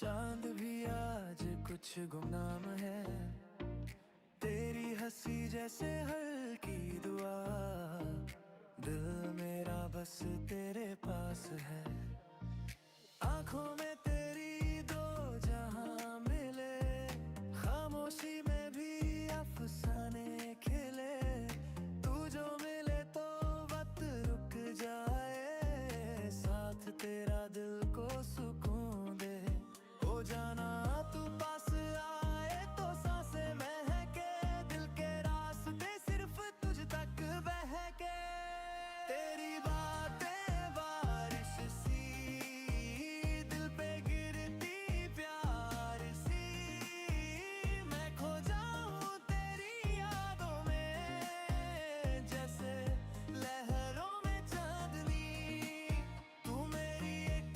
चांद भी आज कुछ गुमनाम है, तेरी हंसी जैसे हल्की दुआ। दिल मेरा बस तेरे पास है, आंखों में तेरी दो जहां मिले, खामोशी में भी अफसाने खिले। तू जो मिले तो वक्त रुक जाए, साथ तेरा दिल को सुकून दे। हो जाना तू पास आए तो सांसें महके, दिल के रास्ते सिर्फ तुझ तक बहके। तेरी बातें बारिश सी, दिल पे गिरती प्यार सी। मैं खो जाऊं तेरी यादों में, जैसे लहरों में चांदनी। तू मेरी एक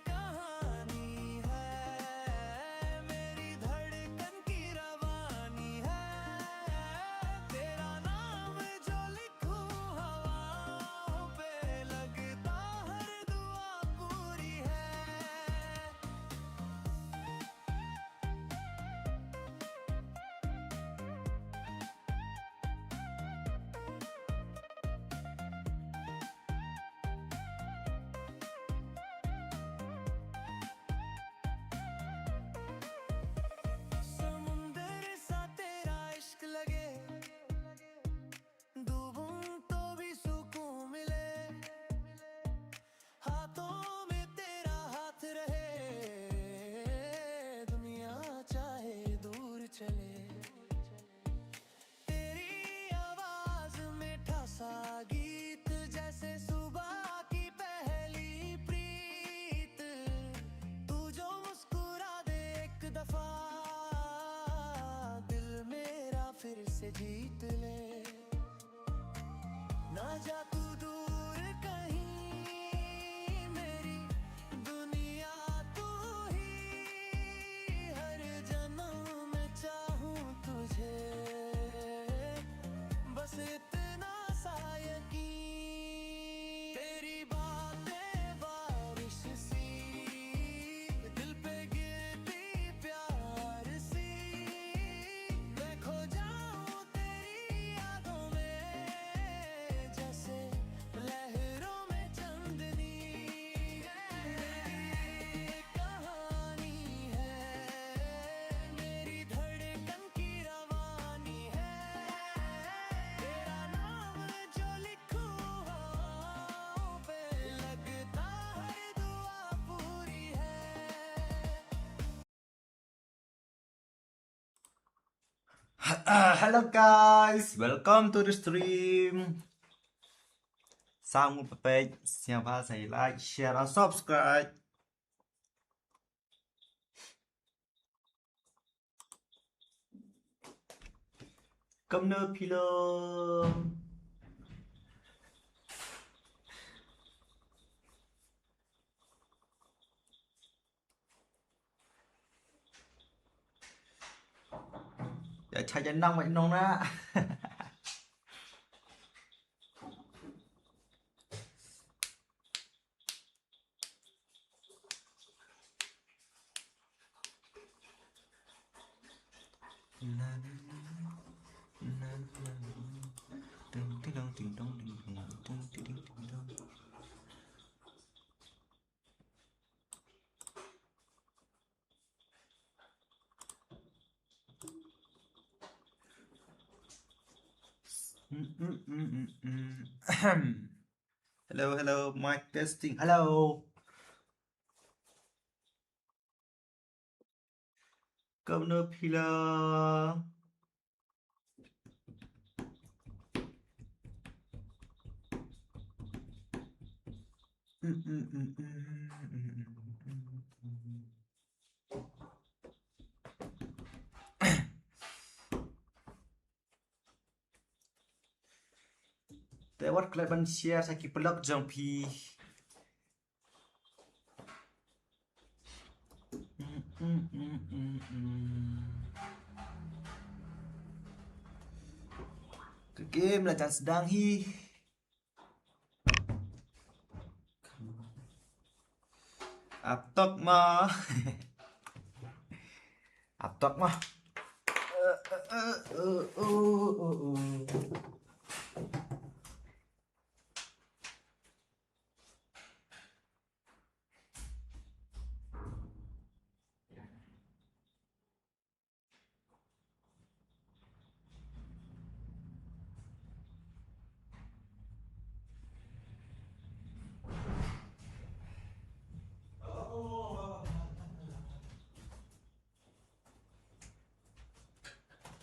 कहानी है, मेरी धड़कन की रवानी है। तेरा नाम जो लिखूं हवाओं पे, लगता हर दुआ पूरी है। समुंदर सा तेरा इश्क लगे, डूबूं तो भी सुकून मिले। हाथों में तेरा हाथ रहे, दुनिया चाहे दूर चले। तेरी आवाज मीठा सा गीत, जैसे सुबह की पहली प्रीत। तू जो मुस्कुरा दे एक दफा, दिल मेरा फिर से जीत ले। ना जा तू दूर कहीं, मेरी दुनिया तू ही। हर जन्म में चाहूं तुझे, बस इतना सा यकीन। तेरी बातें बारिश सी, दिल पे गिरती प्यार सी। मैं खो जाऊं तेरी यादों में, जैसे लहरों में चांदनी। मेरी कहानी है, मेरी धड़कन की रवानी है। तेरा नाम जो लिखूं हवाओं पे, लगता हर दुआ पूरी है। Hello guys, welcome to the stream. Sang một page, xem pha say like, share and subscribe. Cầm nơ pillow. Để chạy chân năng vậy nông ra. Hello, hello, mic testing. Hello. Cầm nơ pillow. Để bắt lại bắn share sai kịp block dòng phi. Cái game là chẳng đang hi. Tóc mà. Atok mah.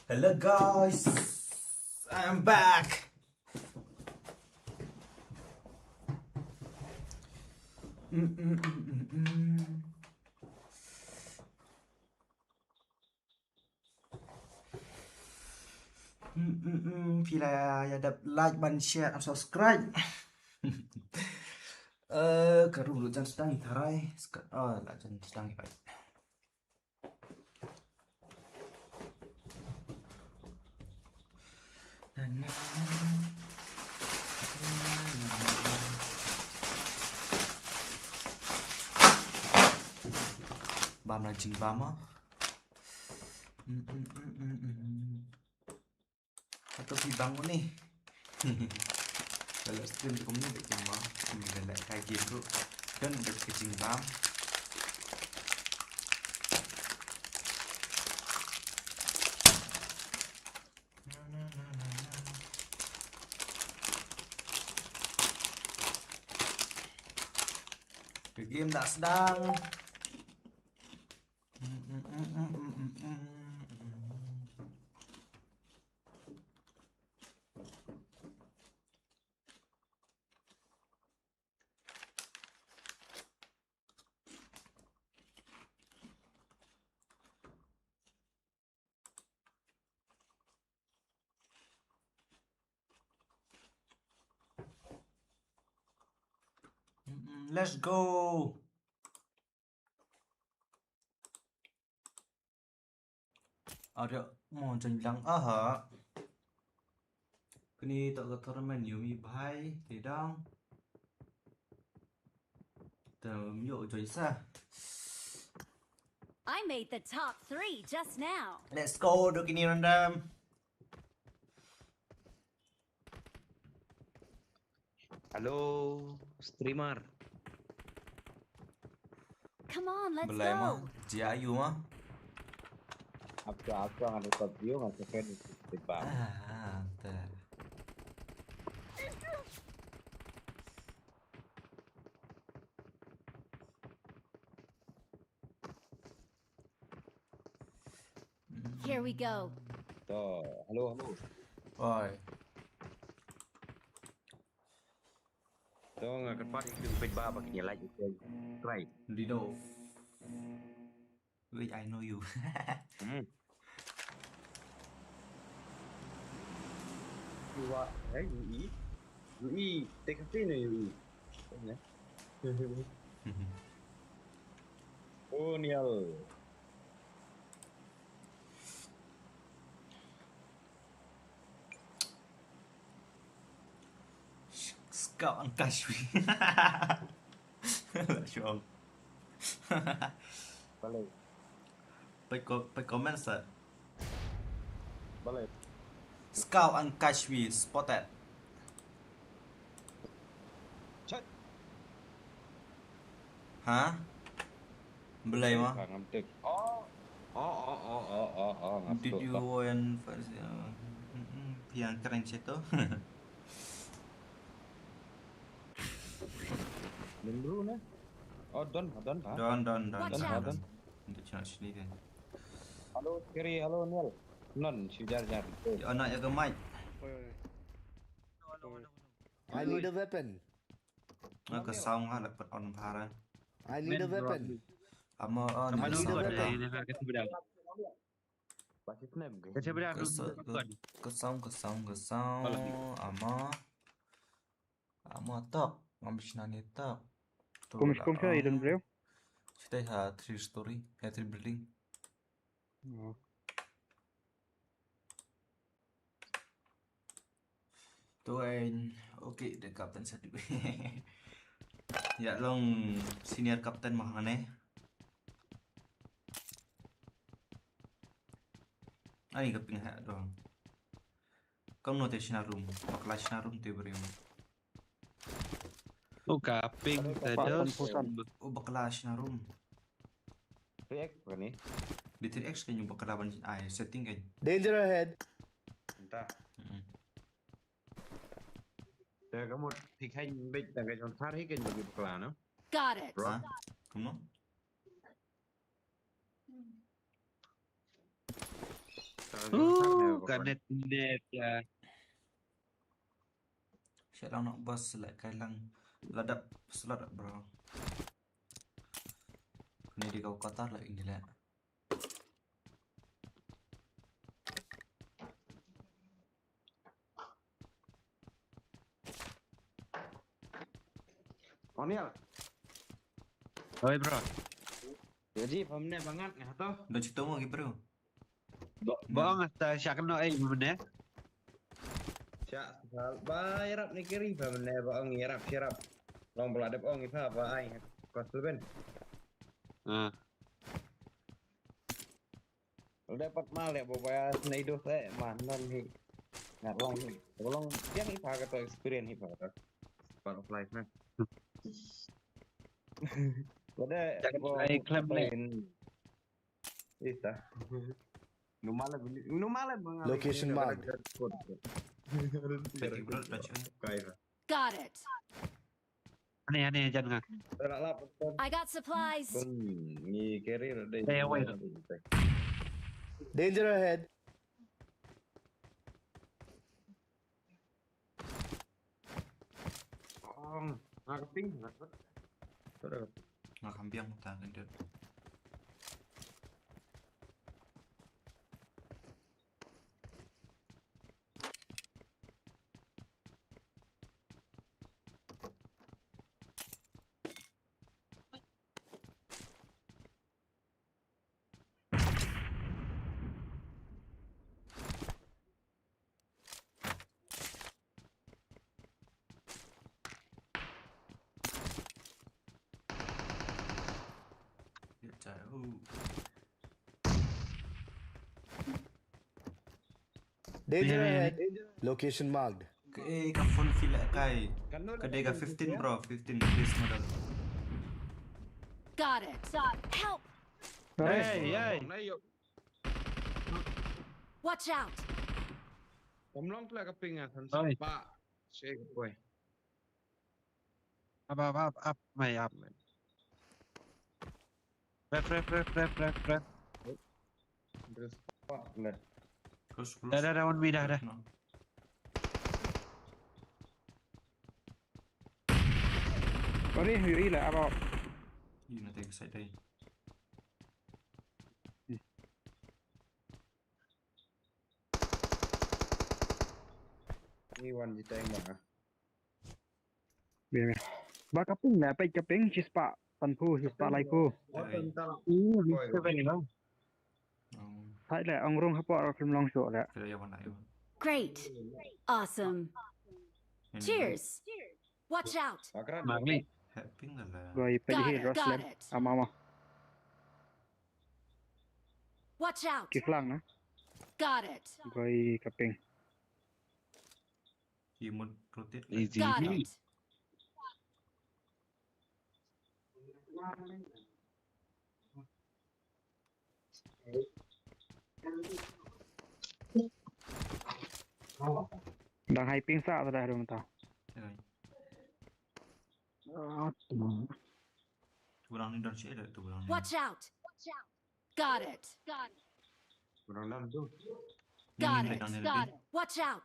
Hello guys, I'm back. Bila ada like, ban, share, and subscribe. Karung lu jangan sedang tarai. Oh, lah jangan sedang baik. Bam là chính bam á. Atau si bangun nih. Kalau stream cũng như vậy thì mà mình lại cài game bro. Kan được cái chính bam. Cái game đã sedang. Let's go. Ada mau jenjang hả? Cái này tạo ra tournament nhiều mi bài thì đang tầm dụ chơi xa. I made the top 3 just now. Let's go, được cái này random. Halo, streamer. Come on, let's Belai mah, go. Jia Ayu mah. Apa nggak dapat view nggak seven di bang. Ntar. Here we go. Tuh, halo. Rồi, Tuh nggak kepat itu di ba pakai lagi right. đi đâu? Wait, I know you. Dua, UI, TKP nih UI. Oh Nial. Scout and Kashwi. Sure. Balik.ไปcomment sa Balik. Scout and Kashwi spotted. Chat. Hả? Belai mah? Ngamtek. Oh. Did you win first? Yang keren itu. Dulu nih. Oh don. Don. Watch out. Untuk cina sini kan. Halo kiri, halo Nial. Non, si Jar. Anak yang gemai. I need a weapon. Ke song ha lepas on paran. I need a weapon. Ama I need a weapon. Pasti snap ke? ke song. Ama tak. Ambis nani tak. Kom kör i den bro. Kita ha 3 story, 3 building. Ja. Tôi ok để captain satu. Ya long senior captain mah aneh. Ani kaping ha doang. Kau notation room, clash na room tiba rin. Oh kaping Pasan terus. pusan. Oh clash na room. React bukan nih? Di 3x kan yung bakalaban ay setting kan. Danger ahead. Entah. Mm. Saya kamu tikai baik dan kayak contoh hari kan bagi pelan, no? Got it. Bro. Ha? Kamu? Kanet net ya. Siya lang nak bus like kailang ladap selat bro. Kini di kau kata lah ini lah. Oniel. Oi bro. Jadi pemenang banget nggak tuh? Dah cerita mau gitu bro. Bang, hasta siya kan no pemenang. Siya, bayar nih kiri pemenang bang yarap sirap. Long beladap ong ipa apa ay kos ben. Udah dapat mal ya bawa senaido saya manon hi. Nggak long hi. Long yang ipa kata experience ipa kata. Part of life nah. Udah saya klaim lain. Isa. Numalan mga Location marked. Lagi bro dah cerita. Kaya. Got it. Aneh jangan. Terlap. I got supplies. Ni carrier ada. Danger ahead. Nakaping. Ngakambiang tangan dia. Dia jauh. Danger ahead. Location marked. Kafon fila kai. Kedai ka 15 bro, 15 please modal. Got it. Help. Hey. Watch out. Pemlong telah kepingan Pak. Saya boy. Up, may up. Ref. Terus Pak, benar. Terus Dah, one dah. No. Sorry, yuri lah apa? Yun na tayo sa side ay. Ini one kita yang mana? Biar. Bakaping lah, pe kaping sispa tanpu sispa lai pu. Bisa bagi lang. Hai lah, angrong hapa film long shot lah. Kaya yawan na yun. Great. Awesome. Cheers. Watch out. Magli. Happy nga lah. Goi pe hi Got Roslan. it. Ama. Watch out. Kiflang na. Got it. Goi kaping. Imod rotate. Easy. Got it. Đang hay ping sa dah dong tau. Tulang ni dan siya tu tulang ni. Watch out. Got it. Kurang dalam tu. Got it. Watch out.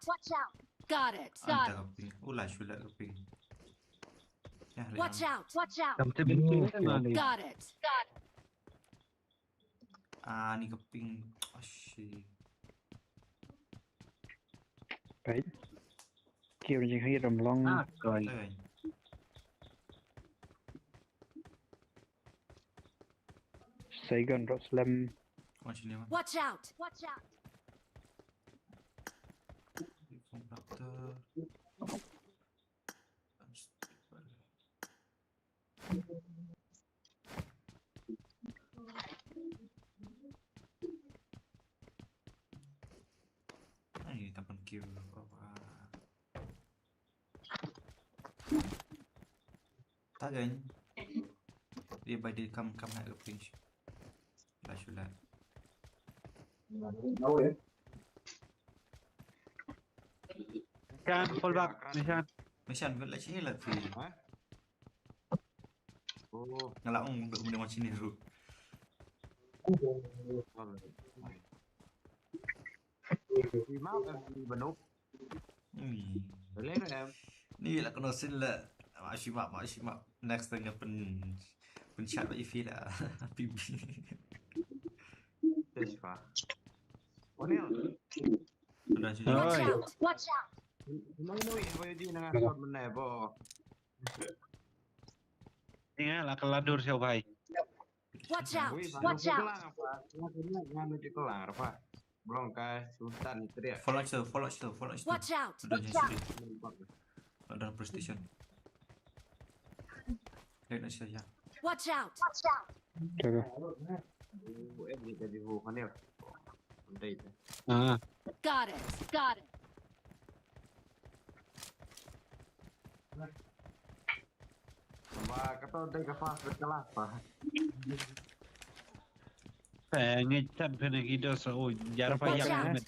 Got it. Anta kaping. Ula shula kaping. Watch out. Kamu terbentuk. Got it. Ah ni kaping. Asyik. Đấy. Kêu như hay rầm long. Rồi. Tay. Sài Gòn Roslan. Macam ni mah. Watch out. Kompakter. kan. Dia by the come high up range. Flash lah. Kan fall back mission. Macam gue lah sini lah tu. Oh, Ngalaung untuk benda macam ni tu. Mau benuk. Boleh em. Ni lah kena sin lah. Makasih mak. Next tengah penchat bagi feel lah. PB. Tesfa. Onel. Udah sini. Watch Oi. out! Watch out! Mau info di nang shot mana bo. Ingat lah keladur siapa baik. Watch out! Wih, Watch out! kelang apa? Nganu di kelang apa? Belum kah Sultan teriak. Follow situ. Watch out! Udah sini. Ada PlayStation. Lihat nasi saja. Watch out! Watch out! Jaga. Ini jadi bu Onel. Udah itu. Ah. Got it! Got it! Sama kata udah ke fast berkelas apa? Pengecan penegido so jar Watch payah out! amat.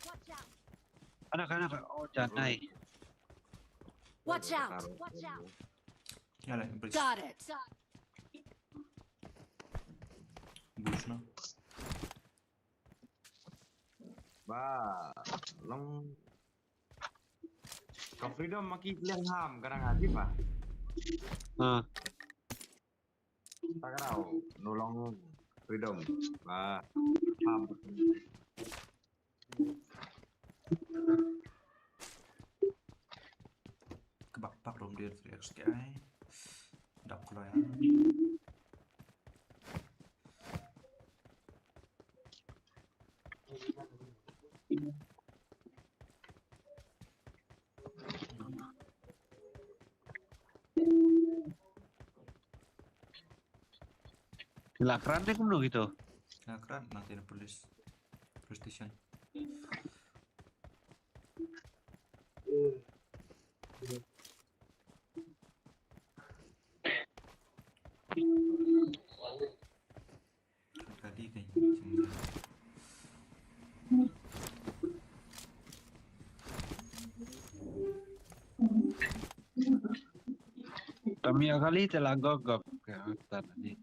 Anak-anak oh janai. Watch out! Watch out! Yalah, bridge. Got it! Bush no. Ba, long. Kau freedom maki liang ham kadang hati pak. Ah. Tak tahu, nolong freedom. Ba, ham. Kebak dong dia teriak sekali. Dak keluar. Lah keren deh kuno gitu. Nah, keren nanti ada police station. Tadi kan Kami kali telah gogok ke tadi.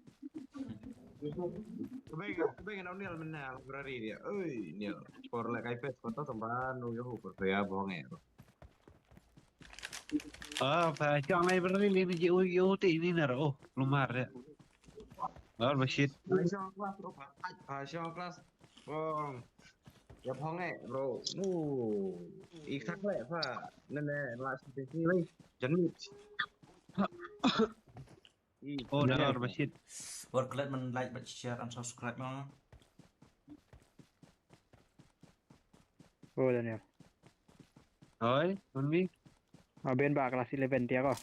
Kebaik Onel menang berari dia. Oi, Nil. Skor lek iPad kota sembahan nu yo berbea bohong ya. Ah, jangan lagi berarti ini jauh ini naro. Oh, lumar ya. Baru basit. Passion kelas bro. Passion kelas. Bong. Ya bohong bro. Ik sak lek Pak. Nene last sesi lagi. Jangan. Oh, dah baru basit. work let men like but share and subscribe mah. Oh, Daniel. Oi, Unbi. Ben ba kelas 11 dia kok.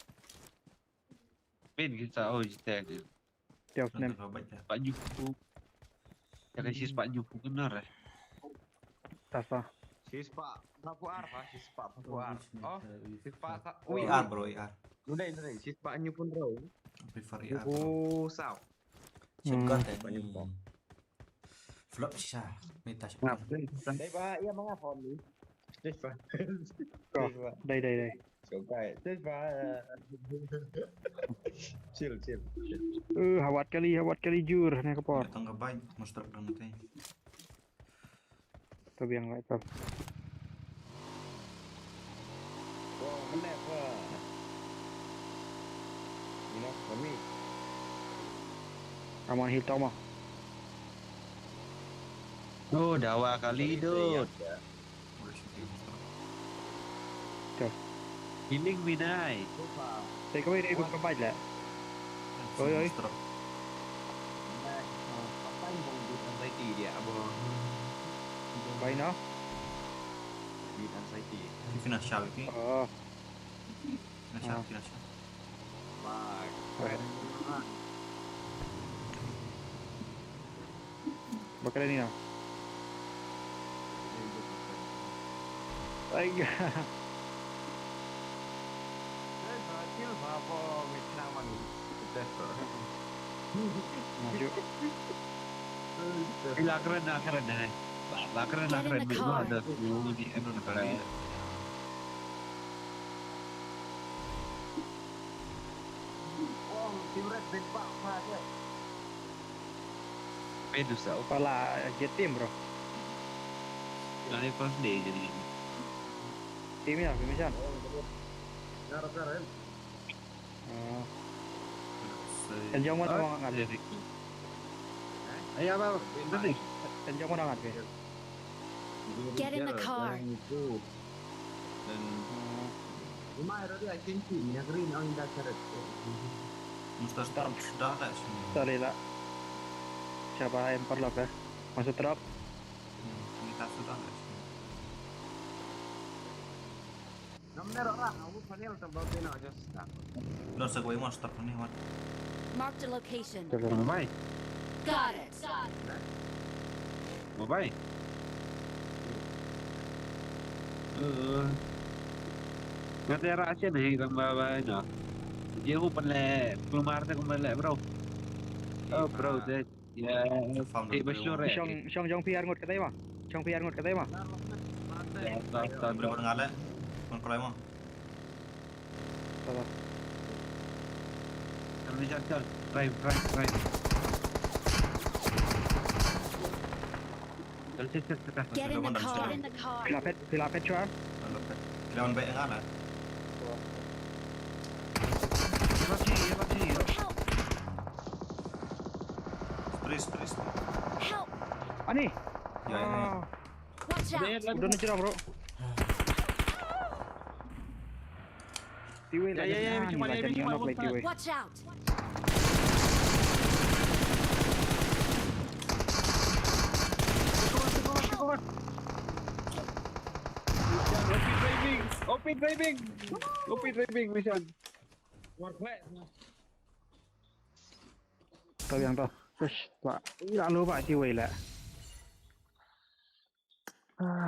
Ben kita oh kita dia. Tiap nem. Pak Jufu. Ya kasih Pak Jufu benar ya. Tasa. Sispa Papuar Pak, Sispa Papuar. Oh, Sispa IR bro, IR. Udah ini Sispa Nyu pun bro. Prefer IR. Oh, sao. Shotgun tadi. Flop sih. Minta shotgun. Đây Pak, iya mengapa nih? Sispa. Đây. Coba Sispa. Chill. Hawat kali jur nih kepor. Datang ke baik, monster dan nanti. Tapi yang lain tuh. Wah, menek Pak. Ini kami. Aman hitam mah. Oh, dawa kali dud. Boleh shooting monster. Healing minai. Coba. Saya kau ini ikut kempat lah. Oi. Monster. Apa yang mau di anxiety dia, abang? Baik no. Di anxiety. Ini final shot ini. Oh, Final shot. Pak. keren. Bakal ini no. Baik. Chill Pak, apa macam mana? Kita Maju. Keren. Keren. Get in the Itu car. ada dulu di Itu udah kali ya. Pedus tau. Kepala jet team bro. Nah, ini first day jadi. Timnya Mission. Karen. Oh. Se- Enjong mo na mga ngat. Jadi. Ayo apa? Nanti. Enjong mo na ngat. Get in the car. Itu. Dan lumayan tadi agensi yang green ang indah seret. Mesti sudah ada sini. Sorry lah. Siapa yang perlu ya? Masuk truk. Kita sudah ada sini. Namanya orang, aku panel tambah bina aja sih. Udah segway monster ini wan. Marked a location. Mau baik. Got it. Mau baik. Ngerti rahasia nih kang bawa no. Dia aku keluar bro. Oh bro, that ya. Besok Syong Jong PR ngut katanya mah. Syong PR ngut katanya mah. Berapa ngale? Mengkolai mau. Salah. Kami jalan. Drive. Jalan. Get in the car. Get in the car. Pilapet cuar. Lawan baik ngale. Help. Stris. Help. Ani. Ya. Watch out. Udah ngejar bro. Tiwe lah. Ya, cuma play tiwe. Watch out. Open driving mission. Tahu yang tuh. Terus pak, nggak lupa tiwe lah.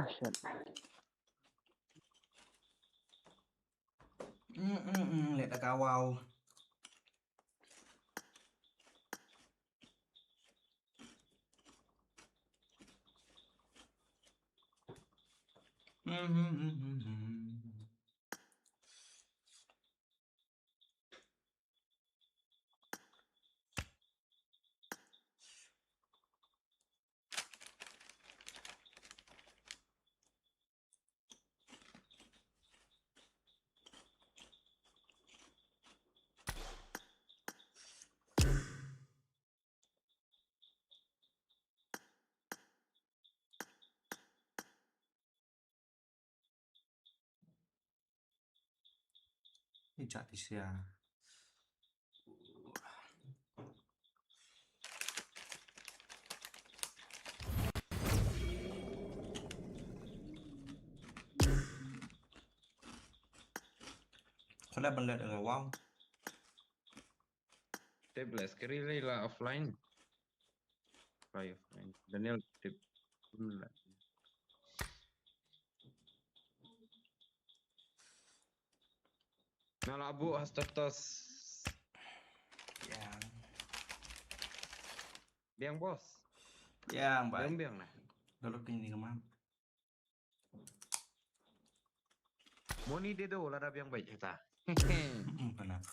Shit. Lihat ada kawau. Ini jadi sih ya. Soalnya melihat dengan wow. Tablet sekali lah offline. Offline. Daniel tip. Nala abu hastatos. Yang Biang bos. baik. Biang nah. Lalu kini kemana? Moni dia tu lah biang baik kita. Benar.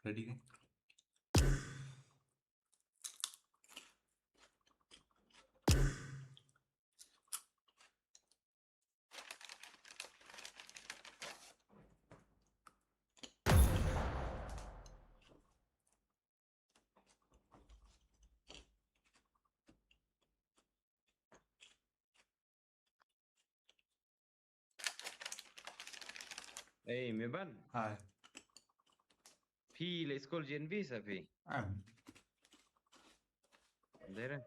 Ready kan? Meban. Hai. Pi le skol GNV sapi. Dera.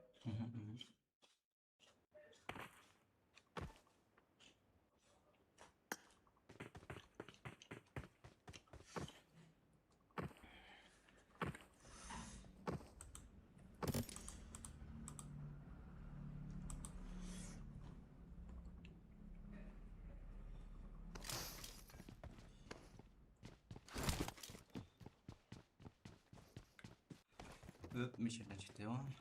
مش انا جيتون.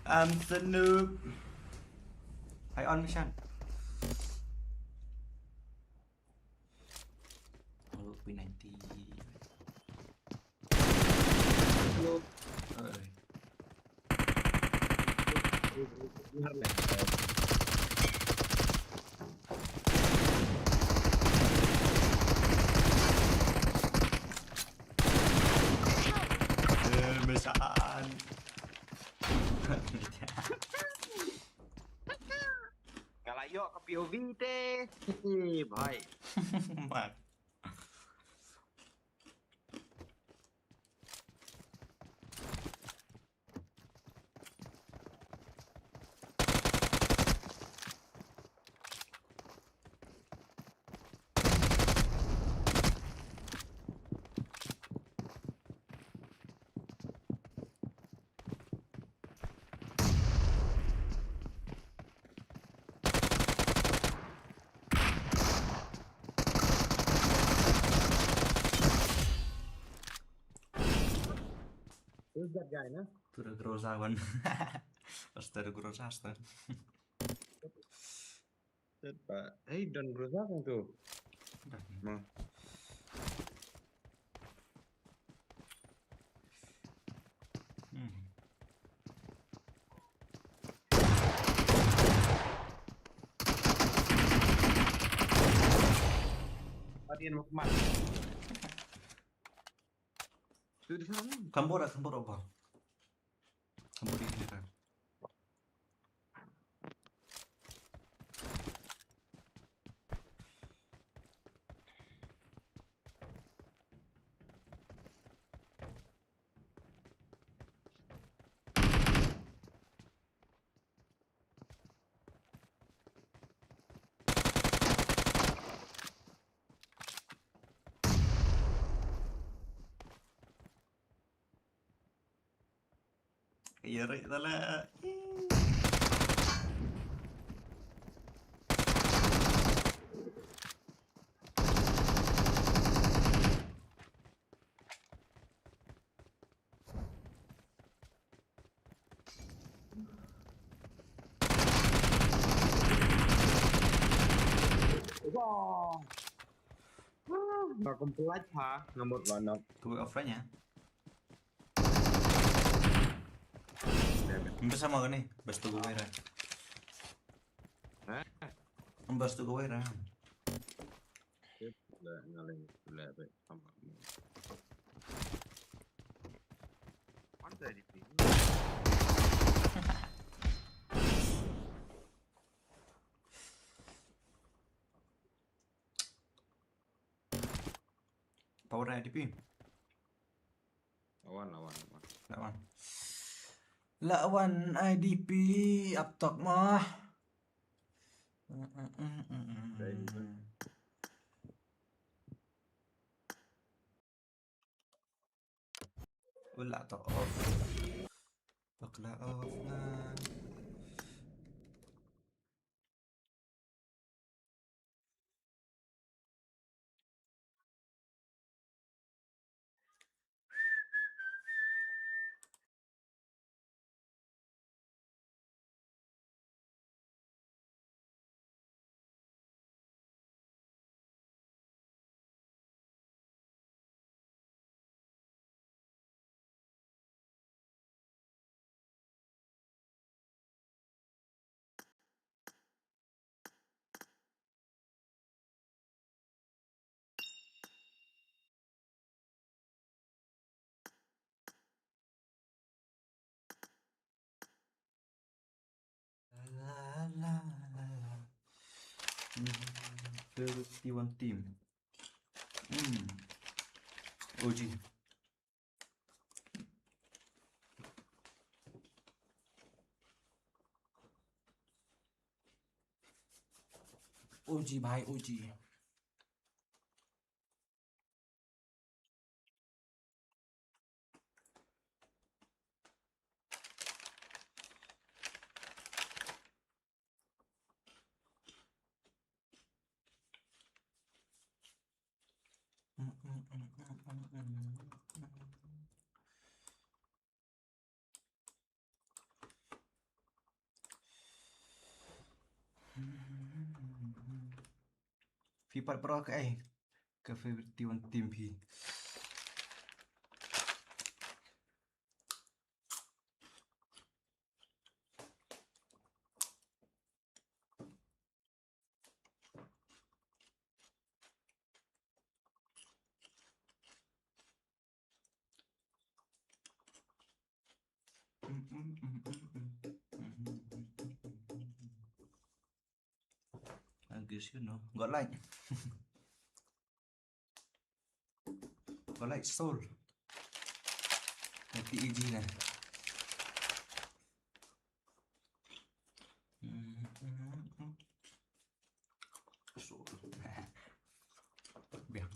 I'm the noob. I on mission. Oh, P90. Mission. Kalayo ke POV teh. Baik. Mak. Who's that guy, no? Tur groza wan. Aster groza aster. Pak. Hey, don't berusaha kan tuh. Mah. Tadian mau kemana? Tuh di sana. Kambora apa? Kambora ini kan. Iya, lah. Wow. Nggak kumpul aja, ngamut banget. Gue offline ya. Mbak sama kan nih, bas tuh gue ra. Hah? Mbas tuh gue ra. Udah ngaling, udah sama. Mana di sini? Power IDP. Lawan. Lawan IDP Uptalk mah. Ulah to off. Bakla off na. Favorite one team. OG. OG भाई OG. FIFA Pro ke favorite one team phi. I guess you know. Got like soul. TEG này. Soul. Biar.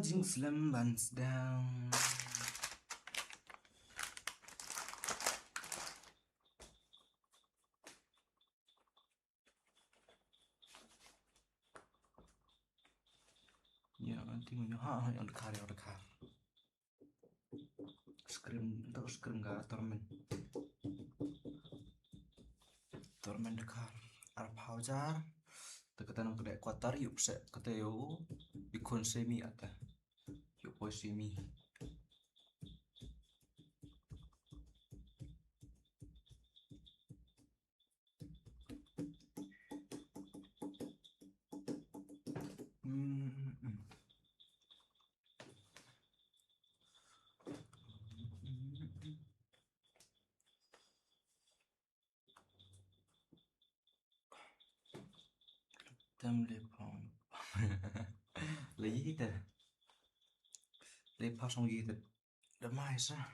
Jing slam buns down. Ya, nanti yang dekat. Scream gak torment dekat. Arap jar. Teketan kedai kuatar yuk se kata yo ikon semi ata. Yuk poi semi. Tâm lệ phong. Lấy gì thế? Lấy phong xong gì thế? Đã mai sao?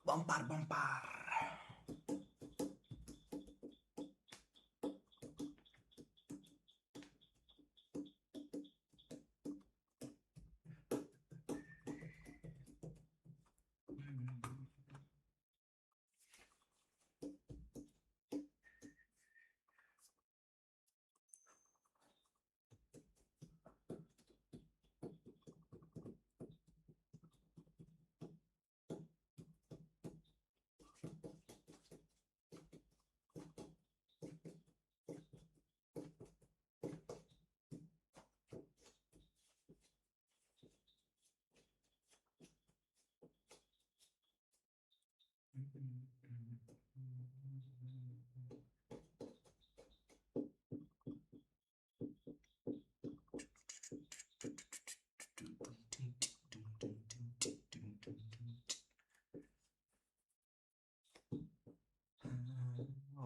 Bompar.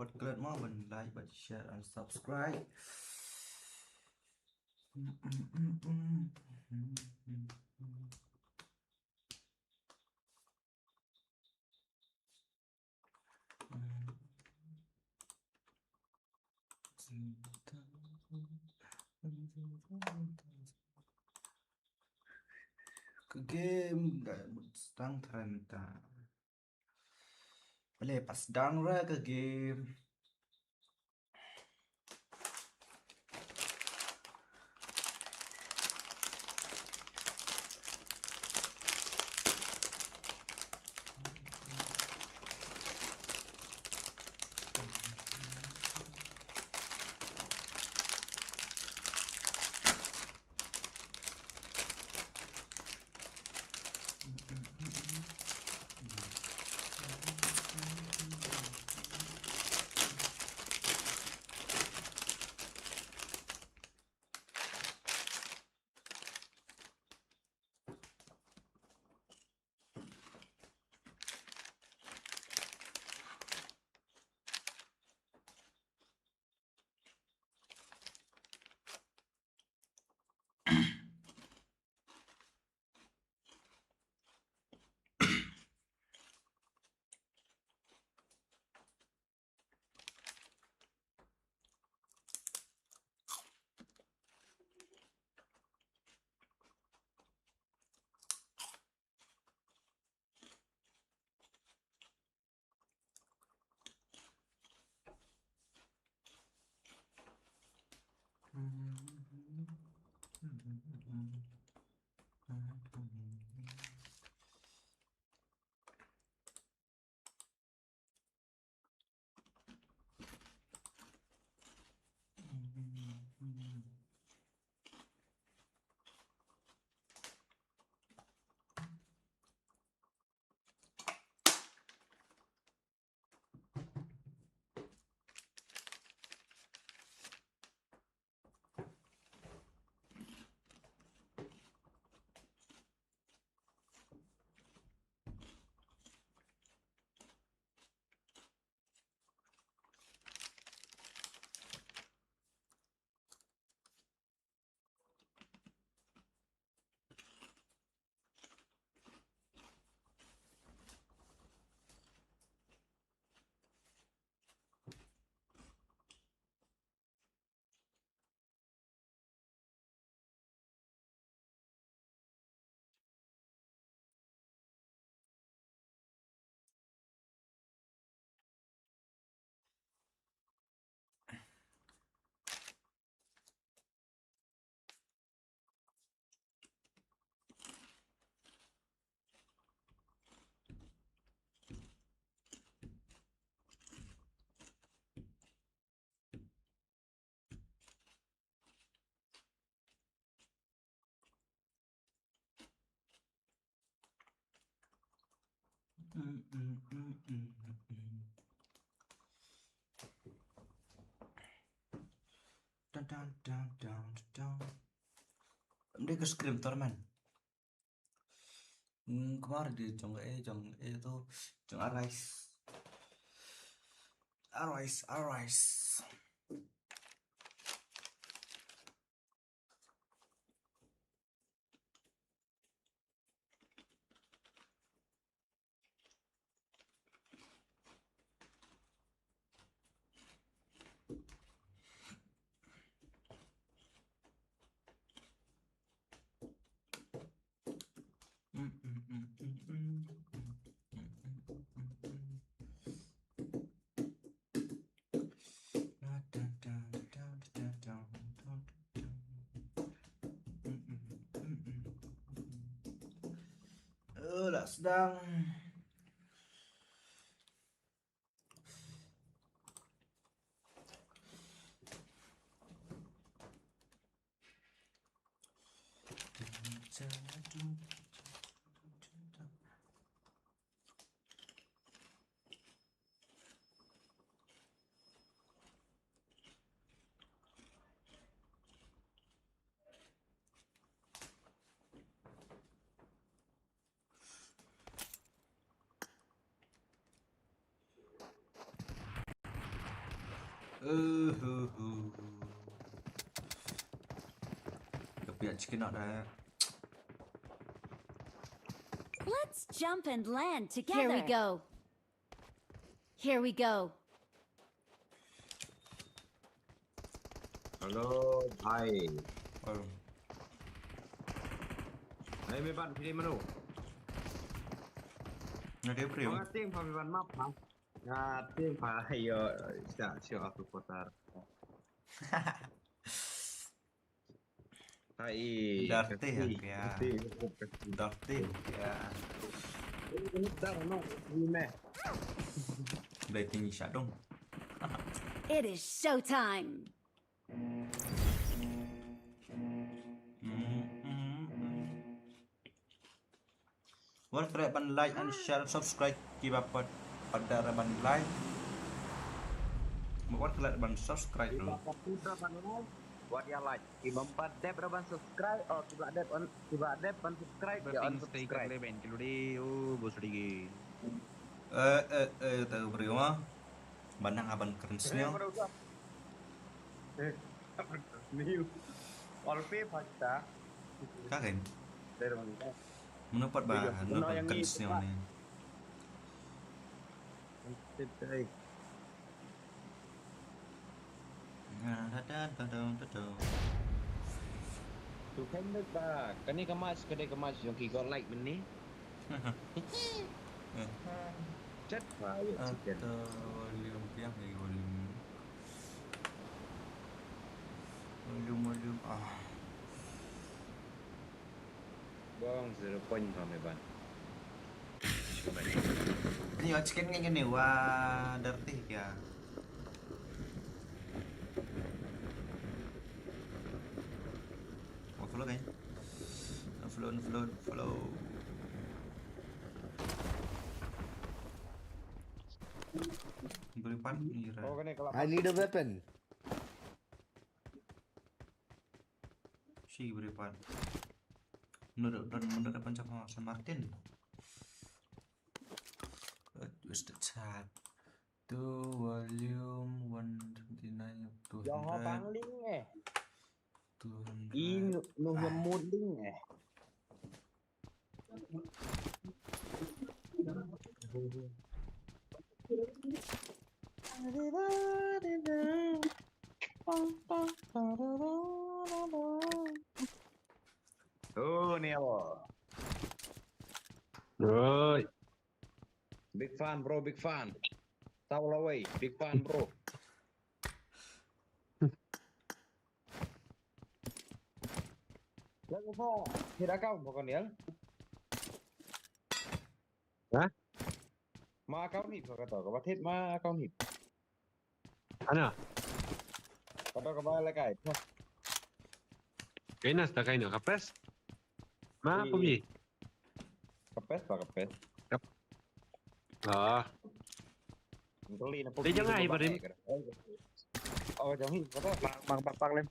buat kalian mau like, buat share, dan subscribe. Ke game sedang terentang. Boleh pas sedang ke game. Dia ke scream torment. Kemarin di Jong E itu Jong Arise. Arise. Lah sedang Kepiak chicken ada. Let's jump and land together. Here we go. Here we go. Halo, hai. Oh. Hai Meban, pilih menu. Ada brio. Ngating pa Meban map ha. Ngating pa ayo siya aku kotar. Hai. Darte ya. Darte ya. Ini dah no. Ini. Udah tinggi dong. It is showtime. Wal kena ban like and share subscribe kita pada ban like. Wal kena ban subscribe dulu. Buat yang like, tiba 4 dep ban subscribe, oh tiba dep ban subscribe, dia on subscribe. Tahu beri mah. Bandang aban kerensnya. New. Olpe pasta. Kagen. Dari mana? Mendapat bahan aban kerensnya ni. Tu kan dah. Kani kemas, kedai kemas yang kita like ni. Chat fire chicken. Volume yang ni volume. Volume ah. Bang 0 point kami ban. Ni chicken ni wah dirty ya. Follow kan? Follow. Beri pan ni Oh kani kalau I need a weapon. si beri pan. Menurut depan sama San Martin. Where's the chat? To volume 129 to yang bang link 200. nu nyemut link Oh ni apa? Rồi. Big fan bro, big fan. Tahu lah wey, big fan bro. Lagu apa? Kira kau bukan ya? Hah? Ma kau ni kata kau batet ma kau ni. Ano? Kata kau balik kai. Kainas ta kaino kapres? Ma Iya. pubi. Kepes pak kepes. Ah, Kali na Dia jangan ai barim. Oh jangan hi kata. Bang lem.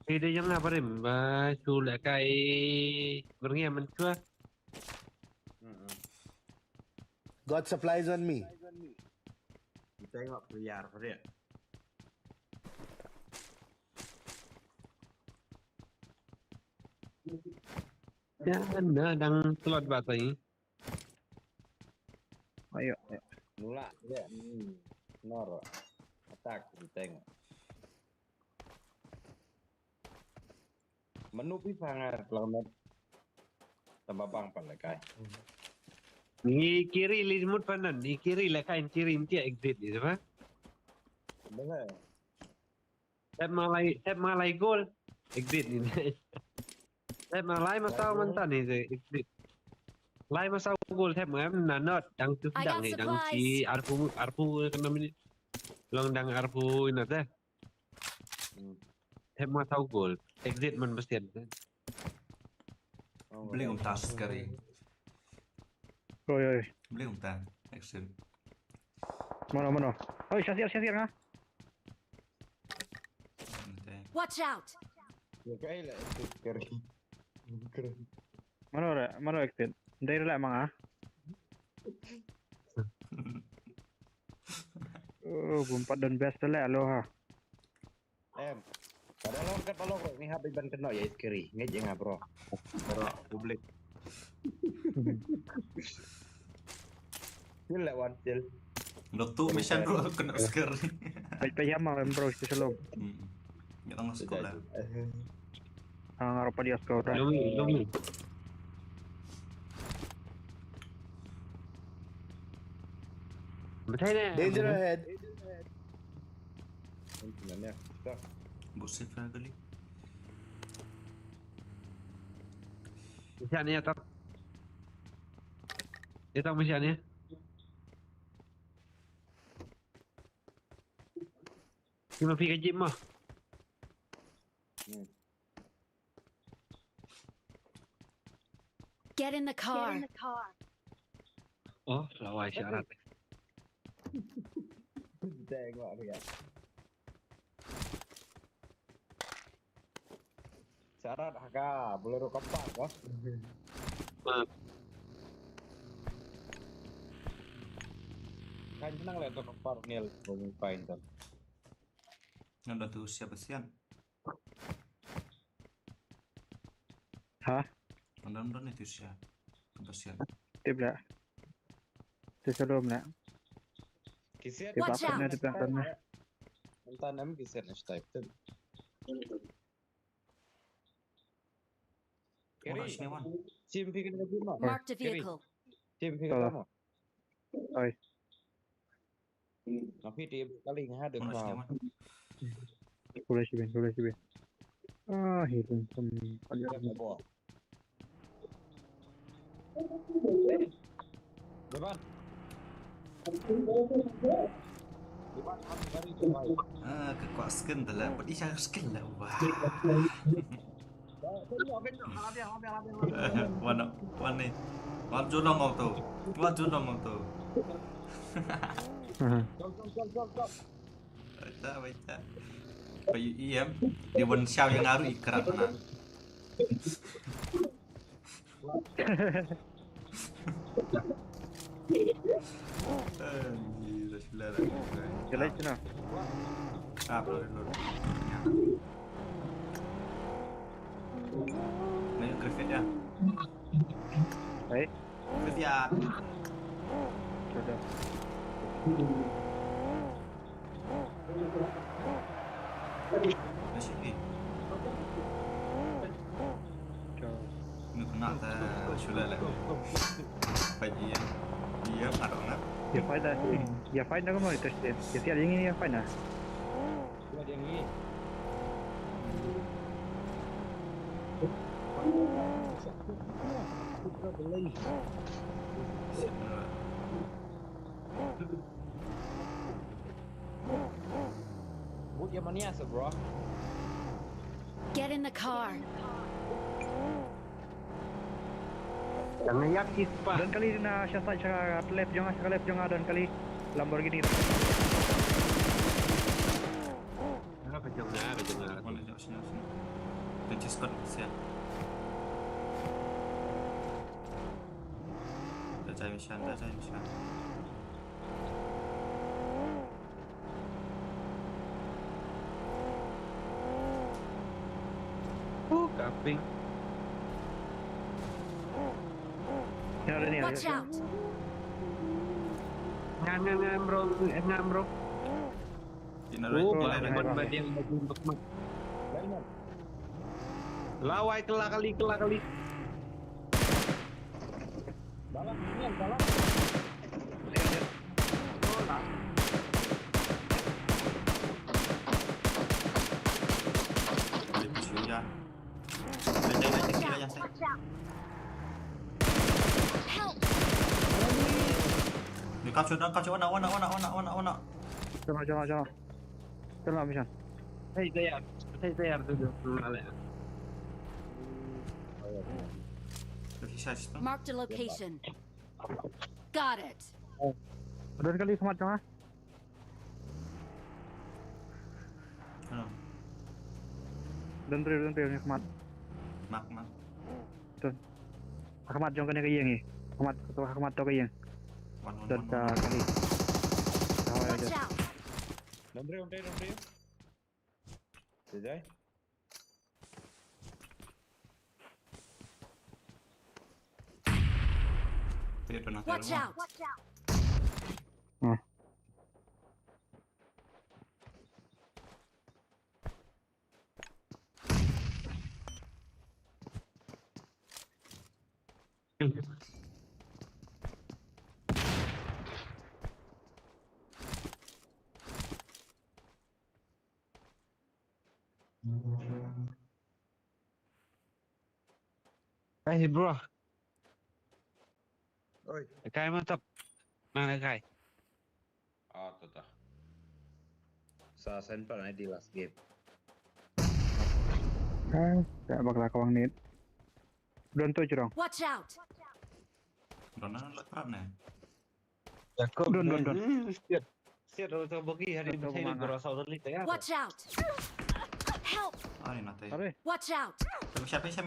ide yang apa rim? Ba chu lại cái nghe mình chưa? Got supplies on me. Tengok biar dia. Ya, anda đang slot batai. Ayo. Mula dia. Nor. Atak tengok. Menu sangat lama. Tambah bang palakai. Ni kiri limut panan, ni kiri lah kain kiri inti exit di apa? Benar. Tap malai gol exit ni. Tap malai masau mantan ni exit. Lai masau gol tap mengam nanot dang tu I dang got ni dang si arpu kena ni. Long dang arpu ina teh. Tap masau gol exit man mesti ada. Beli tas sekali. Oi. Beli tas. Action. Mana? Oi, syasir ngah. Watch out! Ya kai lah keren. Keren. Mana exit. Dari lah emang ah. Oh, gumpat dan best lah lo ha. Padahal orang kan kalau ni habis ban kena ya iskeri. Ngejek ngah bro. Bro, publik. Gila wan cil. Doktu mission bro kena sker. Payah mah bro itu selalu. Ya tengah sekolah. Ngarap dia skor dah. Lumi. Betul ni. Danger ahead. Sebenarnya. Stop. Bosif lah kali. Macam ni ya tak. Dia tahu macam ni. Cuma pergi ke gym mah. Get in the car. Oh, lawai syarat. Tengok dia. Syarat haka, boleh ro kapak kah? Kan senang lihat tu kapak nil, bumi pain tu. Yang dah tu siapa sian? Hah? Anda itu siapa? Kebasian. Tip lah. Itu selalu nak. Kisah Tip Watch apa out. ni tip yang sana. entah nama kisah next type tu. Orang Kiri, sini wan. sim fikir lagi mah. Marked a vehicle. Sim fikir Salah. kamu. Oi. Tapi dia kali ngah ada Orang sini kau. wan. Boleh sih ben. Ah, hilang pun. Dia bawa. Depan. Depan aku cari cuma. Kekuat skin dah lah. Budi cara skin lah. Wah. Wan ni. Wan junong kau tu. Wan junong kau tu. Jom. Baca. Bayu IM di wan siao yang ngaruh ikrat na. Gila sudah lah. Jelek cina. Belum. Ni griffith ya. Baik. Griffith ya. Sudah. Masih ni. Jom. Ni kena tak sudah lah. Bagi ya. Dia marah nak. Ya faida. Ya faida kamu itu sih. Ya siapa yang ini ya faida. Dia dia ni. Kita beli. Buat yang mana ya, bro? Get in the car. Jangan yakin pak. Dan kali na siya left jangan dan kali Lamborghini. Jangan. Boleh jauh sini. Kunci skot siap. Dah cari mission. Kaping. Ya ada ni. Watch out. Ngam bro. Dinaroi. Badi yang untuk mak. Lawai kelak kali. Balang. Ya. Dah yang saya. Help. Ni kau cuba nak. Jangan. Jangan Mishan. Saya tayar tu malah. Bisa situ. Marked a location. Got it. Dan kali semat jangan. Dan trio ni semat. Mak. Ahmad jangan kena kaya ni. Ahmad tu kaya. Wan. Dan kali. Tahu Watch aja. out. Nombre. Sejai. Dia donat Watch out! Bro, Oi. kai mantap. Mana kai? Saa sen pernah di last game. Tak bakal kawang nit. Donto jurong. Watch out! donat lekran ya. Jakob. Don. Siap kalau bagi hari ini Betul, saya Mama. berasa udah lihat ya. Watch out! Help! Ini nate. Are. Watch out! Siapa? Saya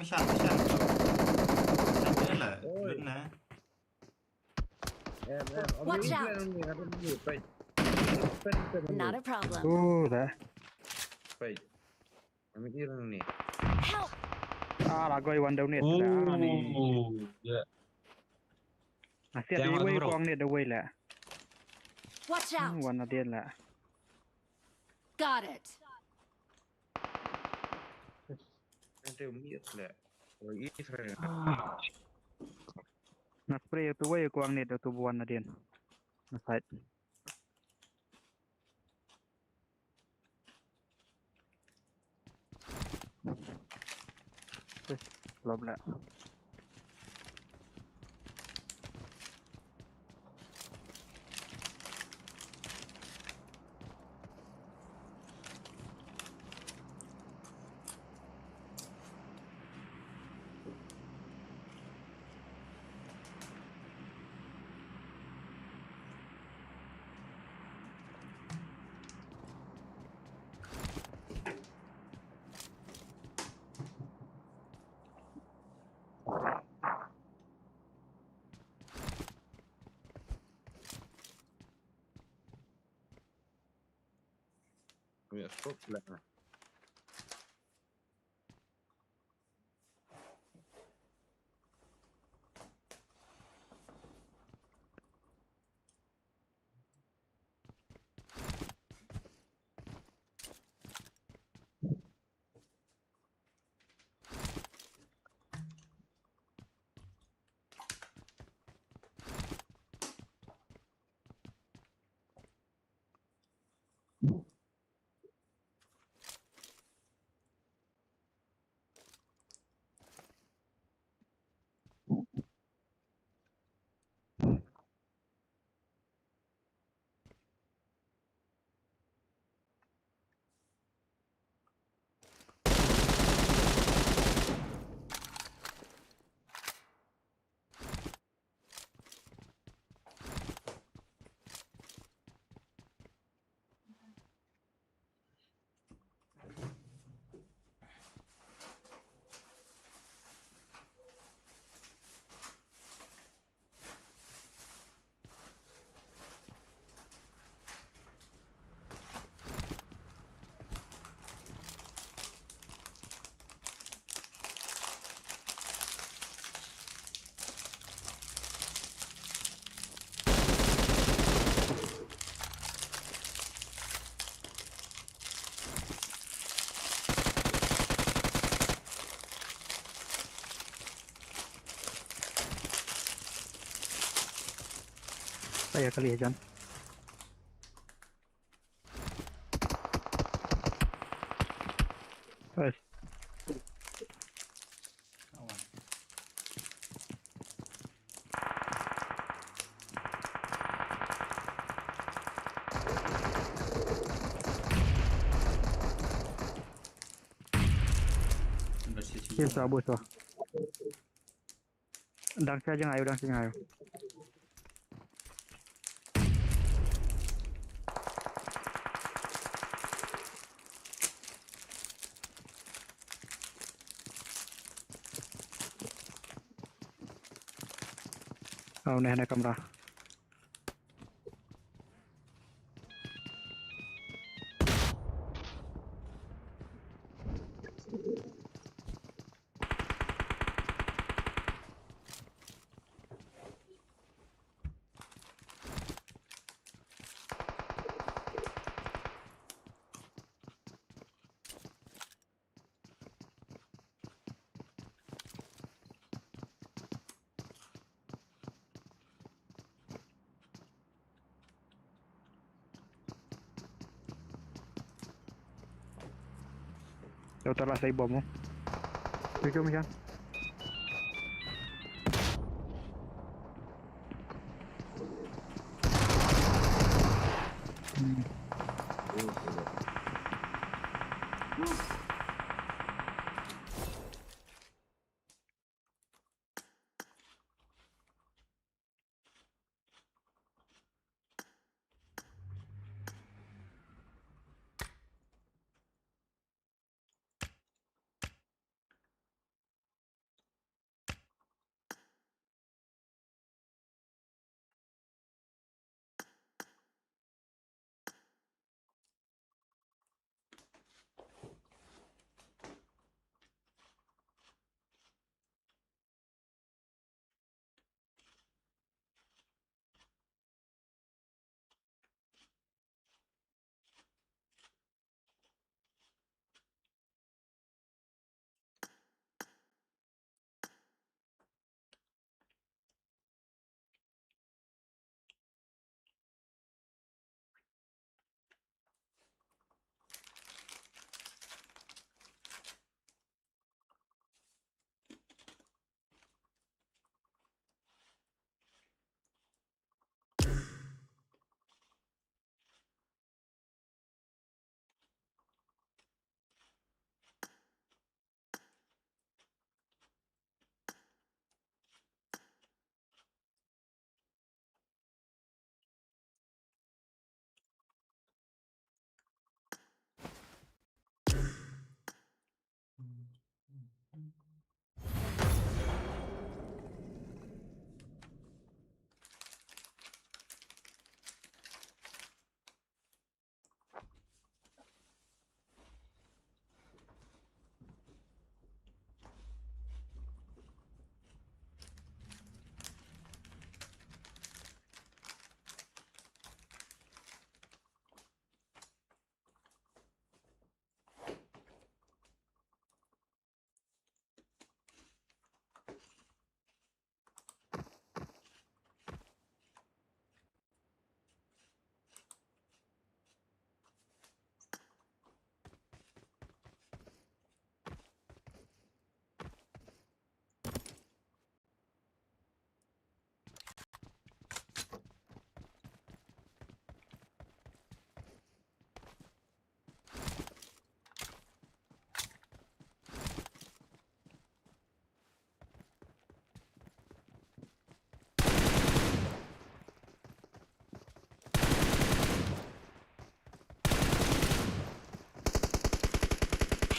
lah. Oi. Benar. Watch out. Not a problem. Dah. Baik. Kami kira nih. Help! Lagoi one down nit. Dah ni. Ya. Masih ada Jangan way bro. kawang nit away lah. Watch out! One ada lah. Got it. Nanti umir lah. Oh Israel. Nak spray tu way kawang nit tu buan ada. Nasait. Belum lah. Ya stop lah. Saya kali ya John. Terus. Awan. Kia sabu tu. Dang saja ngayu, dang saja ngayu. Oh, nak kamera. Eu tô lá sai bom mo. Cuidado macam.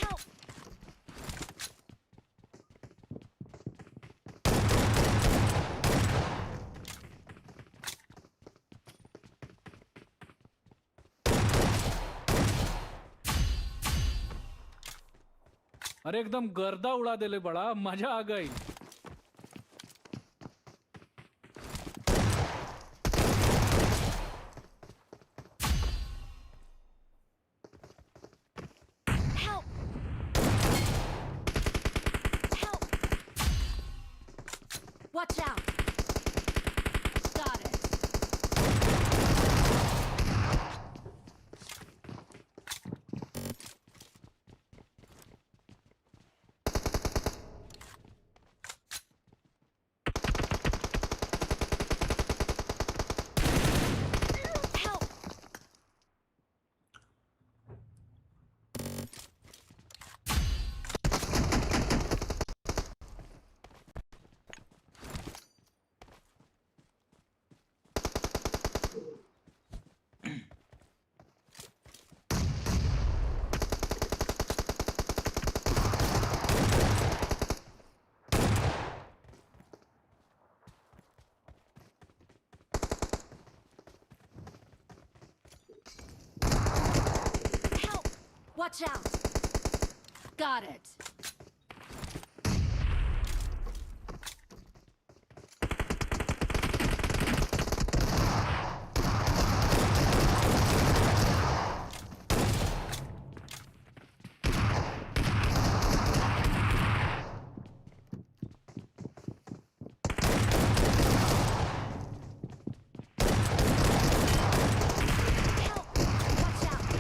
Help! अरे एकदम गर्दा उड़ा देले बड़ा मजा आ गई. Help! Help! Watch out! Got it. Help! Help! Watch out! Got it. Help! Watch out! Help!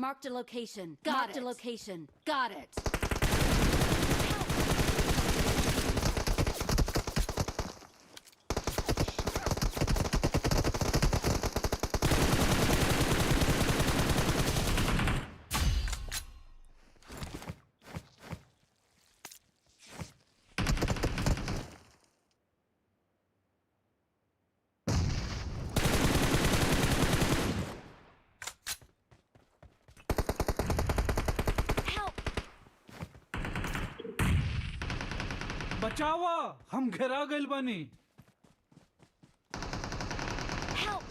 Marked a location. Marked a location. Got it. Help! बचावा हम घेरा गइल बानी Help!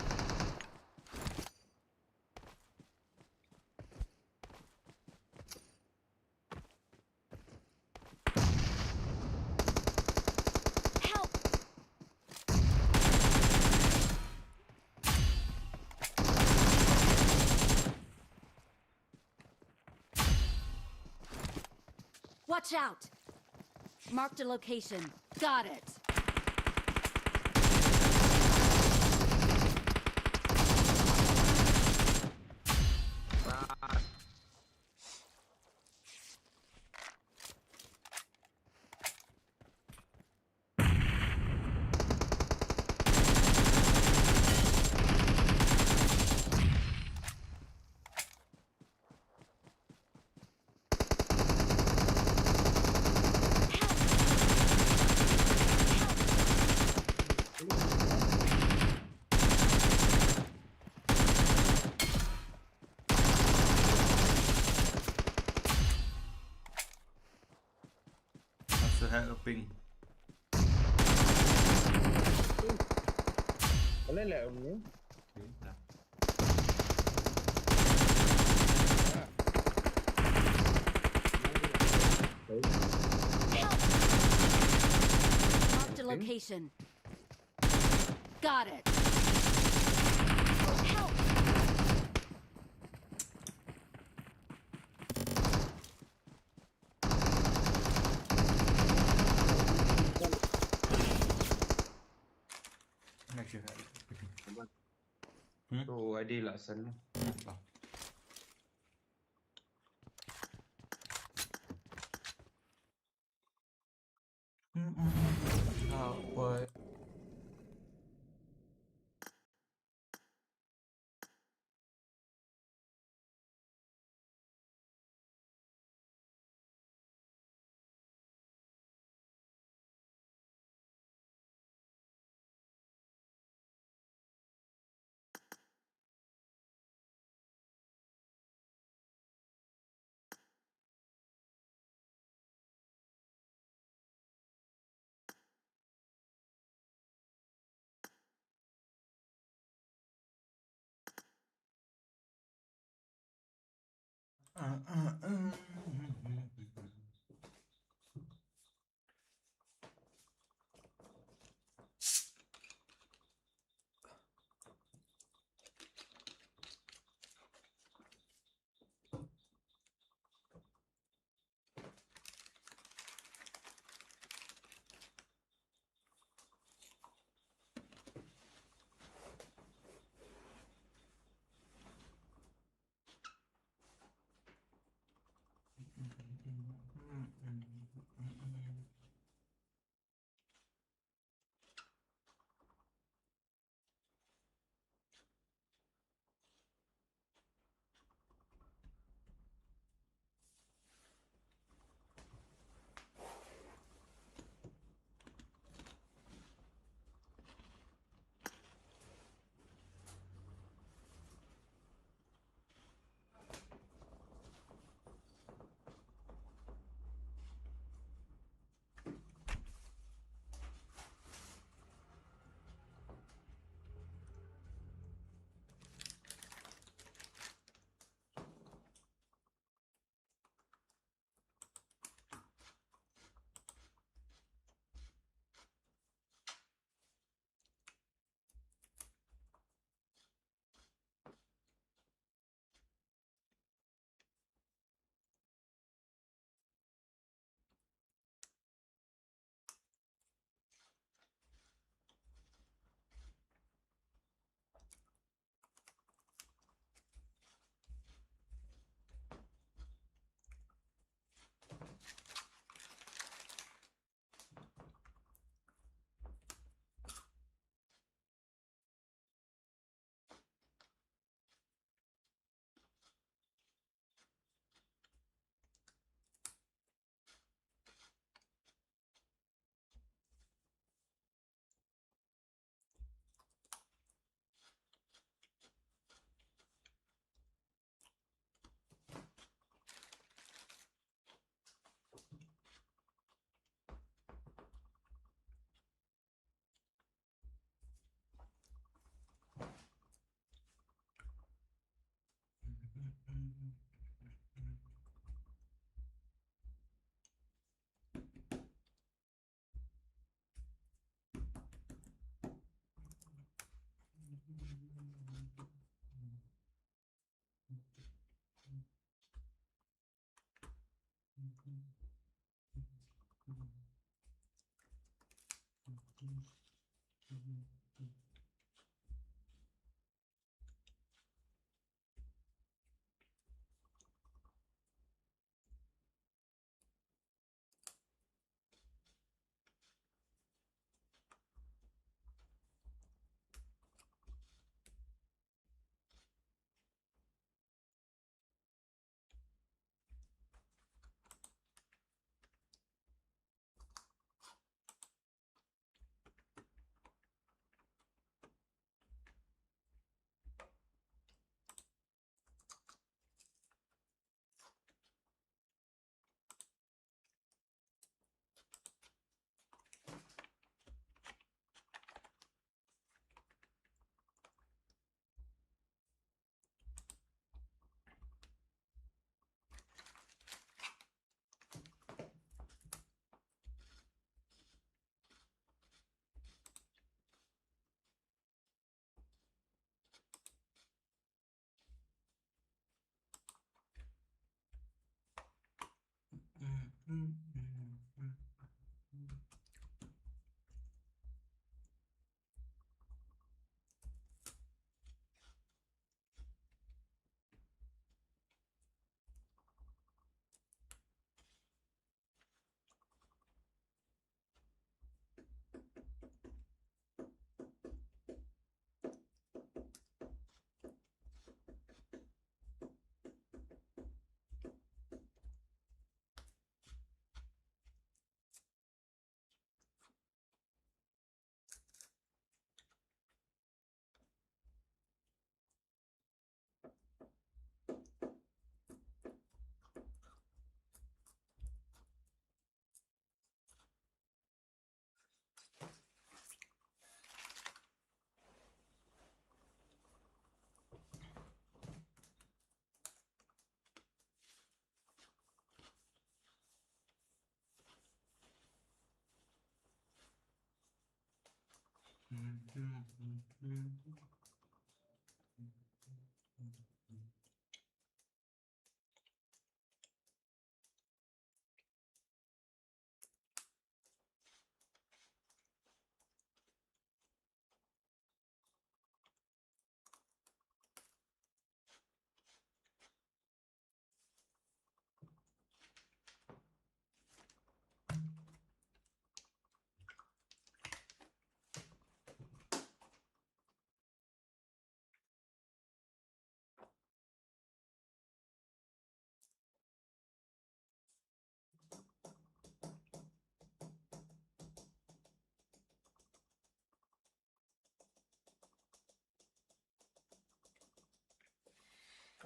Help! Watch out! Marked a location. Got it. Masuk hack ping. Boleh lah om ni. Marked a location. Got it. Help! Masuk hack ping. Tu ada lah sana. Boy.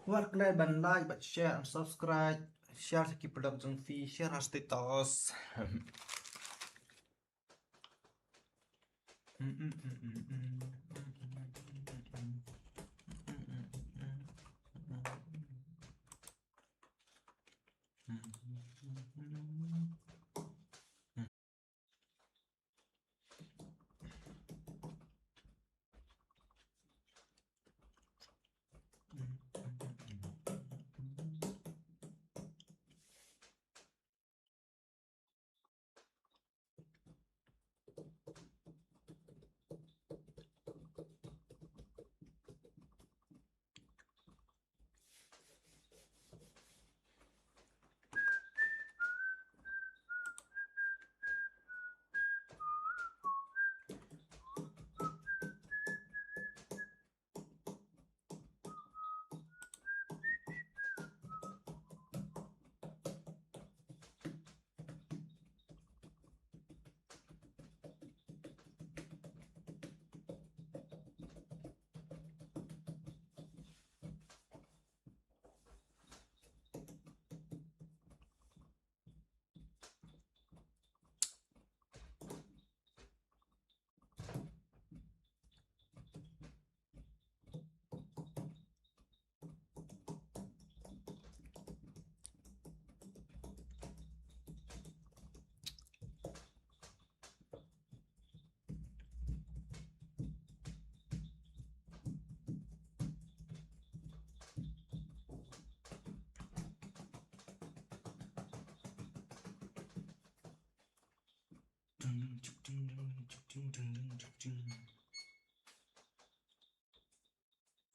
Buat kalian ban like, buat share, and subscribe. Share segi production fee, share status. Dung, dung, dung, dung, dung.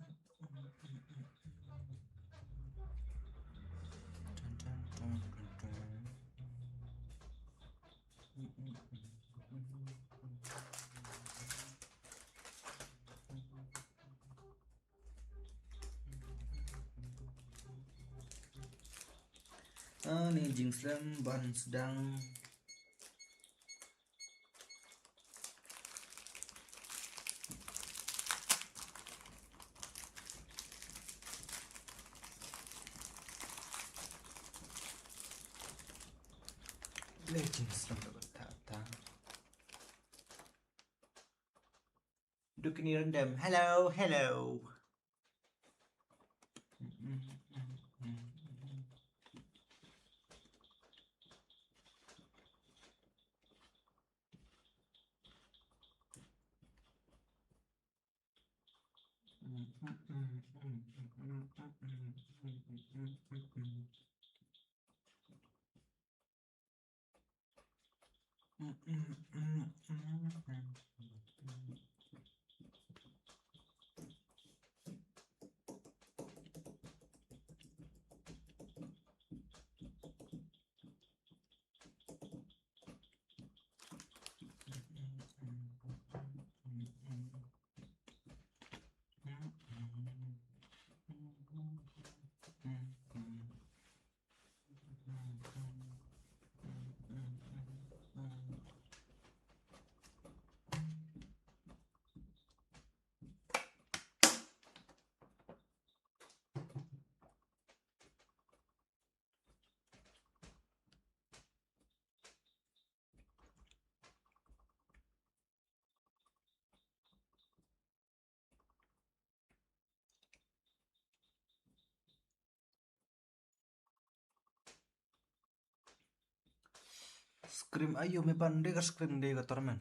Dun, dun, dun, dun, dun. Ini Jing Slam ban sedang Jing Slam berkata duduk ini rendam. Hello, hello. Scream ayo me pandai ke scream deh ke torment.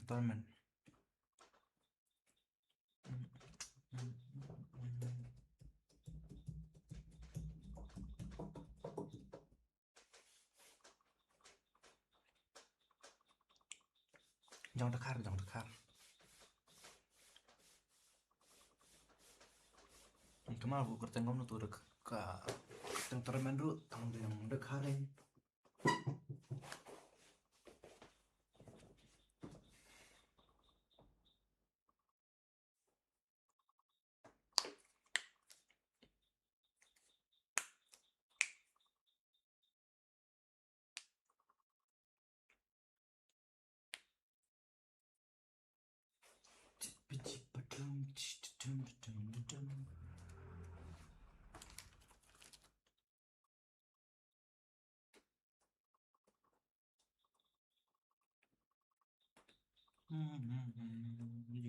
Jangan dekar. Kemal bu kerteng kamu tuh dek ke kerteng torment dulu tang yang dekarin.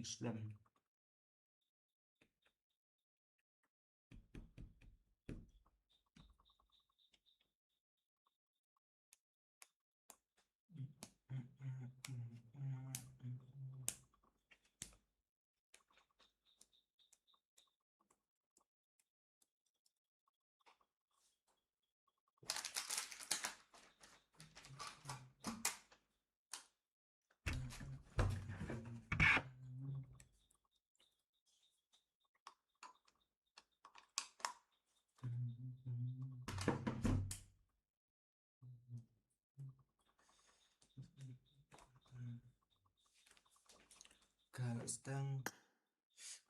Islam.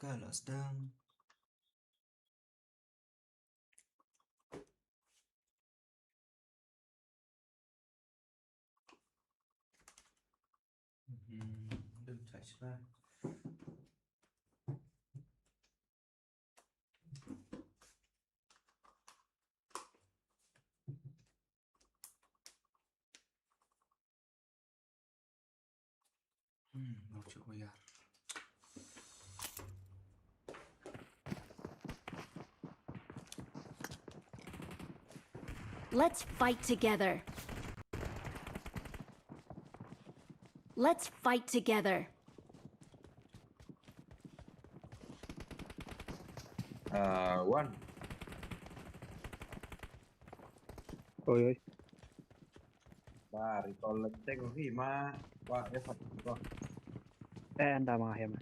Kalau sedang đừng chạy ra. Mau chịu bây giờ. Let's fight together. Let's fight together. One. Ôi. Ba recall lên tên của gì mà qua effort con. anda mga hem.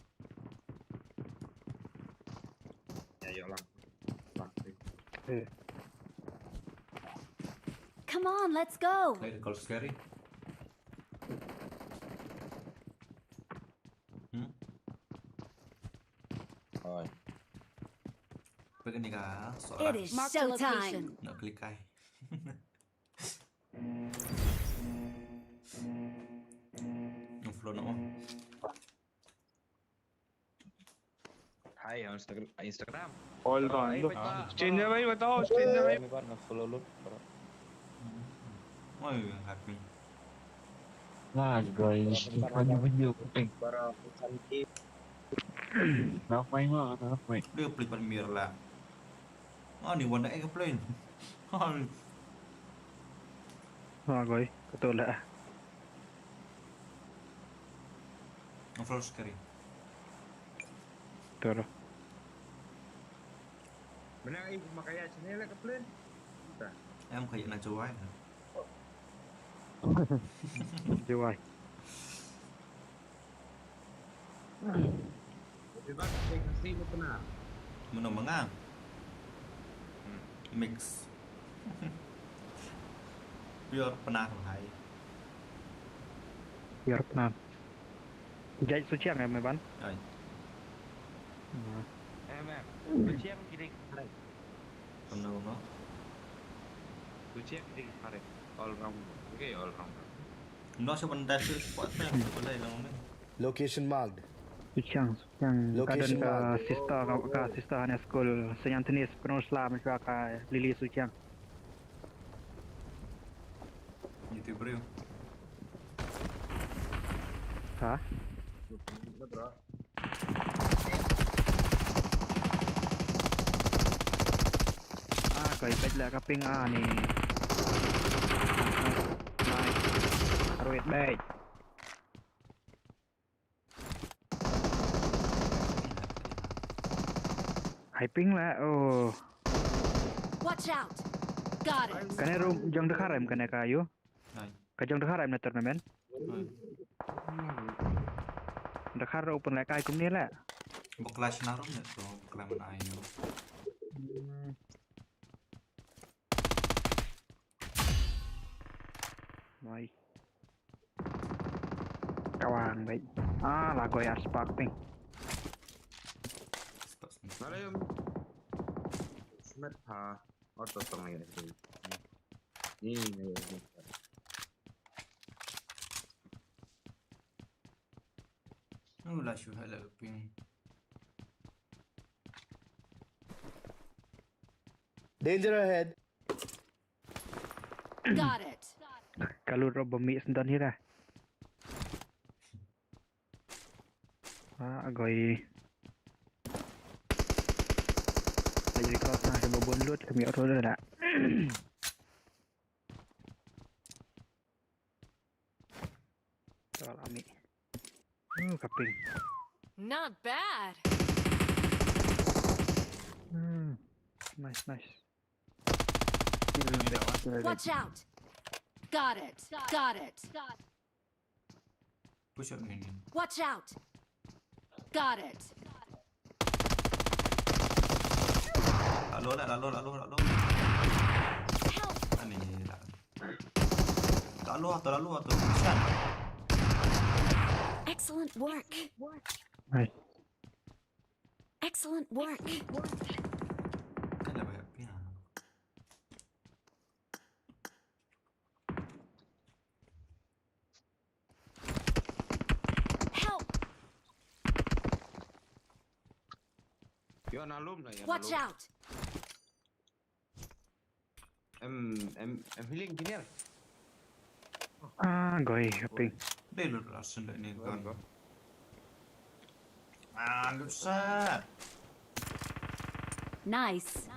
Ya ya lang. Lang. Come on, let's go. Play the call scary. Rồi. Pwede ni ka It soalnya is showtime. nggak klik ay. Yung flow na mo. Hai Instagram. Hold on. Ay, Look. ba't ba? Change na ba yun? Ito. Change na ba yun? May ba na-follow lo? Ay, happy. Nah guys. Video kuping. Para cantik. Nak main mah. Nak main. Dia play Premier lah. Ah, ni wanda ka play. Ah, Mga goy, katula. ang flow scary. Pero, Benar ay makaya channel ka plan. Em kayak na cuai. jiway. Di ba kasi mo na? Mano mga mix. Biar pernah hai. Biar tenang. Jai suciang ya, Meban? Ay, Em. Kuciang kini kare. pernah no. Kuciang kini kare. All round. Okay, all round. No sa banda sa spot na boleh lang ni. Location marked. Suciang kadang Location ke marked. sister hanya school senyang tenis penuh Islam juga ke Lili Suciang. Gitu bro. Ha? Bro. Kau ipet lah kaping ni. Nice. Ruit baik. Hyping lah. Oh. Watch out. Got it. Kena room jang dekat rem kena kayu. Ay. Kajang dekat rem netter men. Ay. Dekat open like kum ni lah. Bok clash na ron to klaman ay no. Baik. Kawan baik. Lagu ya sparking. Nala yung Smet ha. Auto to ngayon. Ni ngayon. Wala siya hala ping. Danger ahead. Got it. Kalau rob bumi sendan ni dah. Agoi. Jadi kau nak coba bonlut kami auto dah tak? Soal ami. Kaping. Not bad. Nice. Watch out. Got it. Got it. Push up ni. Watch out. Got it. Lalu. Help. Ani lah. Lalu atau bisa. Excellent work. Nice. Excellent work. Kan lebih happy lah. Help. Yo nalum lah ya. Watch out. Em healing gini lah. Agoi kaping. Dia lu langsung dah ni kan. Lusa. Nice.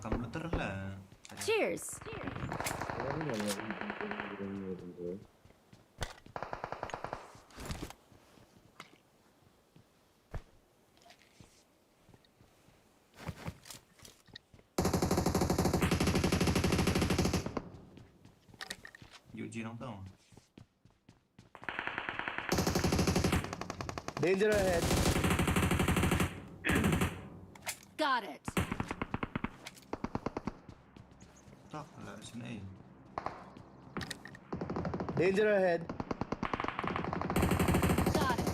Kamu terlah. Cheers. Yuji nong tahu. Danger ahead. Got it. Tak lah sini. Danger ahead. Got it.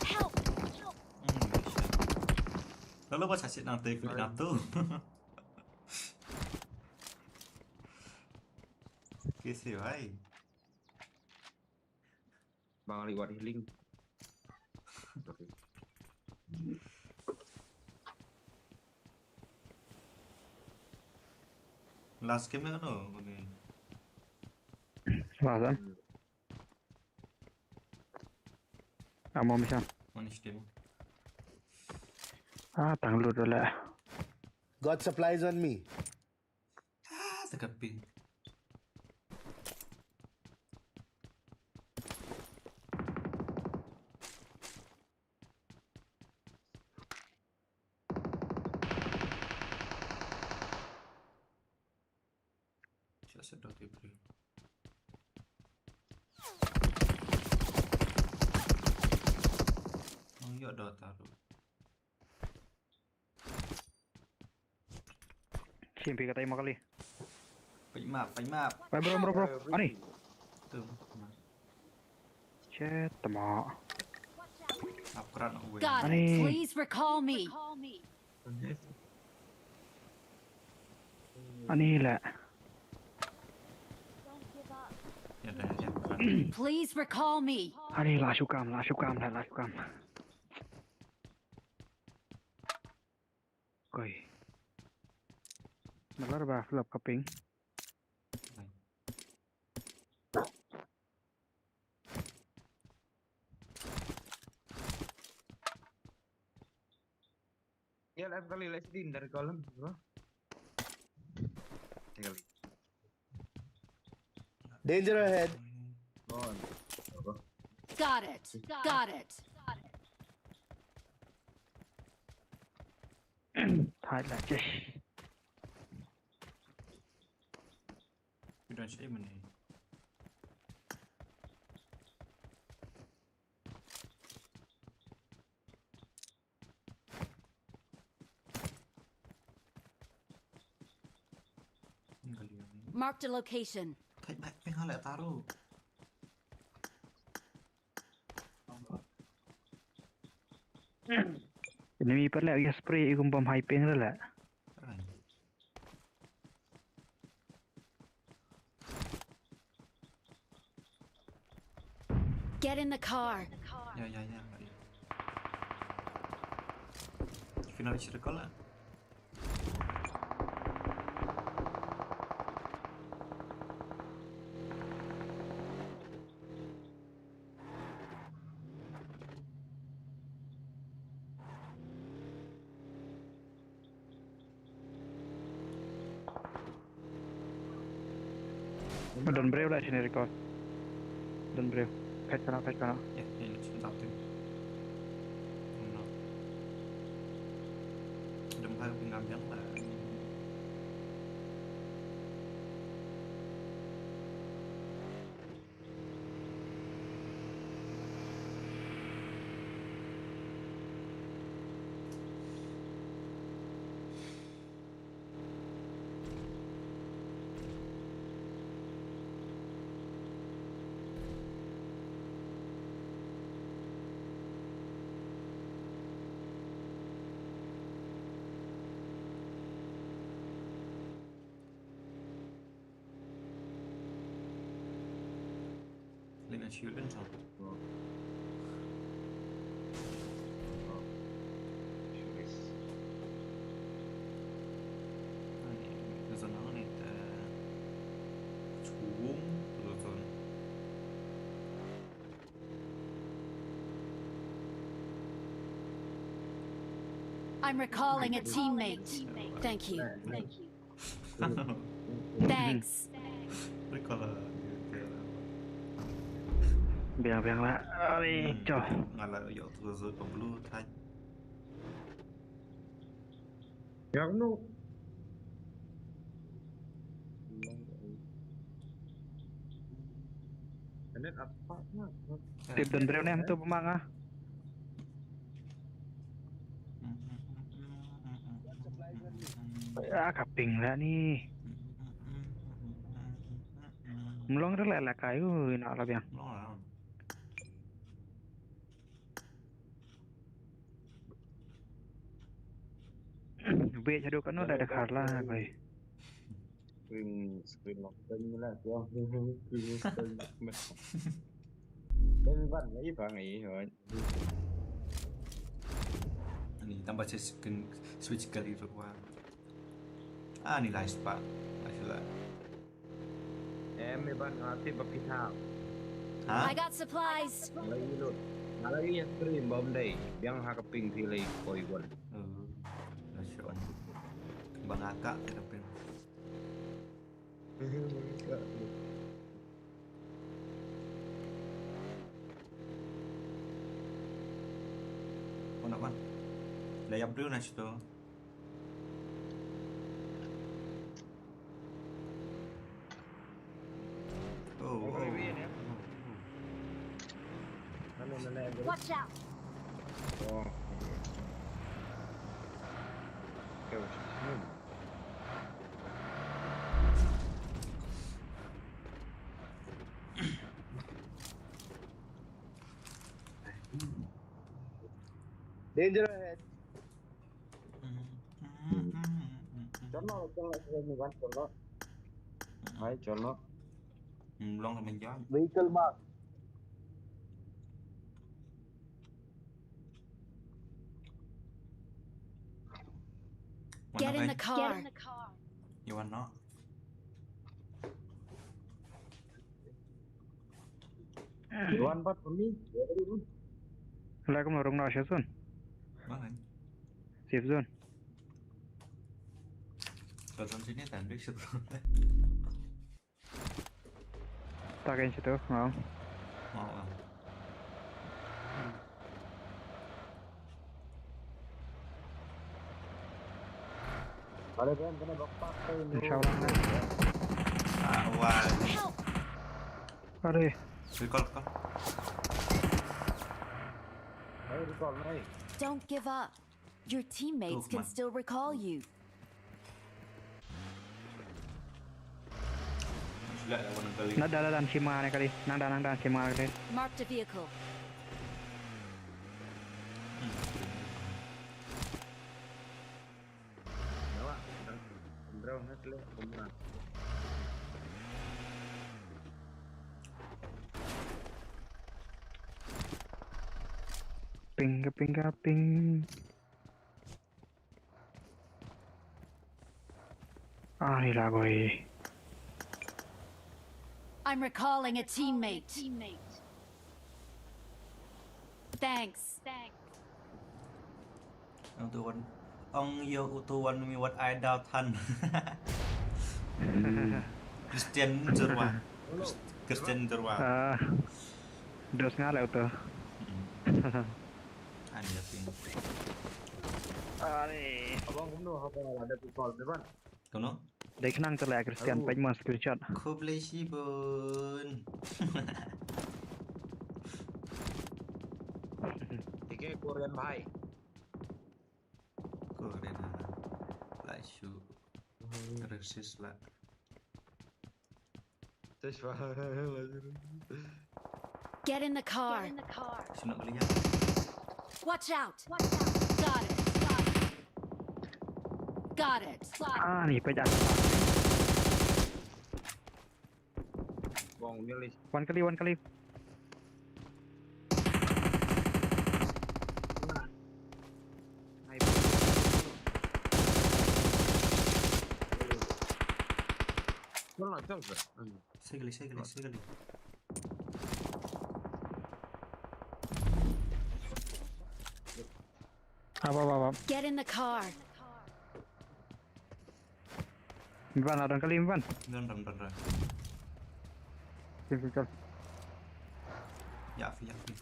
Help. Bisa. Lalu pas asyik nanti kulit natu. Kisi wai. Bang Ali buat healing. Last game na ano? Vasan. Amo misal. Manish game. Tang lu dulu lah. Got supplies on me. Ah, tekapi. Siya sedot bro. Ang yo do taruh. Simpi kata lima kali. Penyemap. Bye bro. Ani. Tuh. Chat temo. Akurat nak gue. Got Ani. it. Please recall me. Ani lah. Ya dah ya. Please recall me. Ani lah syukam. Koi. Malar ba flop kaping. Ya live kali let's din dari kolom bro. Tinggal. Danger ahead. Oh. Got it. Thai lah jesh. We don't say mana. Marked a location. Thay back peng halak taruh. Ini mi perlu ya spray ikum bom hyping lah. Get in the car. Ya. Final circle lah. Don breu lah sini record. Don breu. Fetch kana. Ya, ini sebentar tu. Đừng hay bị ngắm nhắn là lên chiếu lên rồi. Cái giờ nó này xuống rồi. I'm recalling a teammate. Thank you. Thanks. Đấy còn là Biang lah. Ani, coh. ngala yo terus ke blue tag. Ya no. Ini apa? Tip dan drive nih tuh pemang ah. Ya kaping lah nih. Melong rela lah kayu nak lah biang. Nó là Be chadu kan udah ada karla koi. Screen lockdown lah tuh. Screen lockdown. Bên vẫn lấy vàng ấy rồi. ini tambah switch kali itu wah. Ini live pak, live lah. Em mới bạn ngã tiếp vào phi thảo. Hah? I got supplies. Lấy luôn. Lấy yang screen bom đây. Biang hak ping thì lấy coi quần. Nasion. Bang Aka kita pin. Mana kan? Layap dulu nasi tu. Oh. Watch out. Oh. Kêu. Danger ahead. Cho nó mình quan cho nó. Hãy cho nó. Long là mình gió. Vehicle mark. Get in the car. You want nó. Tuan bắt con đi. Lah kamu orang nak sun. Vâng anh. Safe zone. Kalau dalam sini tanduk sebelum. Takin situ mau. Mau ah. Ada kan kena bapak tu. Insyaallah. Awal. Help. Aduh. Recall. Hãy recall này. Don't give up. Your teammates can still recall you. Sudah lawan kali. Nak dalam Shima ni kali. Nang dalam Shima kali. Marked a vehicle. Đó. Bro hết lên cũng là. Kaping. Ni lah koi. I'm recalling a teammate. Thanks. Ông yêu tuan mi wat ai đào thân. Christian Jerwa. Christian Jerwa. Dos ngalau tu. Anh là pin. Abang cũng đâu học là ada recall tu kan. Kau no? Dek nang terlek Christian page mas screenshot. Kau beli si bun. Cái Korean bhai. Kau rena. Lại shoot. Resist lah. Terus Get in the car. Sunok kali ya. Watch out. Got it. Ni page. Bong ni list. One kali. Nó là chắc rồi. Sekali. Apa. Get in the car. Mivan ada kali Mivan. Don. Screenshot. Ya fi.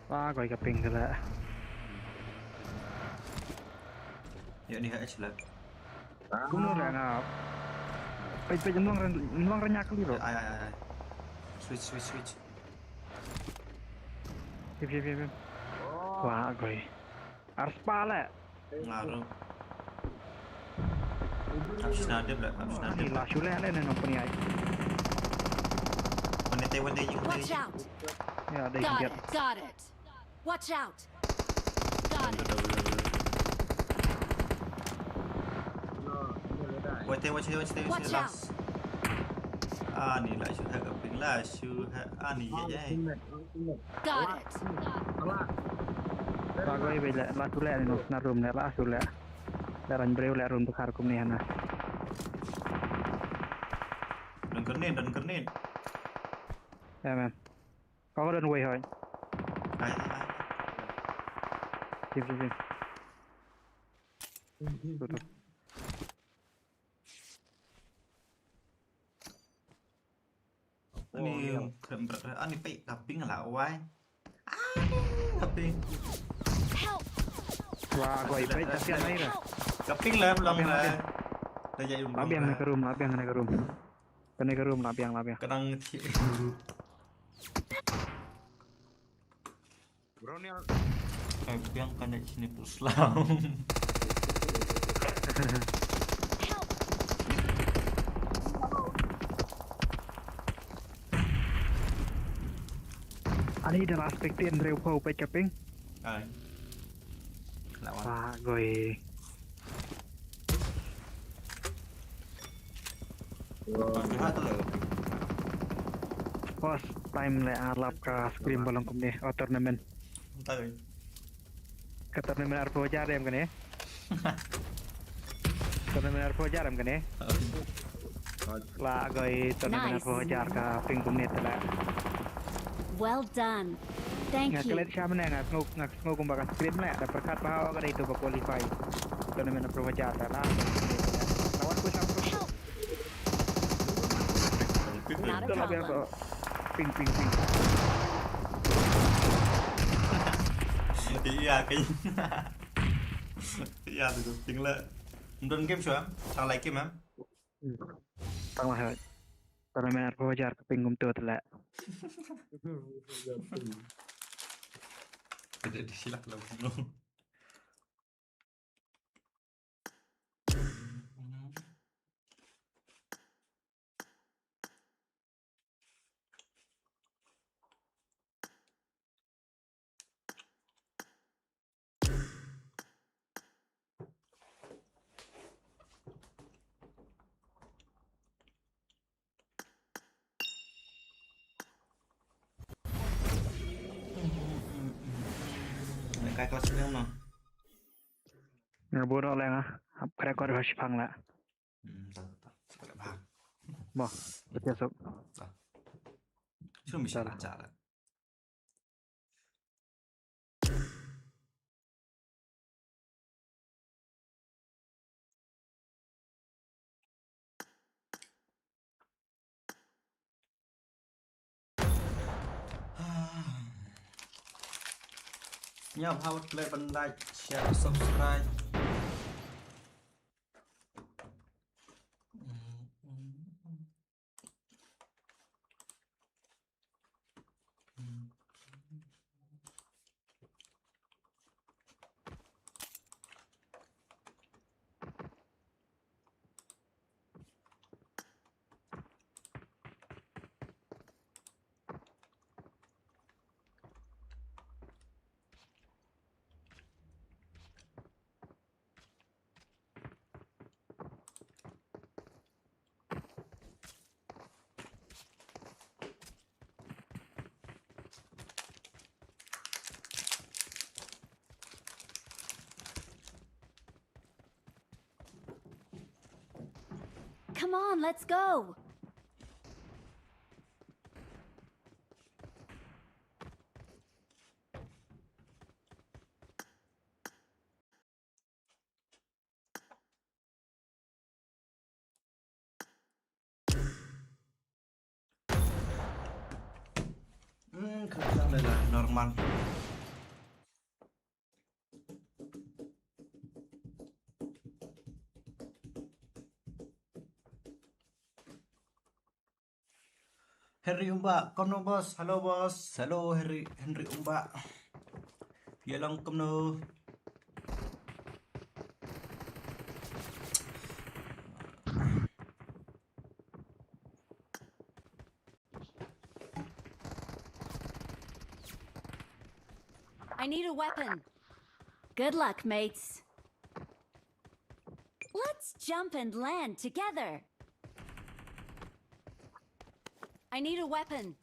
Koi kaping tu lah. Ya ni hak celak. Kuno lah ngap. Pe nyuang renyak kali bro. Ai. Switch. Pip. Wah, gue. Harus pala. Ngaruh. Habis nadem dah, habis nadem. Ni lah syuleh lah nang punya. Mana tewan dia je. Watch out! Ya, ada Got hijab. it! Got it! Watch out! Got it! Watch tewan Watch last. Ni lah syuhat keping lah syuhat. Ni je. Got it! Wah, gue bela lah syuleh ni nak room ni lah syuleh. Daran breu lah room tu harkum ni hana. Dan kernin. Ya, mem. Kau dah nuai hoi. Ai. Sip. Tutup. Ni berat. Ni pek kaping lah wai. Kaping. Help! Wah, gue ibai kasihan air. Kaping lah belum lah. Dah jadi Labiang naik ke room. Kena ke room labiang. Kadang Bro ni Kaping kan dari sini puslau. Help! Ani dah aspektin reu pau pe caping. Ai. Lawan. Wah, gue. Syuhat tu lah. First time le alap ka screen bolong kum ni tournament. Tahu. Ke tournament arpo jarem kan ni. Tournament arpo jarem kan ni. La gue tournament arpo jar ka ping kum ni tala. Well done. Thank Ngak you. kelet siapa nih ngak kum bakas screen le ada perkat bahawa kada itu ba qualify. Tournament arpo jar tala. Lawan ku sampai Help! Not a itu lah biar problem. ping. Iya kayaknya. Iya tu tinggal. Nonton game siapa? Sang like game am? Tang lah. Tournament arpo jar ka ping kum tu tala. Tidak disilap lah. Cái kelas ini mana? Nggak bodoh lah ngah. Rekor harus pang lah. Tak. Sebagai bahan. Boh, besok. Cuma bisa jalan. Nhớ how to play button like, share, subscribe. Come on, let's go. Kerja adalah normal. Henry Umba, kom no bos. Halo bos. Halo Henry Umba. Yalang kom no. I need a weapon. Good luck, mates. Let's jump and land together. I need a weapon.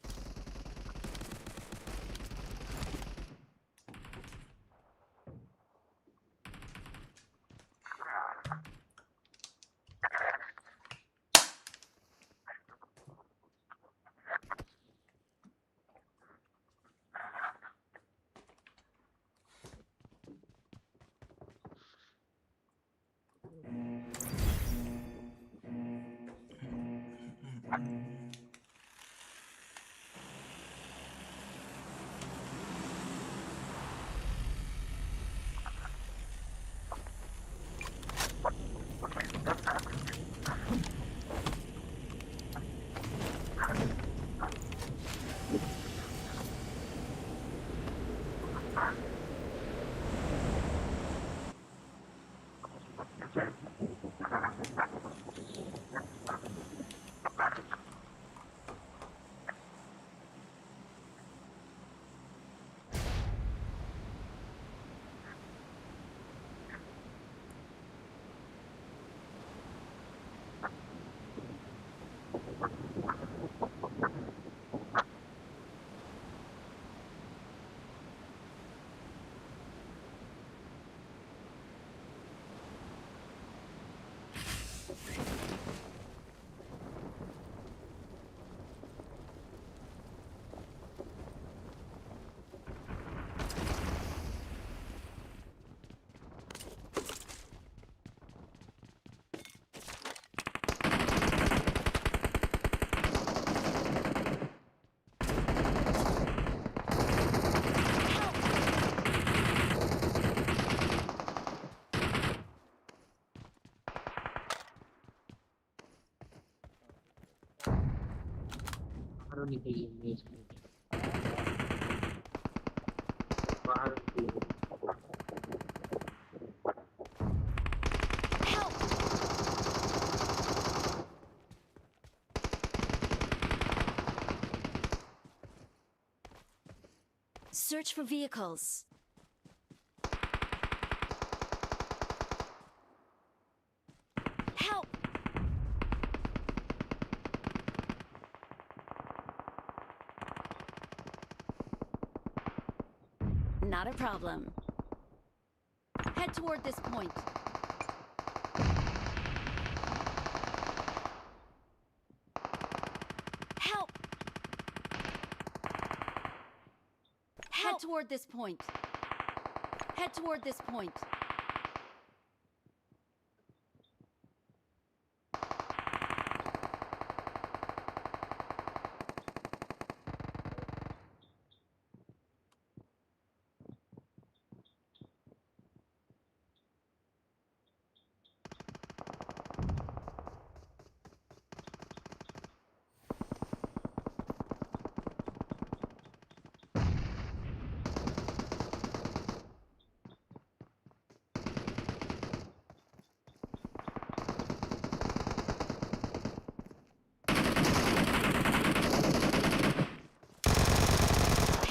Help! Search for vehicles. Help! Not a problem. Head toward this point. Help! Head toward this point. Head toward this point.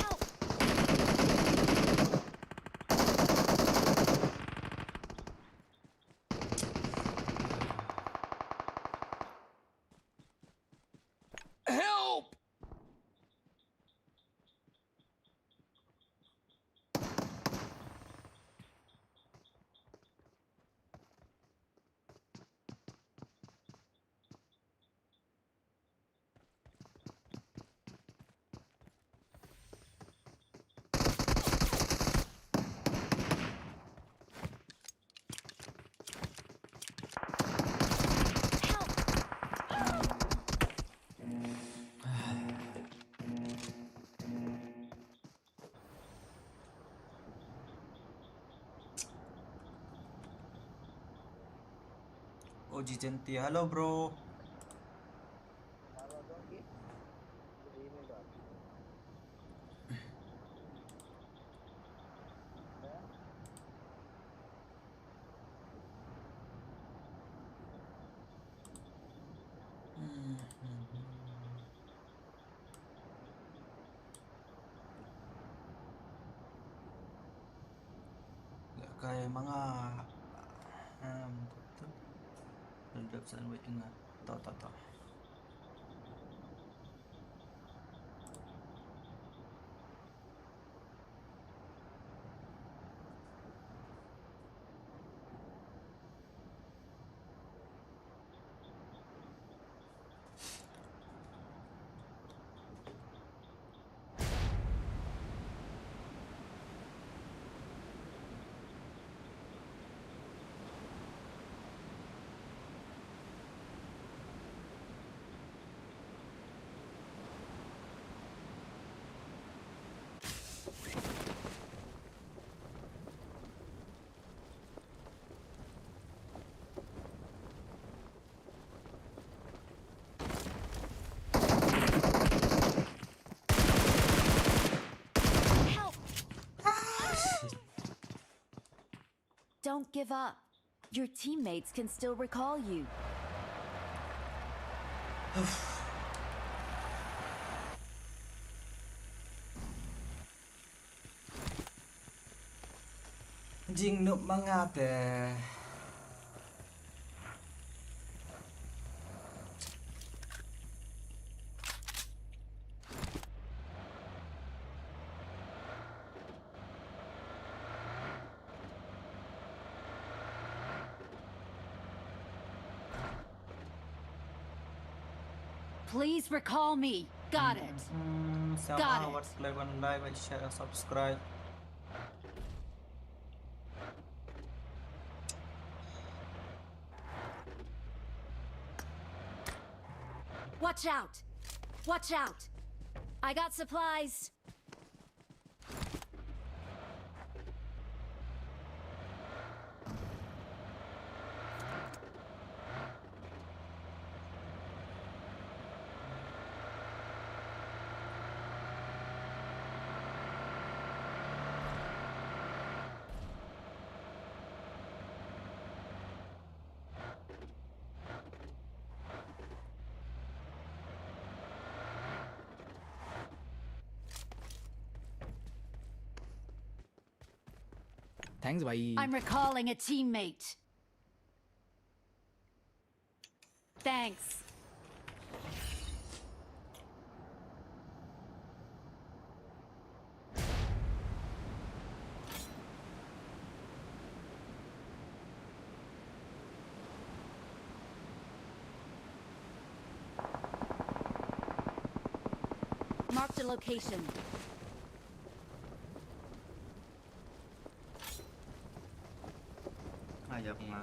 Help! Help! Oji Genti, halo bro. Gak kayak mga Redap sandwich nga. To. Help! Don't give up. Your teammates can still recall you. Jing nuk mga te. Please recall me. Got it. Got it. What's like, share, subscribe. Watch out! Watch out! I got supplies. Thanks भाई. I'm recalling a teammate. Thanks. Marked a location. Ayap nga.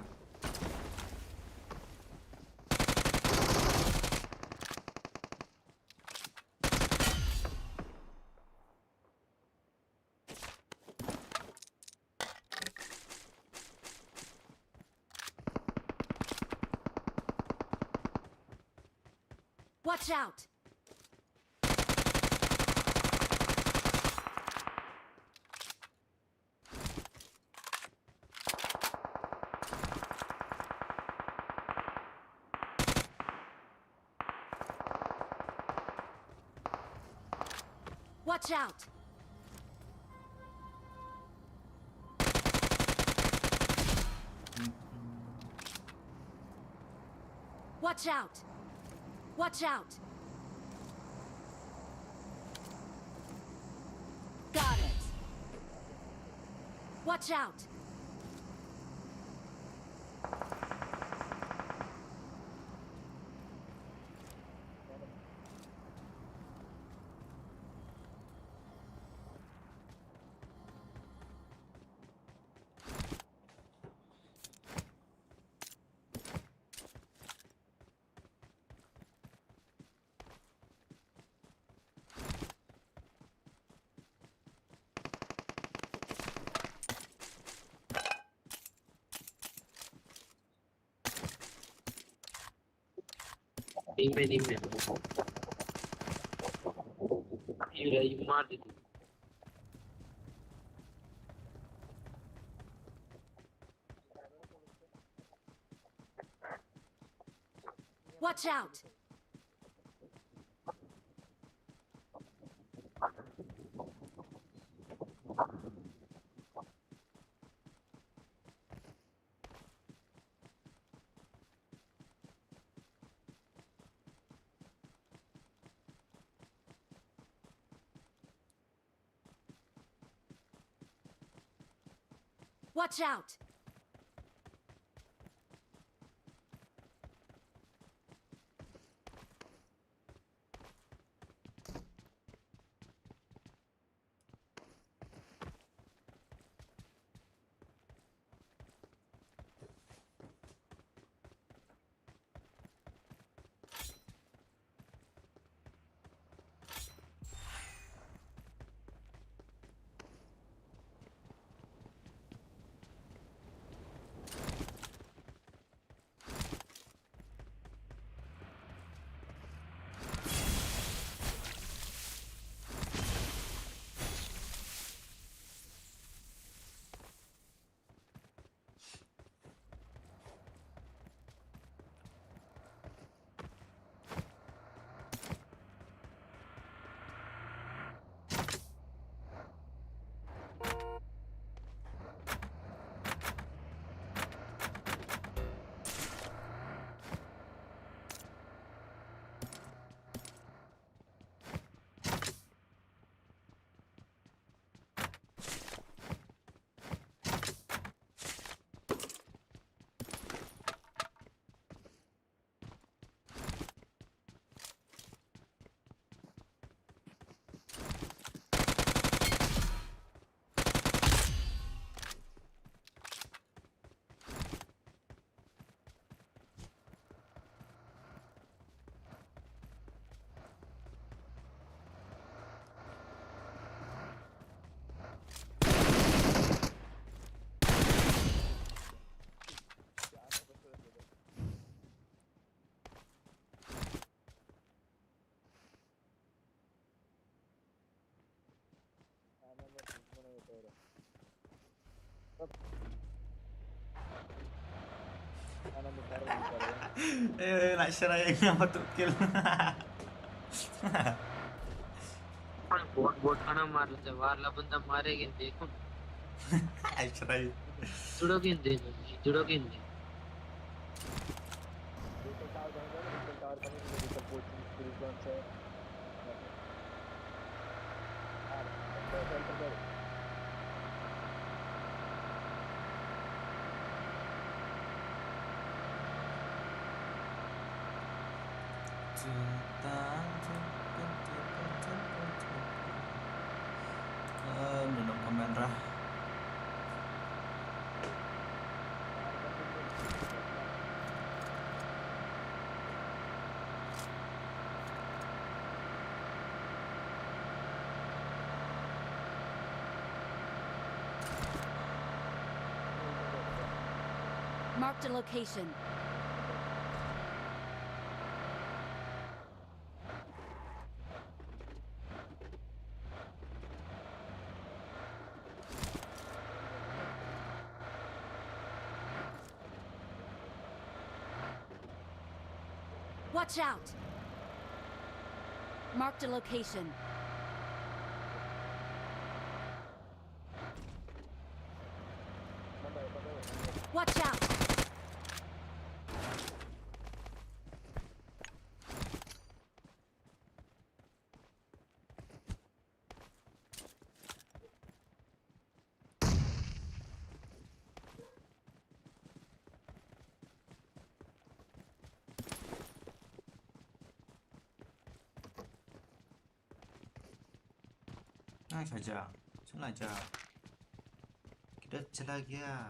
Watch out! Watch out! Watch out! Watch out! Got it! Watch out! Watch out! Watch out! Nak share yang patut kill. Boat खाना मार लेते वाला बंदा मारेगे देखो Share. जुड़ोगे जुड़ोगे Nunuk kamera. Marked a location. Watch out! Marked a location. Watch out! Nah saja, sengaja. Kita lagi ya.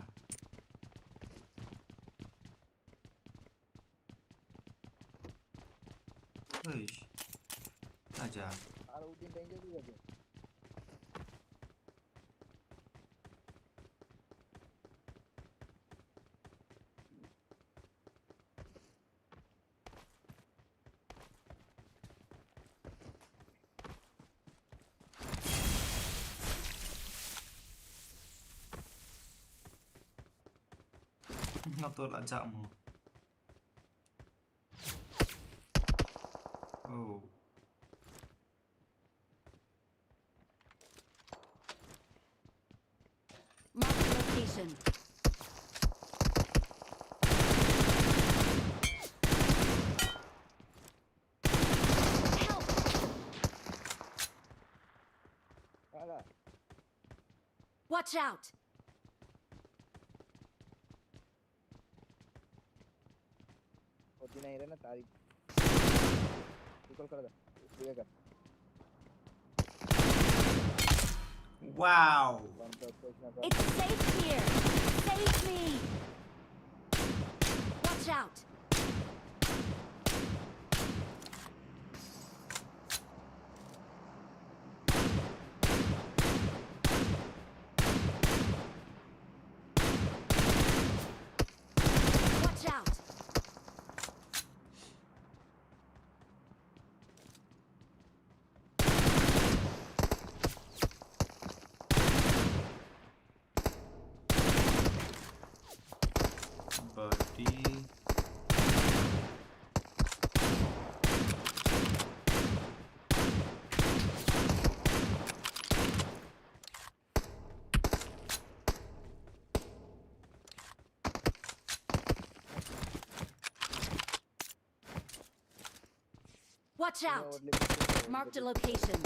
Wish, saja. Ngatur ajakmu. Oh. Marked a location. Help! Watch out! वरती नाही रे ना तारी कर दे कर Wow. It's safe here. Save me. Watch out. Watch out. Body. Watch out. Marked a location.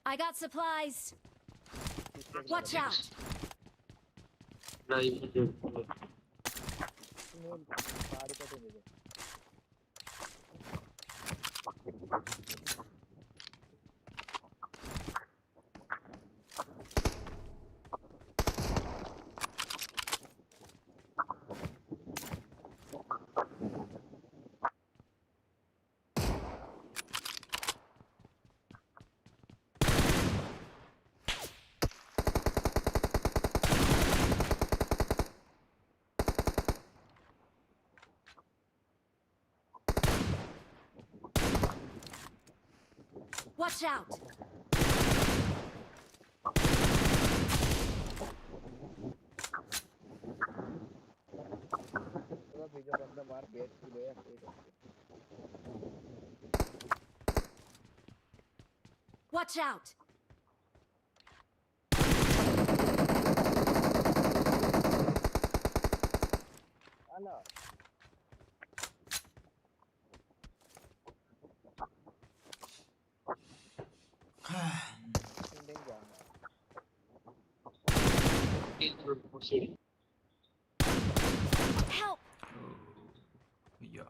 I got supplies. Watch out. नहीं मुझे Watch out. Watch out. Help. Ya.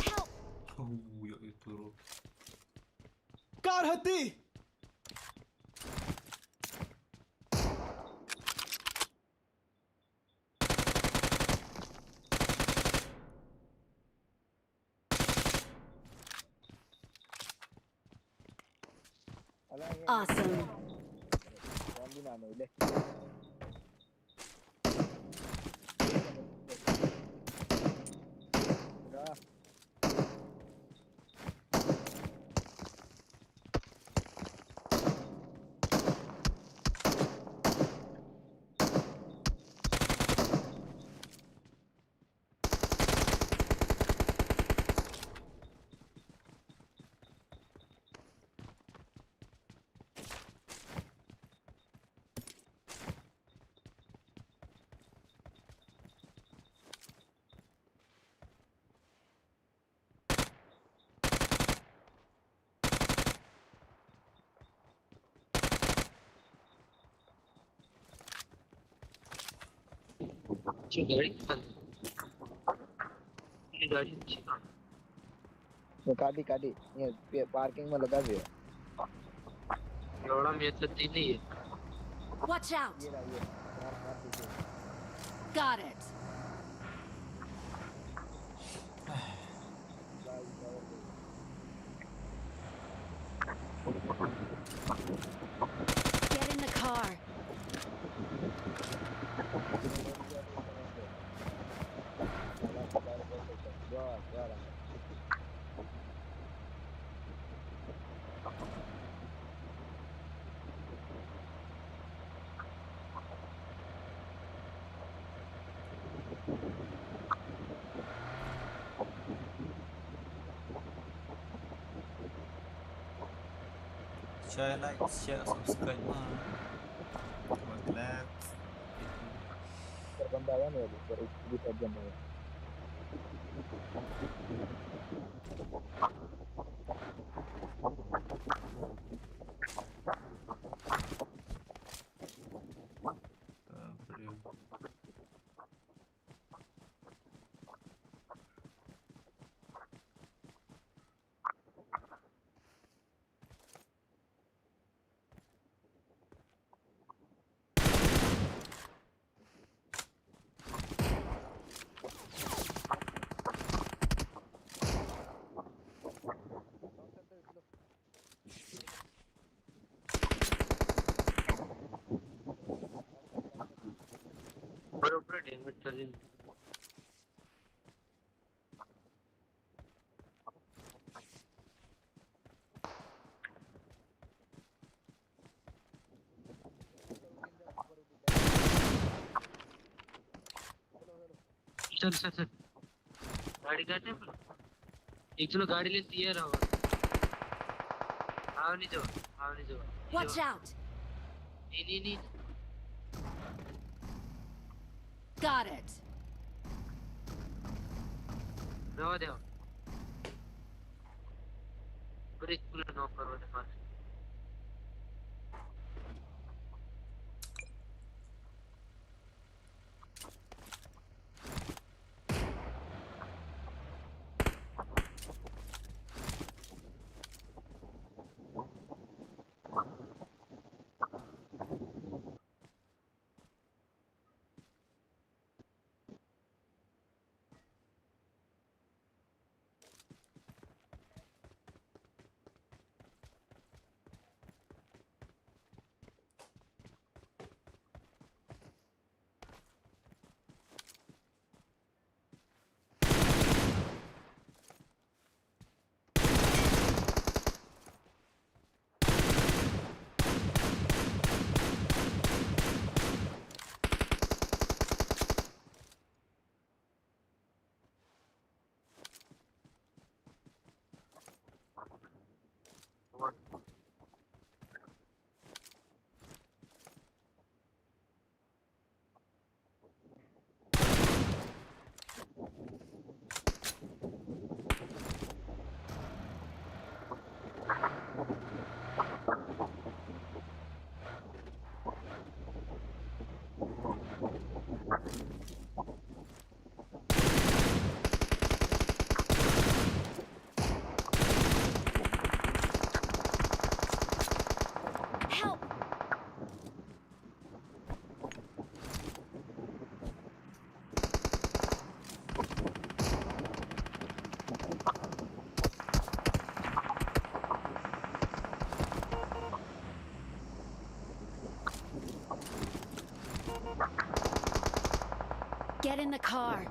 Help. Ya itu. Car हत्ती Awesome. गाड़ी काटी ये parking में लगा दिया एवढा मी सत्ती नाही आहे Watch out. ये Got it. Share, like, share, subscribe mah. Baglet. Perkembangan ya, dari kita jam ya. Bro. बरोबर डैमेज करें चल चल चल गाड़ी काटे एक चलो गाड़ी ले तैयार हो आओ नहीं जाओ Watch out! नहीं Got it. रहो दे ब्रेक पूरा नॉक करो दे मार Help! Get in the car.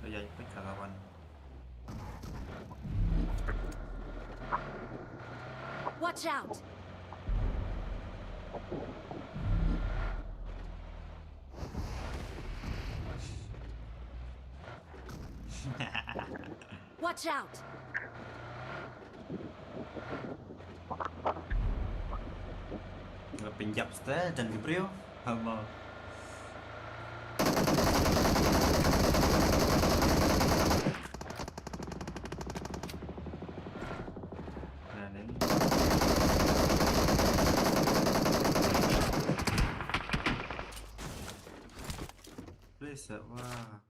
Jadi kawan. Watch out! Watch out! Pinjam setel dan Gabriel hama. Nah, ini. Bisa, wah.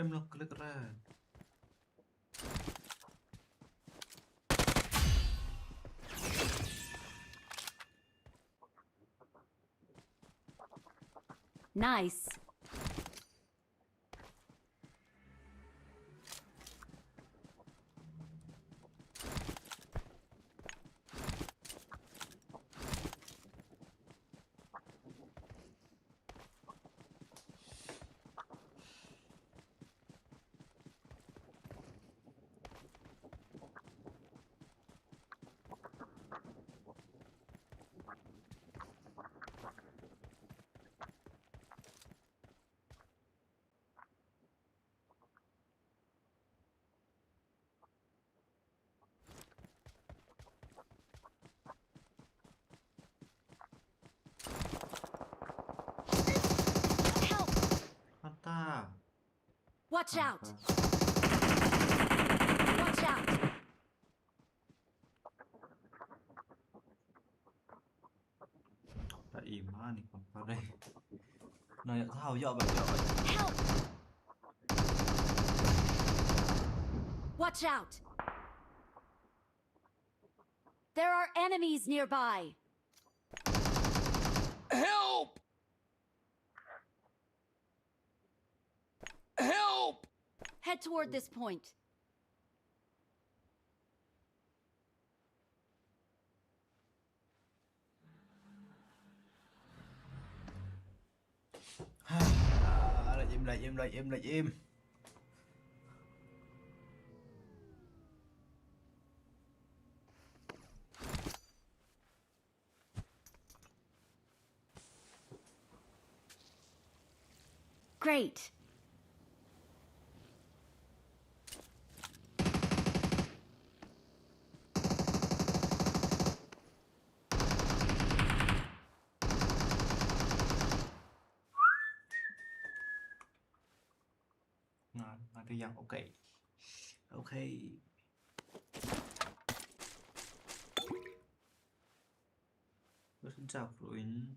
Frame lo klik red. Nice. Help! Mata. Watch out! Watch out! Tak iman ni apa deh. Nah, ya tahu ya apa ya. Help! Watch out! There are enemies nearby. Help! Help! Head toward this point. Lại im. Great. Nah, ada yang oke. Oke. Xin chào Fruin.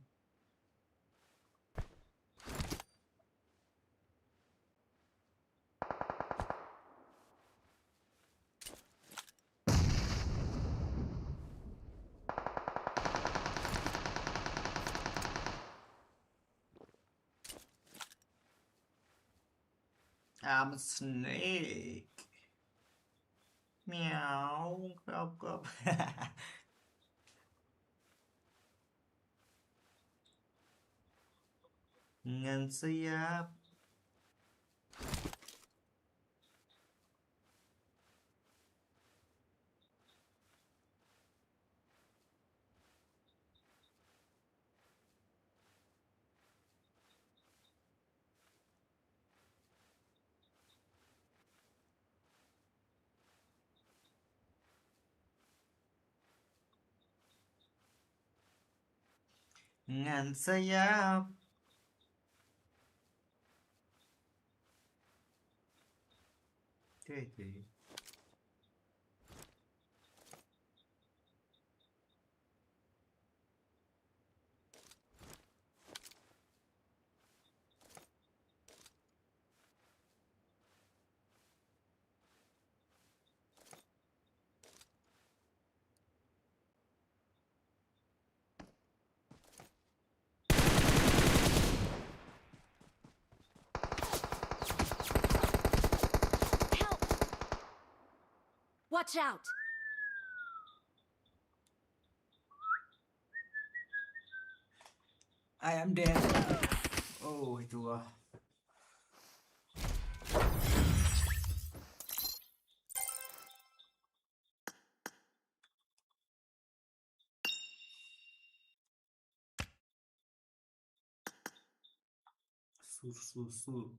I'm a snake. Meow. Gop. Ngan siap. Ngan siap. Thế. Help! Watch out! I am dead. Oh, itu ah. Sur.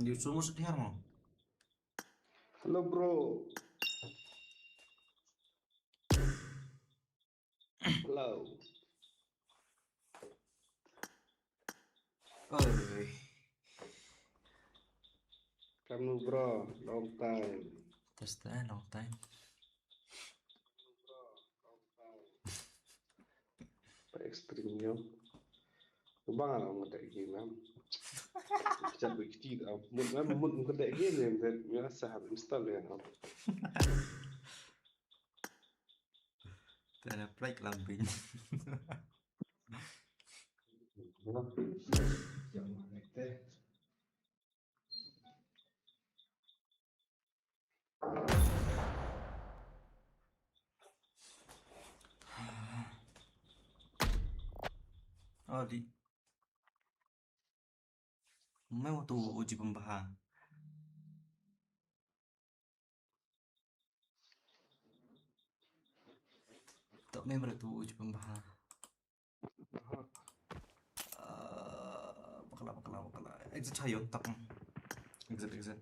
Di sumur sedih mau. Halo bro. Halo. Oi. Kamu bro, long time. Tes long time. Pak ekstrimnya. Bang lah ngetek game kan. Chat kecil tau. Mun ngetek game yang biasa harus install ya. Ada play lambing. Yang mana teh? Oh di. Mau tuh uji pembahasan. Tak member tuh uji pembahasan. Bakal. Exit ayo tak. Exit. Exit.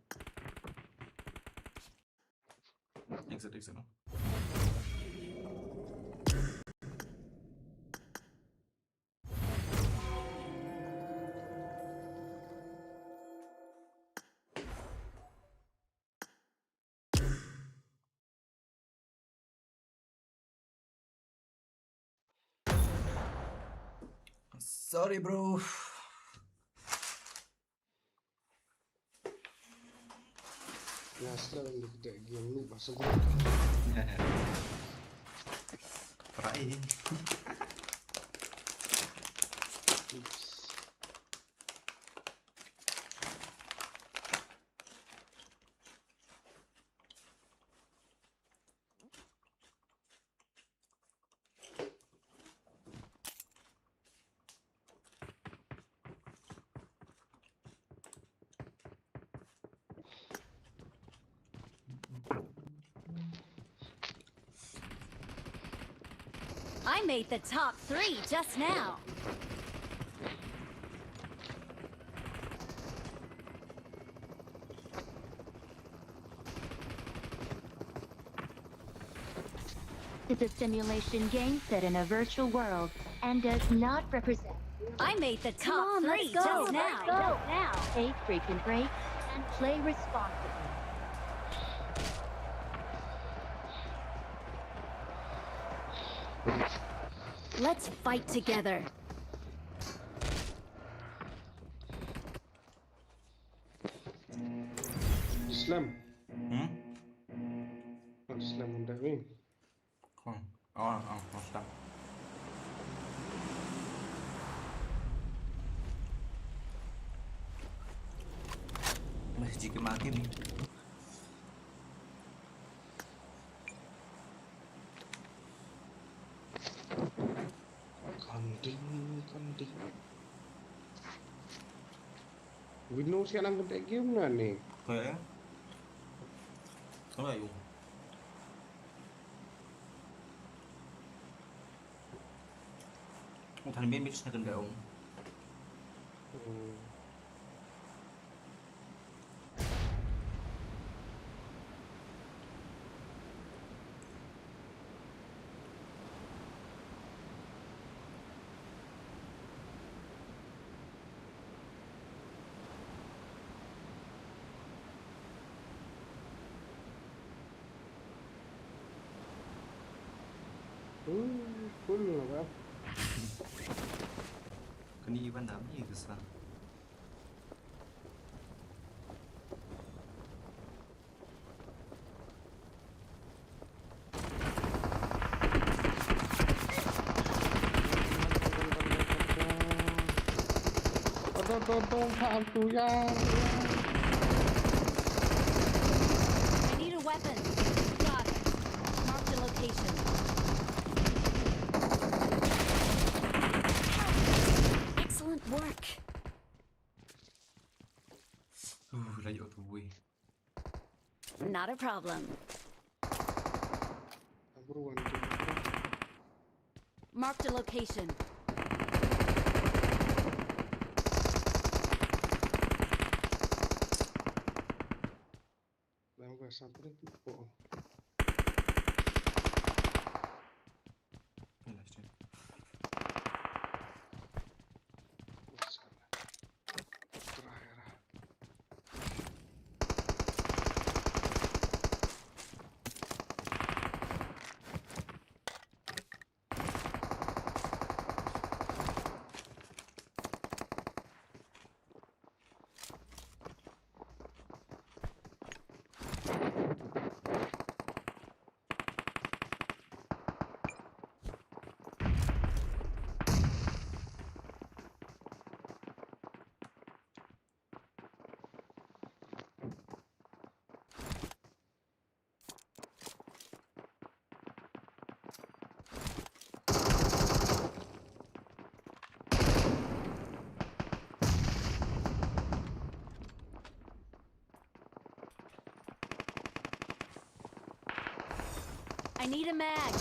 Sorry bro. Ya sekarang ngetek game lu bahasa gue. Perai. I made the top 3 just now. It's a simulation game set in a virtual world and does not represent. I made the top Come on, 3 let's go. just now. Let's go now. Take frequent breaks and play responsibly. Let's fight together. Islam. Islam udah win. Stop. Masih jika makin nih. Kanding. Windows sekarang ngetek game lah nih. Kayaknya. Không phải dùng. Một thành viên biết sẽ cần đợi Full lah bang. Keniban dám gì cơ sao? Tonton hantu ya. I need a weapon. Got it. Mark the location. Excellent work. Là dỗ thú. Not a problem. Mark the location. Gak sampai tipe. need a mag.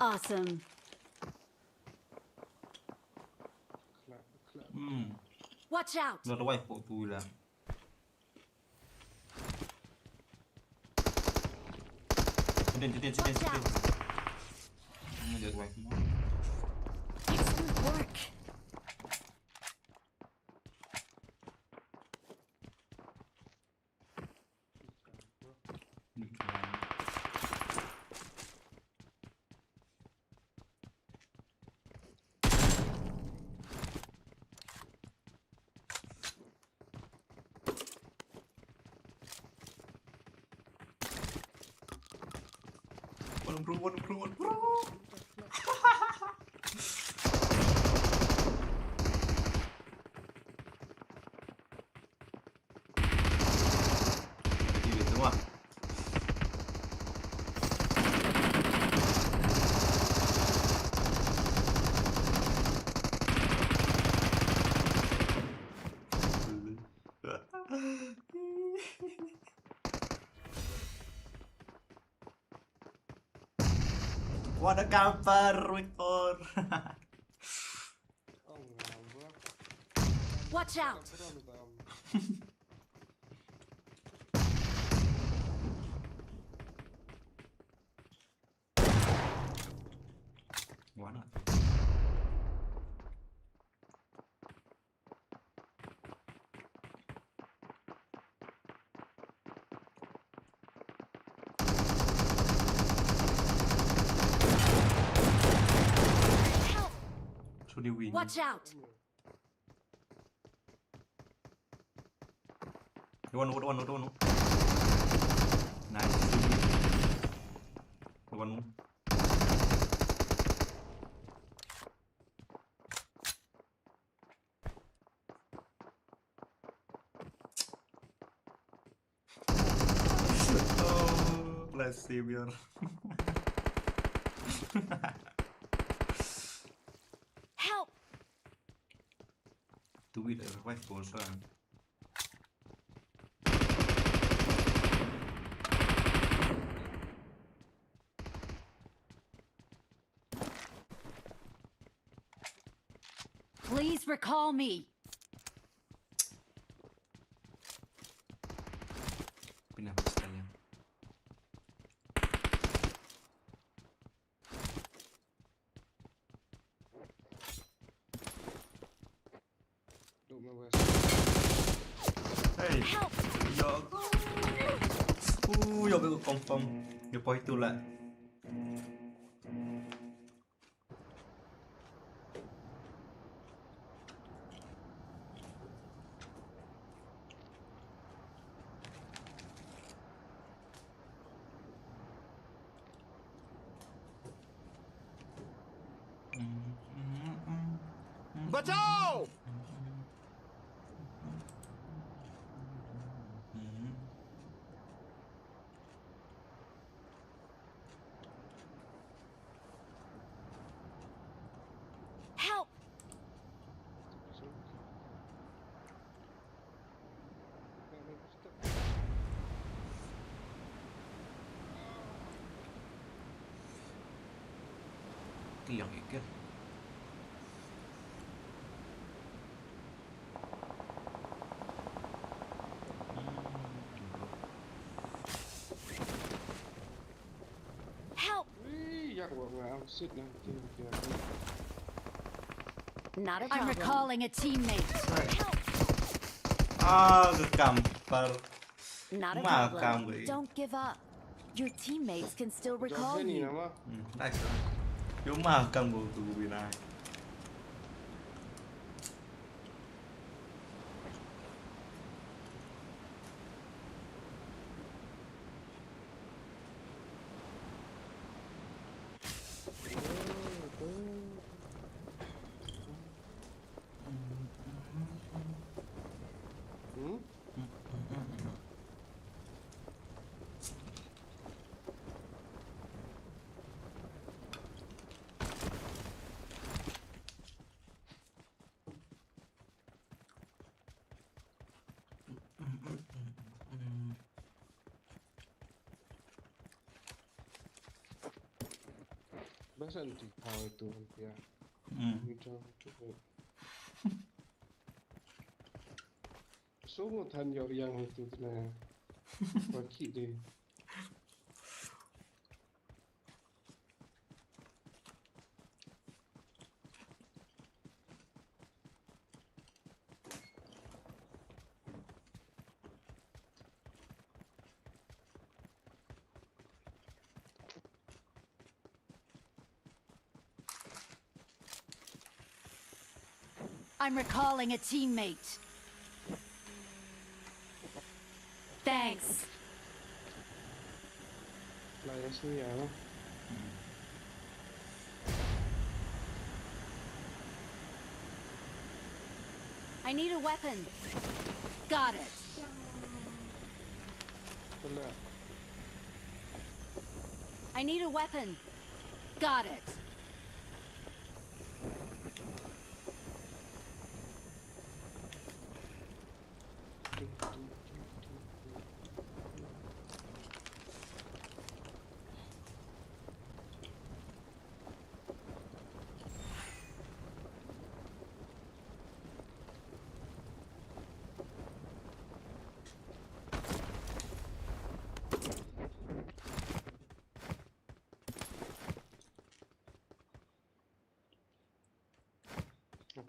Awesome. Watch out. Nó quay phụ tôi là trên nó được quay không? Excellent work. One bro. Đi đúng không? What a camper, Victor! Watch out. Quá nè. So đi win. Watch out. One. Nice. One. Oh, bless Savior. Help. Tú bị lại quay phố sao? Please recall me. Pindah sekalian. Hey, yo. Yo cái con phong. Yo quay tu lại. Bachao! Help. Cái giọng gì kia. Help. Not a problem. I'm recalling a teammate. Help. Ah, cái camper. Not a Mà problem. cam vậy. Don't give up. Your teammates can still recall you. ได้ครับเดี๋ยวมากังวลตัวกูไม่ได้ Masa nanti tahu itu ya. Itu semua tan yang itu nah bagi deh. I'm recalling a teammate. Thanks. Lain sih ya. I need a weapon. Got it. Benar. I need a weapon. Got it.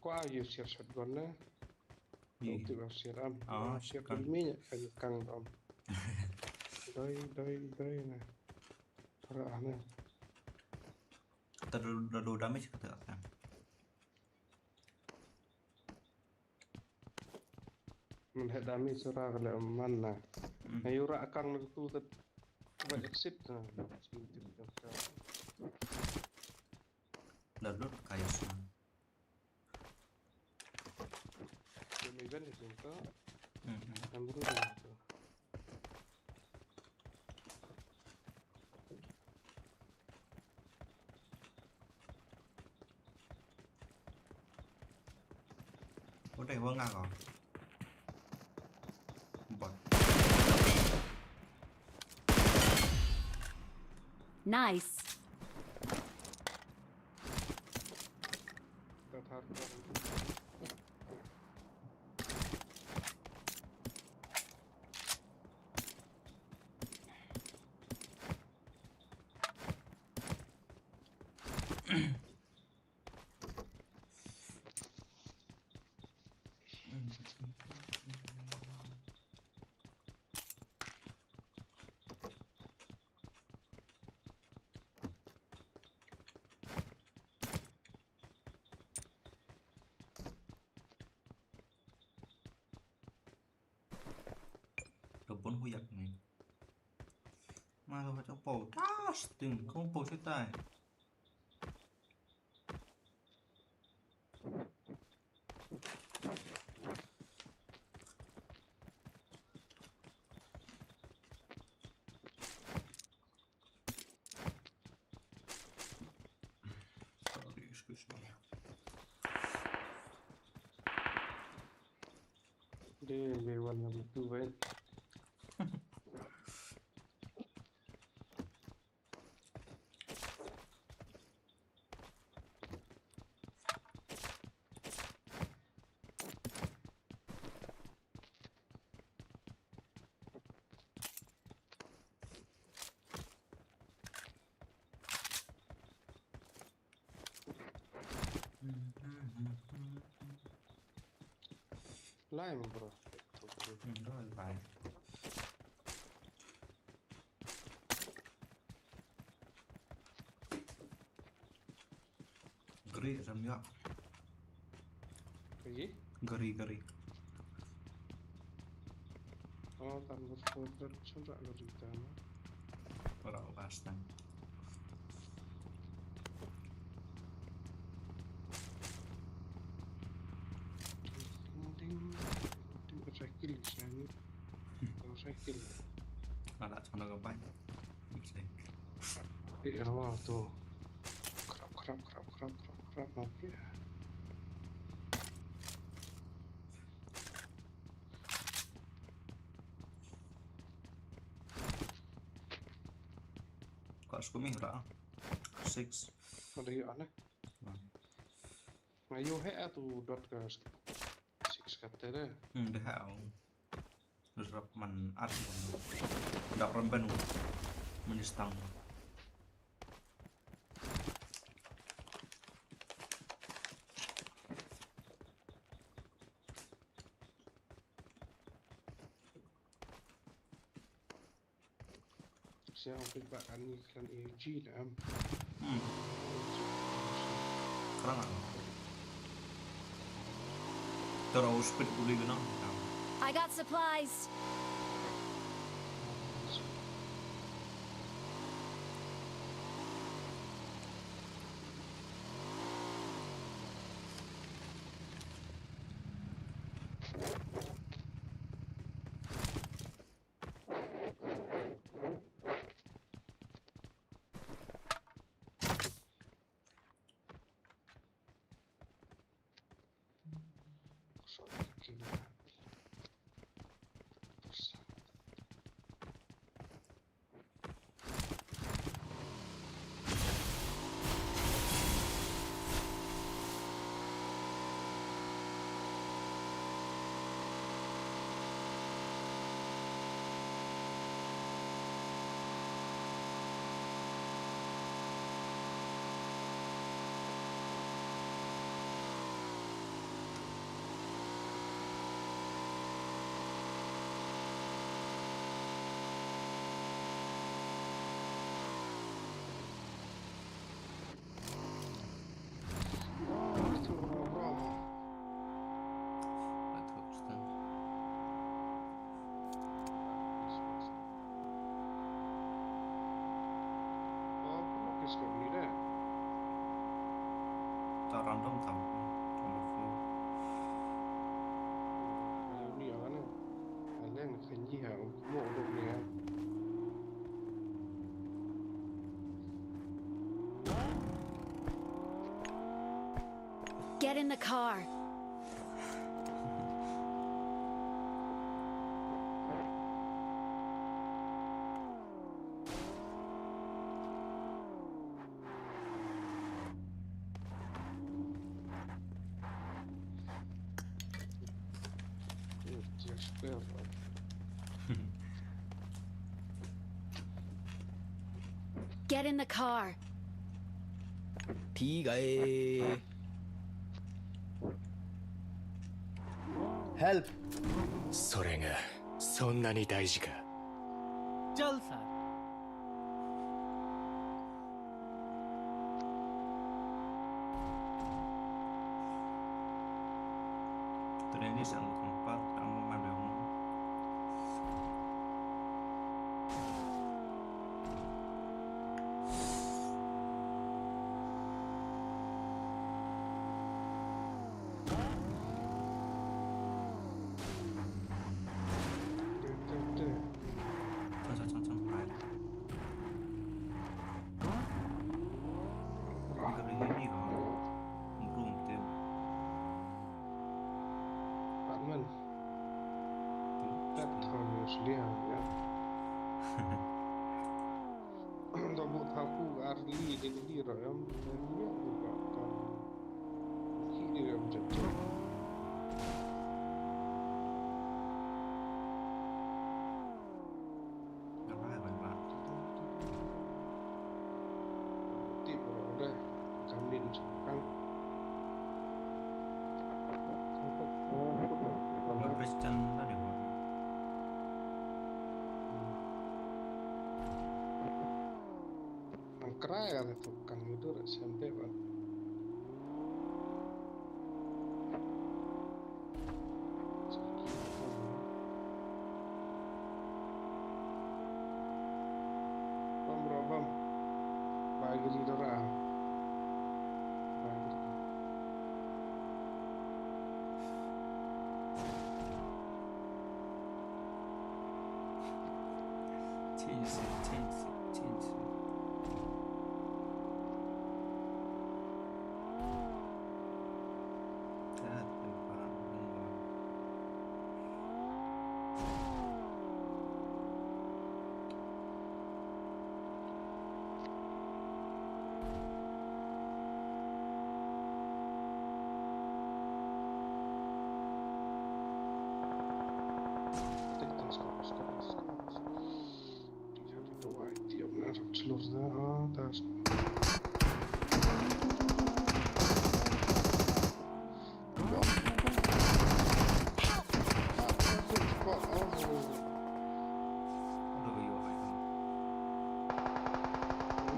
Aku ayo siap shotgun lah. Untuk siap am. Siap shotgun. minyak kayu kang am. Doi nah. Para aneh. Terlalu damage kata kan. Menhad dami surah kalau mana. Ayo rak kang itu tet. Buat exit nah. Lalu kayak sana. Event itu kan. Ambil itu. Udah gua nggak kok. Bot. Nice. Pun huyak nih. Malah baca pau tas ting kamu pau cetai. Sorry, excuse me. Dia warna itu kan. Lain bro. Rồi phải. Geri ramya. Lagi? Geri. Oh, tanpa folder coba lo di sana. Orang pasang. Ding recycle di sana. Recycle. Ada sana gapai. Ramah tuh. Kerap oke. Kok skumi ora? 6. Ada yang aneh. Ngayo tuh dot ke 6 katanya. Dah au. Terus man art. Dak remben. Menistang. Saya perbaan iklan AG dah. Kerana terus speed boleh guna. I got supplies. Random tahu. Ini yang mana? Kalian kanji mau duduk ni ya. Get in the car. Get in the car. Help! それがそんなに大事か。 चल sir Ternyata sangat kompak. Kamu mana? Angkra ya tukang itu sampai bang. change.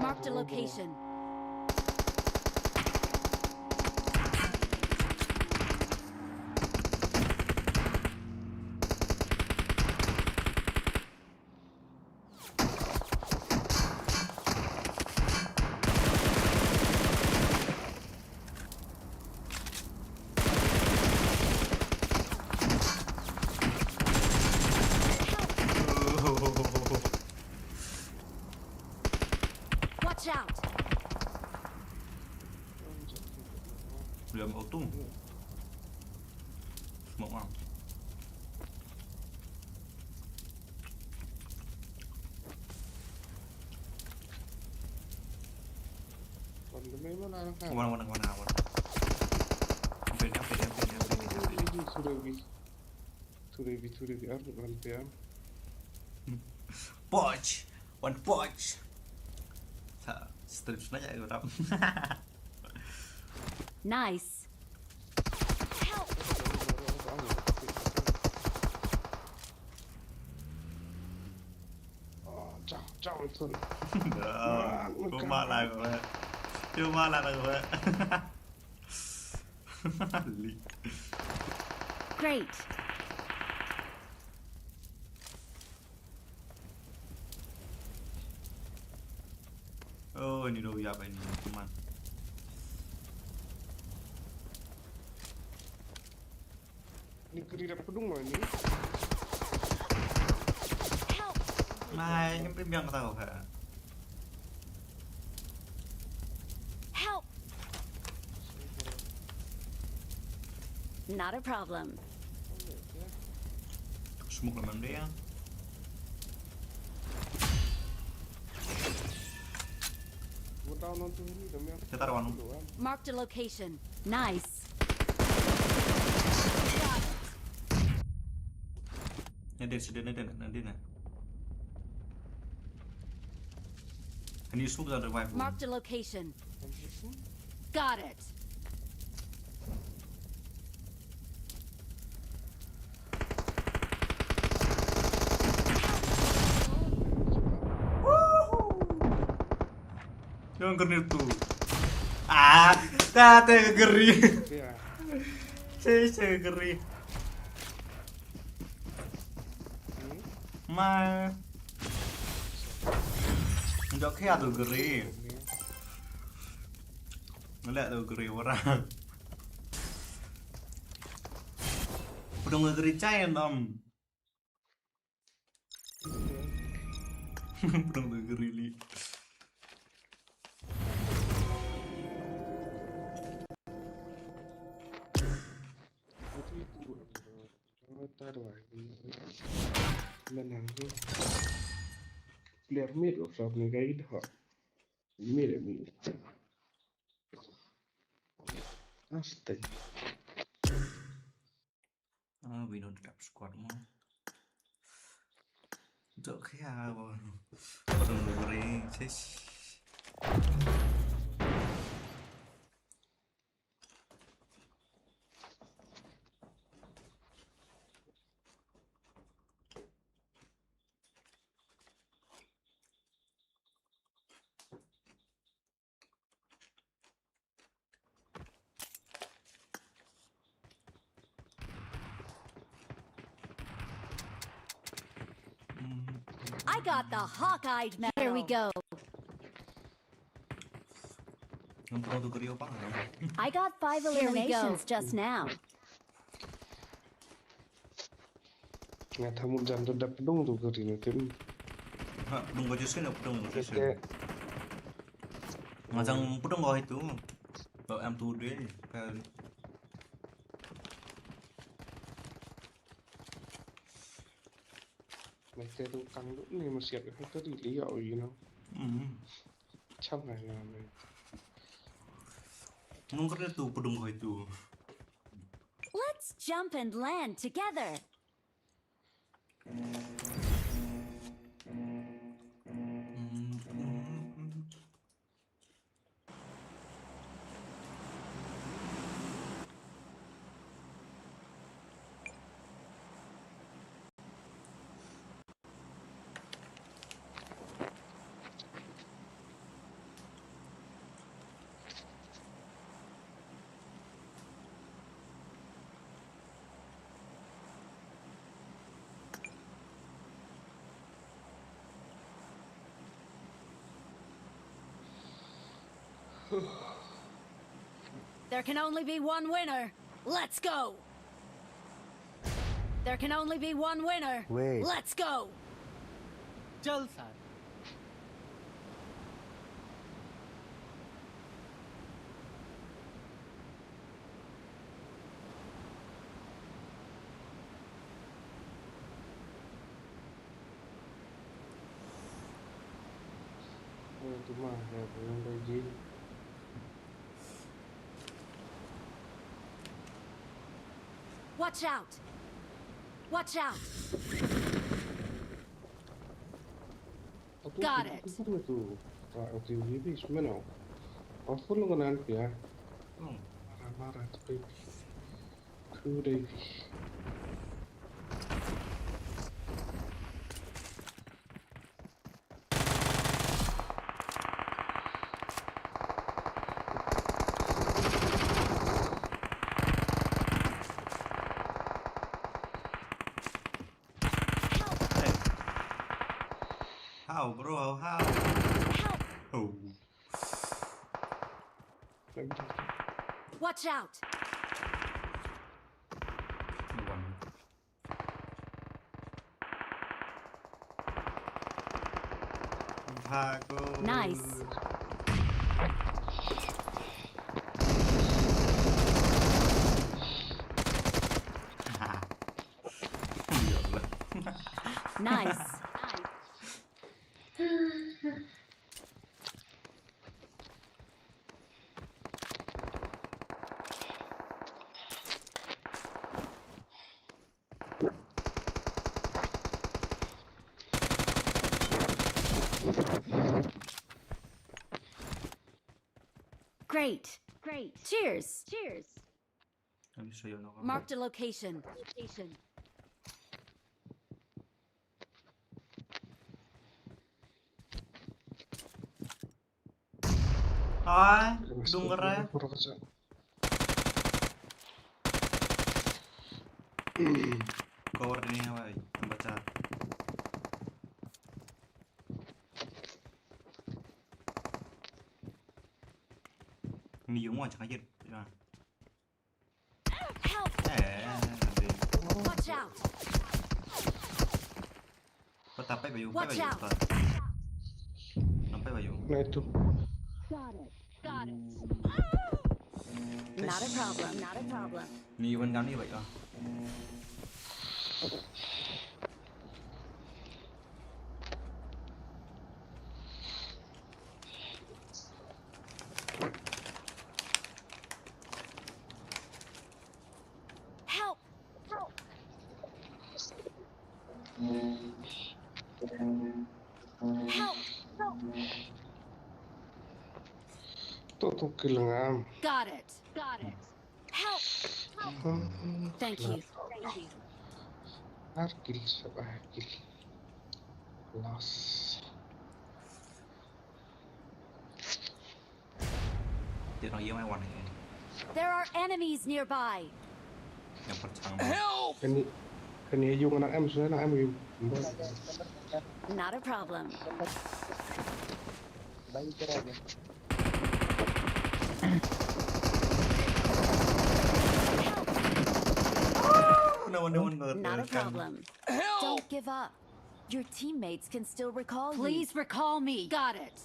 Marked a location. Watch out. Belum auto. Smoke mau. Mana. Poch, one poch. Strip saja ya Ram. Nice. Help. Cuma lah gue. Great. Oh, ini doi apa ini, teman? Ini kerida pedung mah ini. Nah, ini yang tahu ha. Help. Not a problem. Smoke lemon dia. Saya taruh anu. Marked a location. Nice. Nanti nah. Ini smoke dan revive. Marked a location. Got it. Yang keren itu. Tata geri. Saya geri. Ma. Enggak kayak tuh geri. Ngeliat tuh geri orang. Udah ngegeri cair Tom. Udah ngegeri li. Lần hàng liệt mít của sọc người gây họ mít để mít Astig. We don't cap squad mo. Dok kaya ba? Pagmuri, sis. I got the hawk-eyed medal. Here we go. I got 5 eliminations just now. Nggak tahu jangan dapat dong tuh kerjanya tim. Pedung baju sini, pedung baju sini. Kayak Macam pedung bawah itu. Bawa M2D kali. mấy cái tôi căng lúc này mà xịt cái tôi đi lý hiệu gì nó trong này là mình Nung kerja tuh pedung bawah itu. Let's jump and land together. There can only be one winner. Let's go. There can only be one winner. Wait. Let's go. चल सार tôi mà là cái đây gì Watch out. Watch out. Got it. Itu tuh waktu ini sebenarnya aku lu kenal ya marah-marah tapi ku deh How bro, how? Oh. Watch out. Bagus. Nice. Nice. Great. Great. Cheers. Cheers. Let me show you now. Marked a location. Ah, denger ya. Cover ini apa? Baca. Ini yung mau cakap aja. Help. Nanti. Watch out. Kau tapai bayu, Watch out. Sampai bayu. nah itu Got it. Got it. Not a problem. Not a problem. Ni vẫn gắn như vậy à? Help. Help. tuh kehilangan Got it. Got it. Help. Thank you. Thank you. Arkil siapa Arkil loss Dia orang yang warna ini. There are enemies nearby. Yang pertama. kan ini yung anak em sudah anak em yung Not a problem. Not a problem. Don't give up. Your teammates can still recall you. Please recall me. Got it.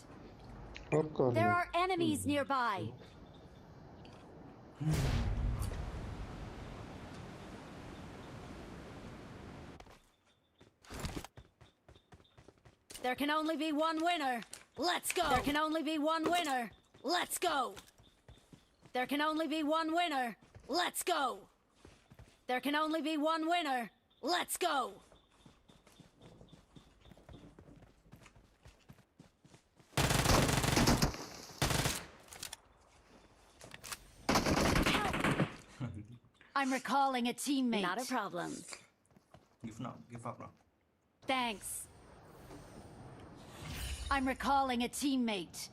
Okay. There are enemies nearby. There can only be one winner. Let's go. There can only be one winner. Let's go. There can only be one winner. Let's go. There can only be one winner. Let's go. I'm recalling a teammate. Not a problem. Give up now. Thanks. I'm recalling a teammate.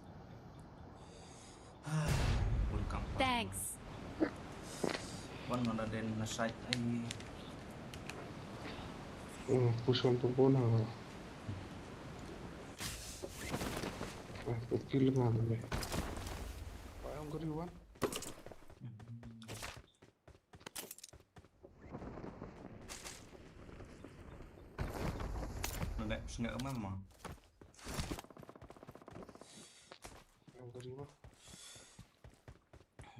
Welcome. Thanks. One on the side. Push on to bone. Kill him. I'm going to one. Nó ngỡ mà. I'm going to one.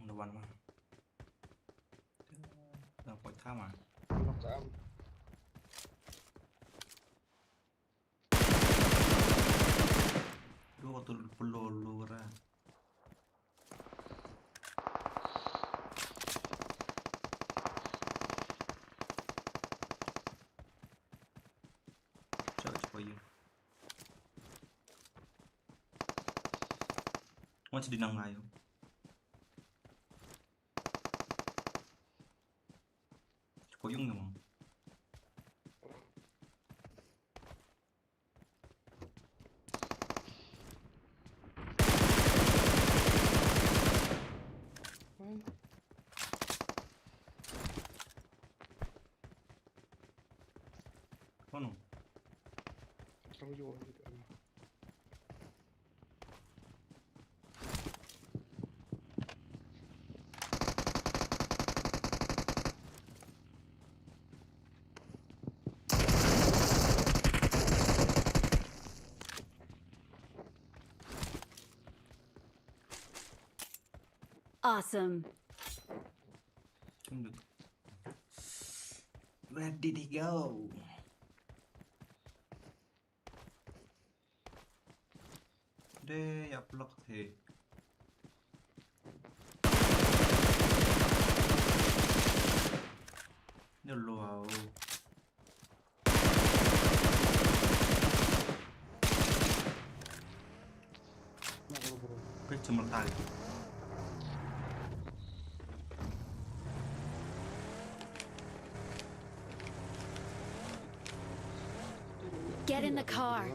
Nó bắn mà. Đang quậy khá mà. Lu tu perlu lu ra. Search for you. What's the nang ngayon? Có dùng không? Ano? Trong vô. Awesome. Không được. Ready to go. Đây upload thì nhiều lùa. Cái chùm tay. Get in the car.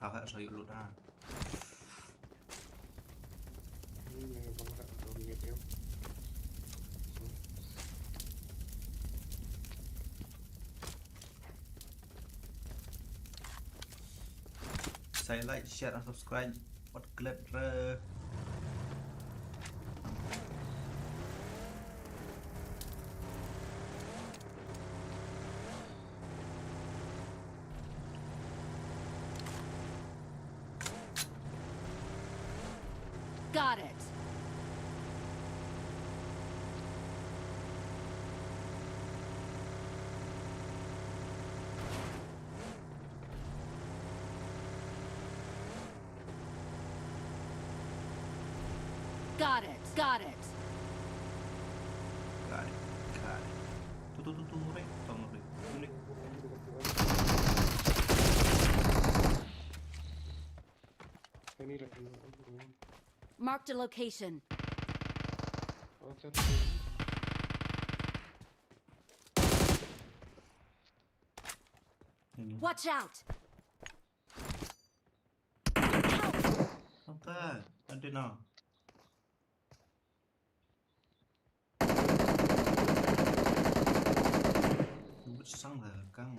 Thảo hệ sở hữu lụt ra. Saya like, share, and subscribe. Bật clip ra. Got it. Got it. Got it. Got it. Got it. Tu rek. Tolong rek. Ini. Ini Marked a location. Ini. Watch out! Apa? Ada no. Sang là căng.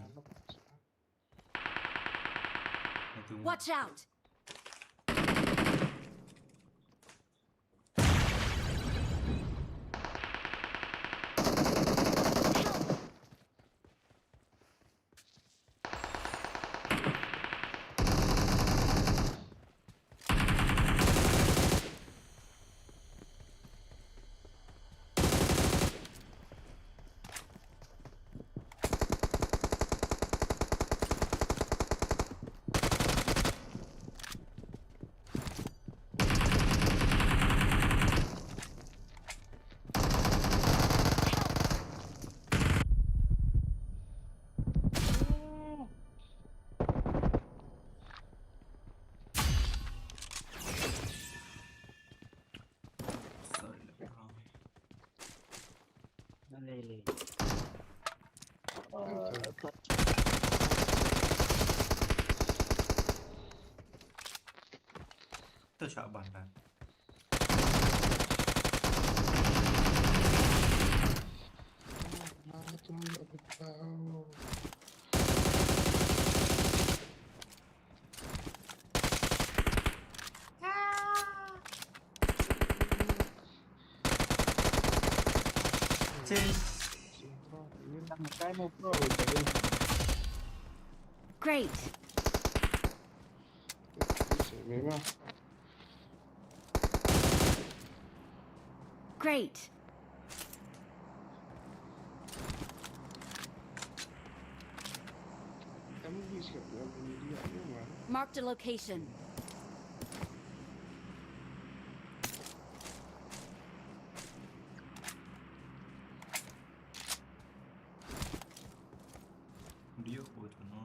Watch out! Tôi sợ bản này. Great. Great. Marked a location. Dia của tụi nó.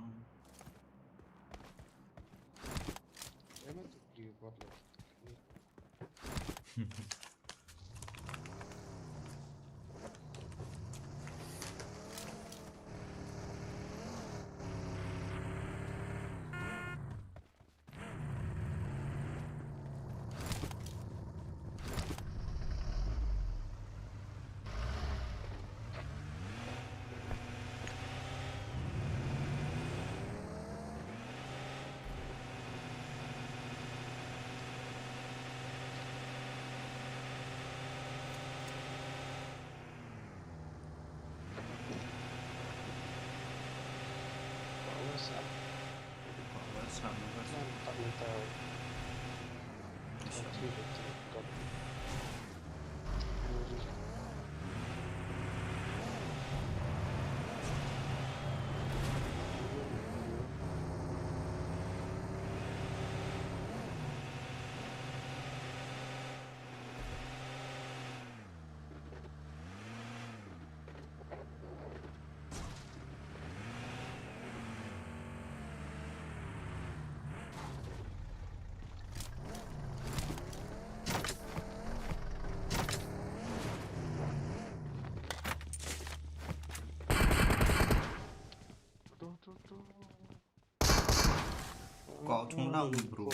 Có thùng lăng bro.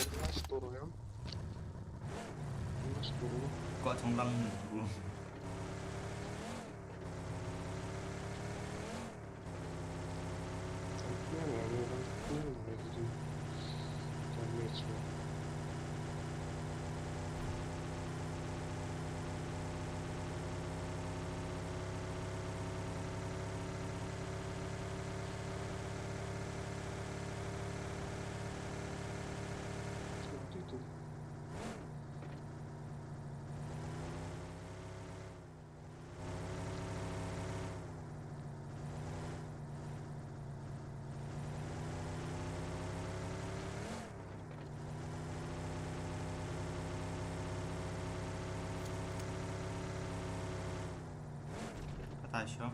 Có thùng lăng bro. Taşo.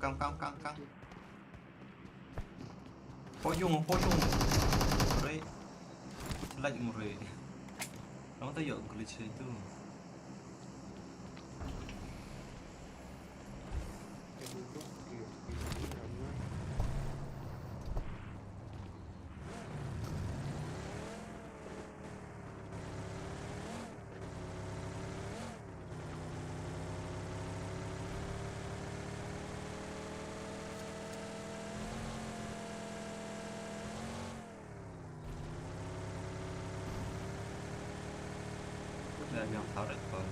căng. Pojung. Rồi. Lagi rồi. Kamu tahu yuk glitch itu. Yang tarik kon.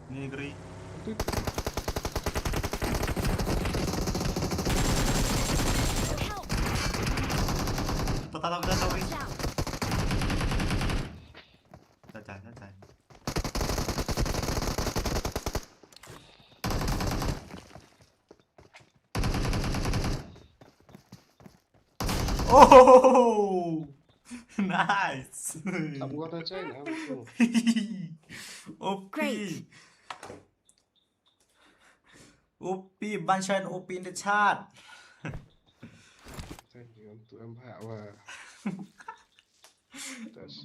Negeri. Tatap. Cacai. Oh, nice. I'm gonna try now. OP. Great. OP, Banshine OP in the chat. Thank you untuk empat wah.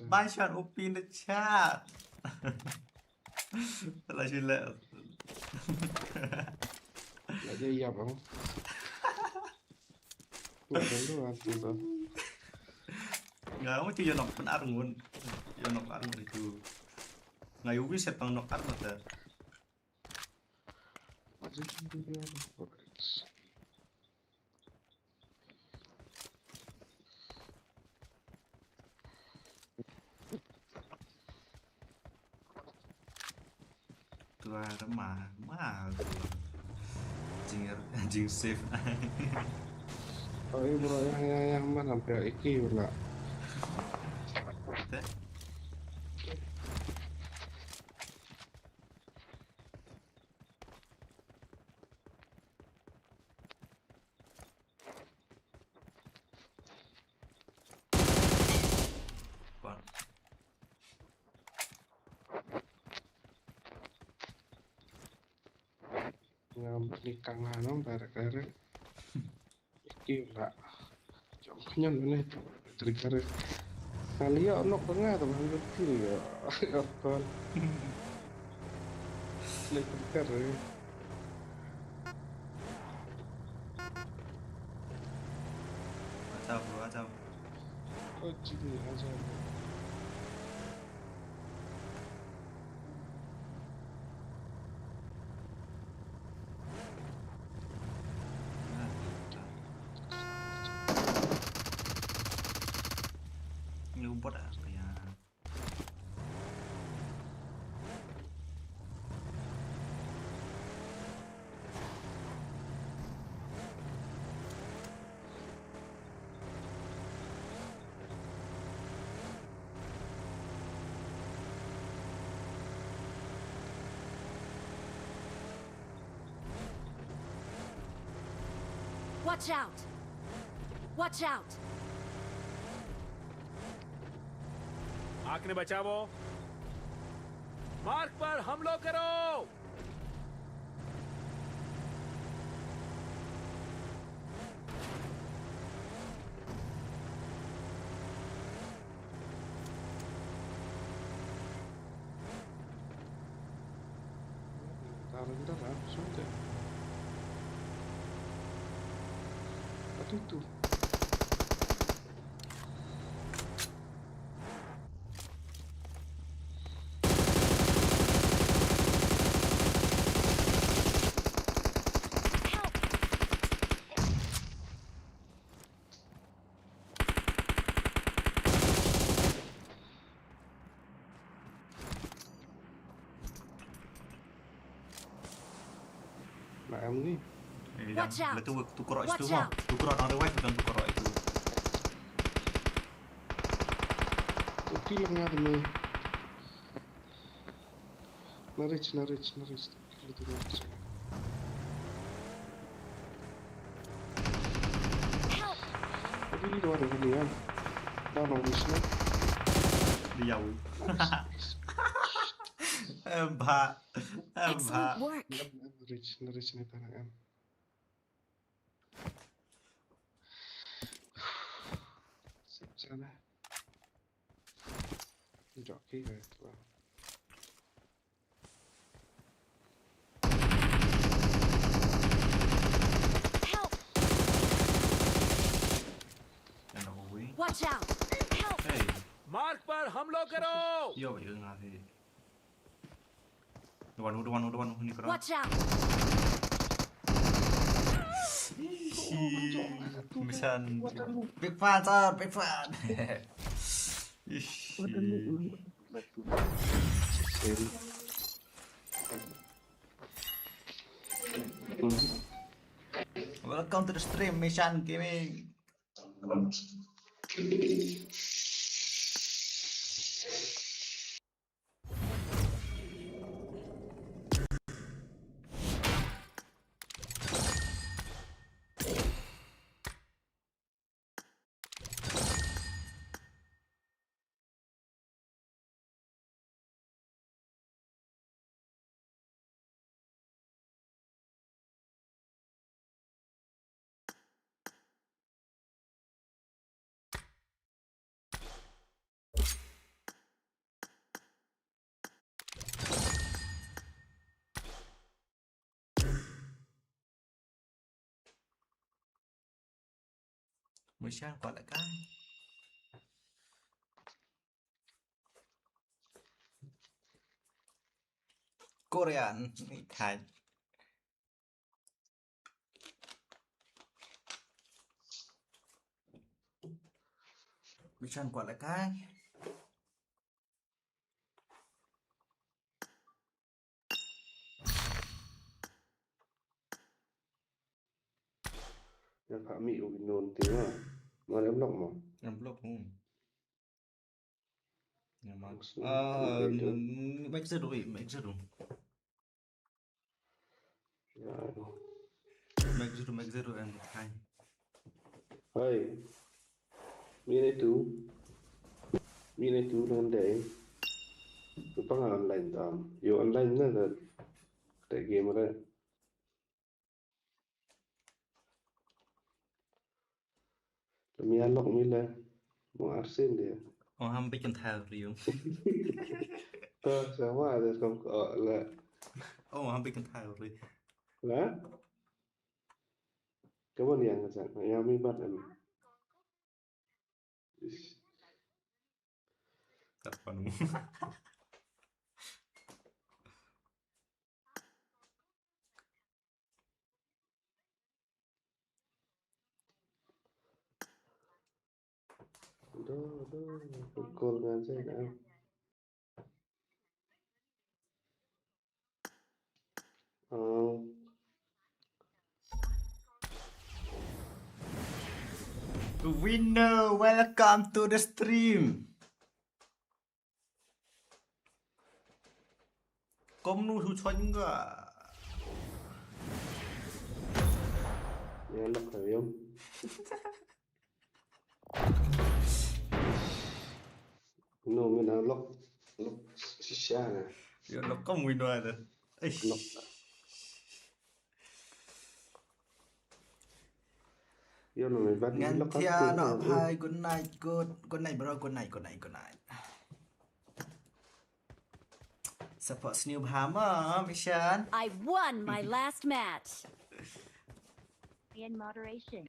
Banshine OP in the chat. Telah sila. Aja iya bang. Tuh tuh. Nggak mau cuy nok pen arngun. Nok arngun itu. Nggak yubi setang nok arngun ta. Tua remah, anjing save. Oh iya bro, yang mana sampai iki pula. Nikang hanom barek-barek iki enggak contohnya mana itu trigger kali ya ono tengah tuh bang kecil ya apa trigger ya Acau. oh cini aja Ngumpet apa ya? Watch out! Watch out! आंख ने बचावो mark पर हमला करो bentar lah sudah apa itu em nih Watch out. Tukar itu Watch mah. out. Tukar orang lewat bukan tukar itu. Oke lah nggak ada. Naris. Gitu naris. Help. Tapi ini luar dari ya. Dah bisa. Dia. Mbak. Excellent work. Naris nih tangan. Sana. Joki gitu. Help. Watch out. Help. Hey. मार्ग पर हमला करो. Yo, itu ngapain? Dewan ini keren. Watch out. Misan big fan sir, big fan. Welcome to the stream, Mission Gaming. Mission gọi lại cái. Korean Thai. Mission gọi lại cái. Ya Pak Mi udah nonton ya. Mana em lọc mà. Em blog không? Nhà mà. Make ra rồi. Ya. Make ra rồi em Thai. Hai. Mini itu dengan deh. Lupa nggak online tam. Yo online nih ada. Kayak game ada. Mi unlock mi là mau arsen dia. Hampir chân thao riêng. Sama ada không có là. Hampir chân thao rồi. Hả? Cảm ơn Yang chẳng. Yang mi bắt em. Tak panu. Đó, pukul ngan saya dah. Winner, welcome to the stream. Công nu thu xoanh cả. Ya lọc phải không? No, mình đã lọc xa nè. Yo nó công winner rồi. Lọc. Yo nó mình bắt Ngăn lọc thia nó hai good night bro, good night. Support new hammer mission. I won my last match. In moderation.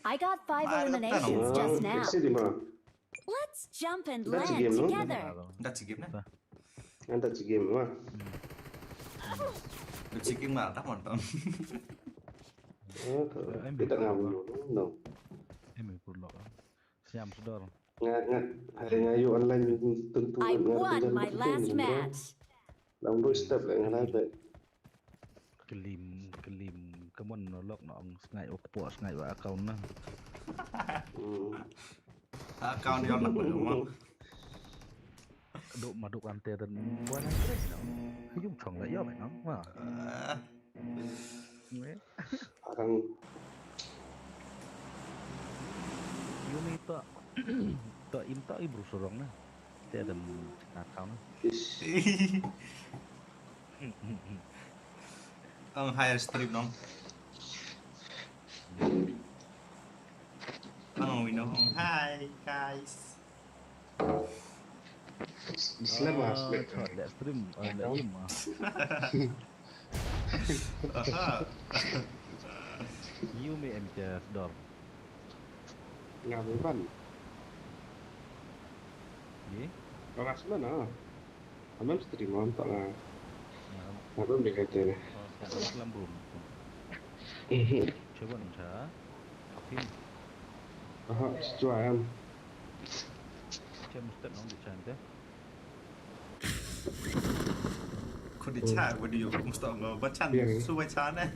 I got 5 eliminations just now. Exit di mana? Let's jump and That's a land game, no? together. That's game nè. Anda ci game mah. That's game mà tắt hoàn toàn. Kita ngambil dulu. No. Siam sudah. Hari ngayu online tentu. I won my last match. Dalam 2 step lah yang ada. kelim kemon nolok nong ngai ok po ngai wa account na Account dia nak buat rumah. độ mà độ ăn tiền qua này đấy nó dùng chồng lại vậy nó mà Orang Yumi tak tak imta ibu sorong na dia ada account na Ang higher strip nong. We know. Hi guys. Islam asli. chọn để stream để im mà Yumi em chờ đọc Ngapain ban? gì Orang asli mana? Aman stream tak lah. Ngapain mereka itu? Sangat lambung coba nca film Sesuai. cem step nong di cantik Kau dicak, kau dia mesti nggak baca, suai sana.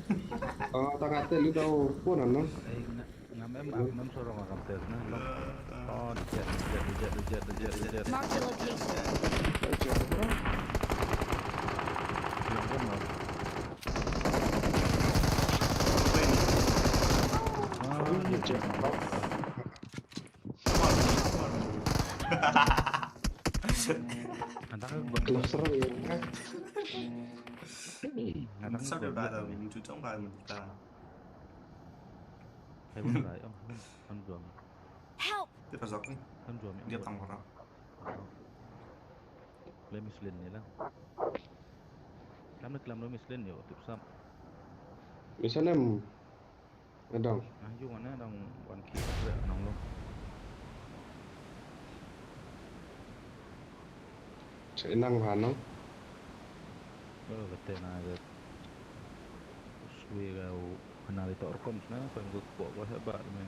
Oh, tak kata lu tahu pun ano? ngam em sorong akan tes na oh jet Mark the location. yang benar Kelas serang ya. Sao điều đại là mình chú trọng bài mình ta. hay vẫn lại ông ăn ruộng Help! Tiếp vào dọc đi. ăn ruộng Dia tang orang. lấy mislin này lah làm nó mislin nhiều tiếp sam Misalnya ada. yung mana dong one key ada nong lo Sẽ năng vào nó. kata na ada suwe kau kenal itu orkom na pengguk kok hebat men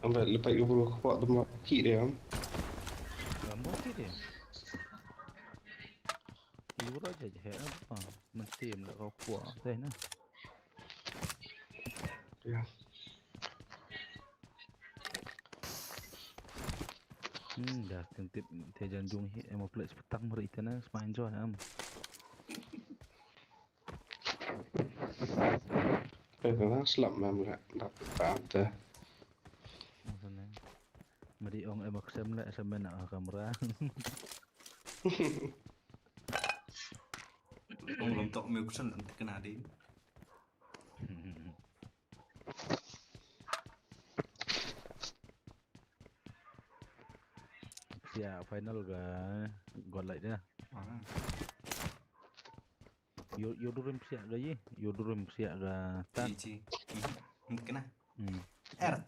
Sampai lepas 20 kepok tempat kik dia. kamu sih ibu aja je apa mesti nak kau kuat teh na Ya. dah tentip te janjung hi emo play petang meri tena semain jo am Karena selap memang dapat ada. maksudnya meri ong emo ksem la sama nak kamera Belum tahu milk sen nanti kena di. ya final ga gol lại dia yo durum sia ga ye yo durum sia ga tan Cici. Kena.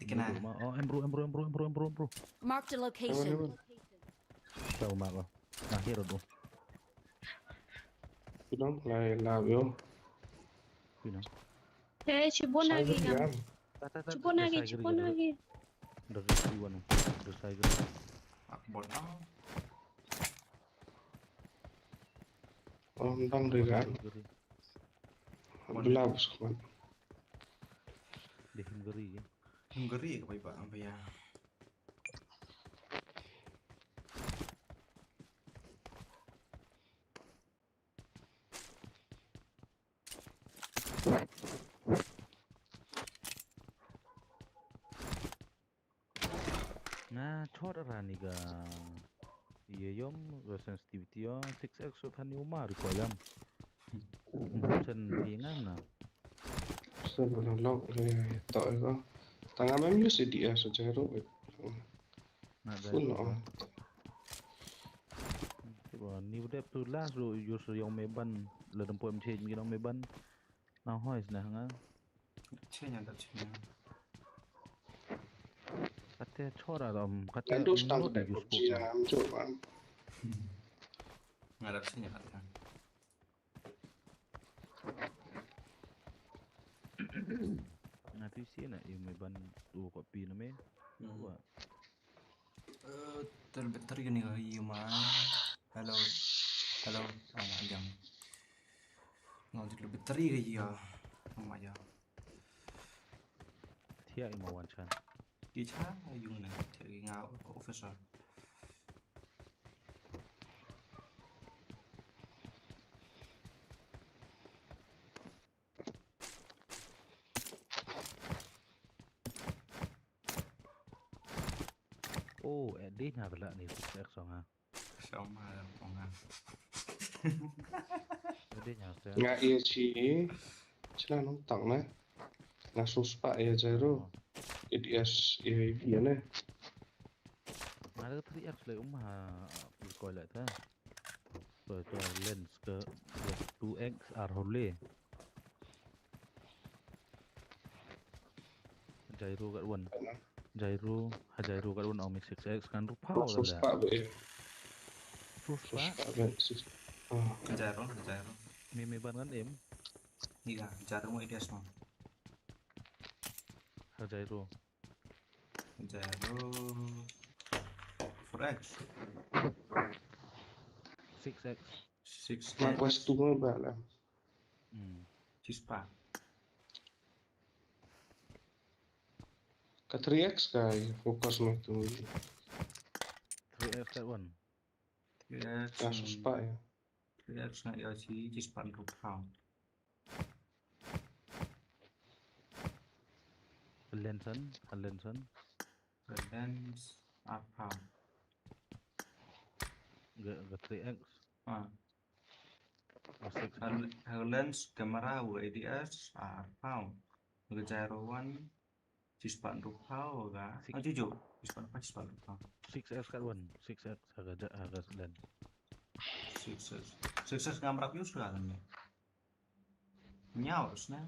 Kena. oh embro Mark the location. tahu mak lo akhir tu Bilang lain lah yo. Pino Chibon lagi kan? Chibon lagi. dari iwan dari saya Akbon. Oh, tentang dia kan. Belah bukan. di Hungary ya Hungary ke baik apa ya? nah chod arani ga iya yom ga sensitivity yo 6x so thani umar ko yam sen ingan na Sebelum log tak itu. Tangan memang just dia saja ro. na da Full no. Tiba ni udah tu lah so yo so yang meban le dempo em change ngi dong meban na hois na nga Cenya tak cenya. kate chora dom kate Lalu stang mulut tak di kunci dalam coba. Ngadap cenya kata. na tu si na yung meban tu kopi na me wa Terbetter gini kali mah. Hello. Hello, yang ngon thì lebih teri cái gì à? Không mà giờ. Thiệt mà hoàn chân. Cái chá dùng này thì cái ngáo officer. Oh, edit na pala ni Six X ha. Xong mà còn à. Edit niya sir. Nga iya chi. Sila nung tang na. Nga suspa iya jero. EDS iya iya na. Nga ada 3X lại ha coi lại thế. Rồi cho lens ke 2X arhole. Jairo kat one. Jairo kat one Omi 6X kan rupau dah. Suspa ba iya. Suspa. Jaro. Mimi ban kan em. Iya, jaro mau ideas mau. Jairo. 4x 6X. 6x Nga quest 2 ba lang. Chispa. Ka 3X kay focus mo ito. 3X kat one. 3x Nga suspa iya. 3x na iya si Chispa rupau. Lensan. Lens apa? Ke 3X. Ah, 6X. lens kamera ADS apa? Ke gyro one Chispa rupau ga? Ah jujur, Chispa rupau. 6X kat one. 6X harga lens. 6x kamera view sudah kan ya? Nyawa na.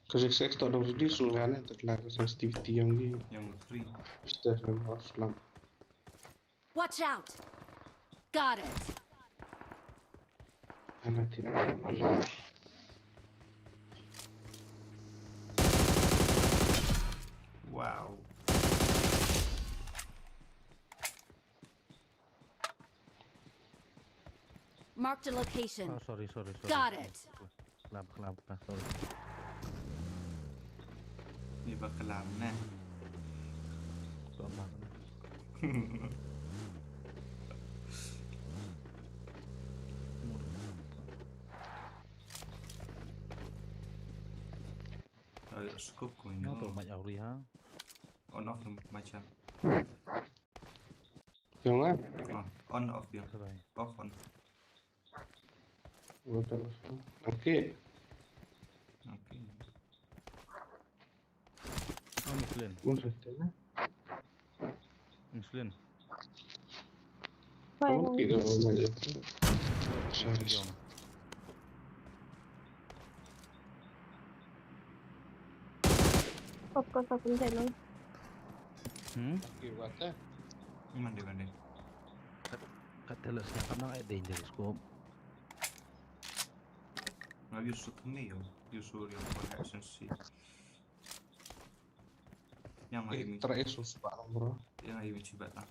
Ka 6X to daw reduce nga na. Tatlaga sensitivity yung di. Yang 3. Basta yung off lang. Watch out! Got it! Hanatin. Wow. Marked a location. Oh, sorry. Got it! Kelab, sorry. Ini bakalan na. Sama. Scoop ko ini. Nó tổ mạnh auri ha. On off macam. Yung nga. On off yang. Rồi. Off on. Betul. Oke. Oke. Oh, Muslim. Kamu kira apa aja? Sorry. Fokus aku channel. Kira apa? Mandi. Katelasnya kan nang dangerous scope. Nah, Yusuf ni yo. Yusuf yang pakai sensi. Yang lagi Terakhir susah bro. Yang lagi mencoba lah.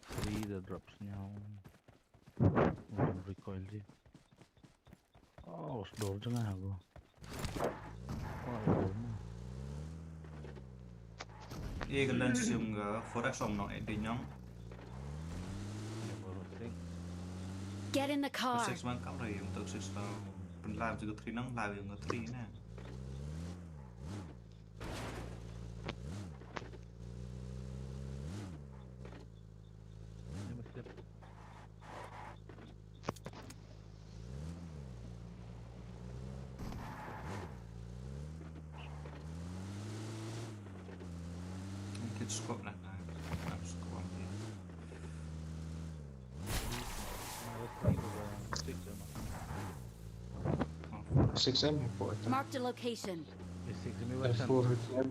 Three the drops-nya. Recoil sih. Oh, door tengah aku. Oh, Iya kalian siung ga forex om no edinyo. Get in the car. Six man kam rồi yung tag six tao. Pen làm cho cái nang làm yung cái nè. Kita scope lah. Scope dia. 6M po ito. Marked a location. F4 M.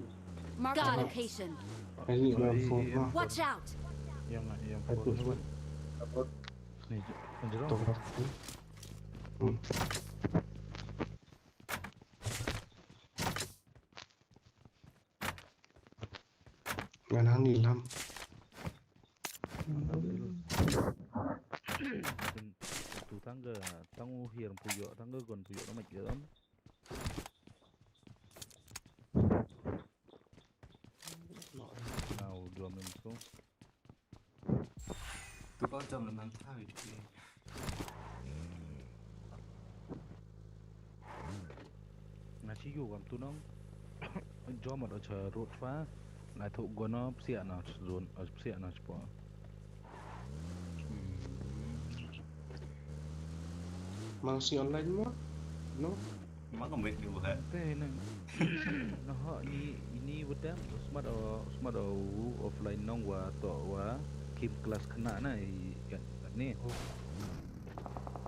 Marked a location. Ini F4 na. Watch out! Yang Ito four. po. Nih, Ito anjir. po. Ngân hàng 15 tu tangga tangu hiram puyo tangga gon puyo na majeram nào 2 menit tu Tôi có trong làm thay thì nasi yu kam tu nong jom ada cha road fa lai thu gono sia na zone sia na spo Masih online mah? No? Má còn việc điều hết. te na no ho ini wedam smart offline nong wa to wa kim kelas kena na ni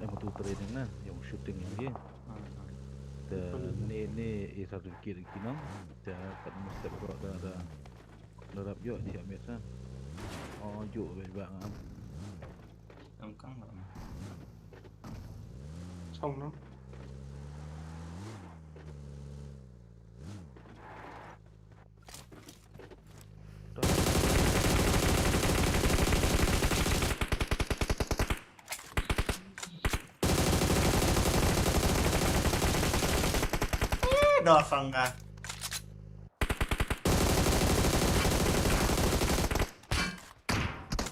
yang tu training na yang shooting yang ye ni satu kiri kino ta kat mustaq ro da larap yo di amet sa oh yo be ba ngam Em căng lắm. Xong nó. Đo phần à.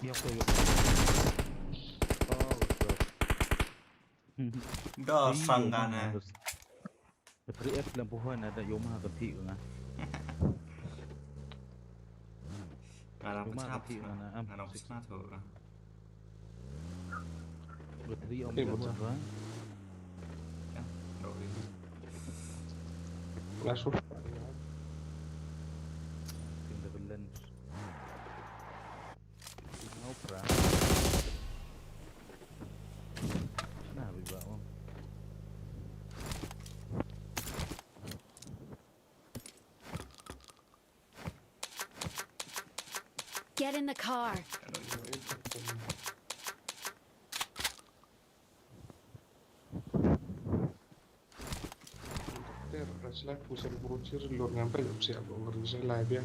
yo ko yo oh Đo phần à nè. Free F lampuan ada Yamaha ganti nga. Làm Yamaha cái ganti sáp nga am. làm cái sáp thử. Bateri om Betul. berapa? Rồi. Langsung. Tinggal lens. Mau perang. Nah, biba om. Get in the car. Slack bisa diproduksi luar ngampe gak bisa bisa live ya.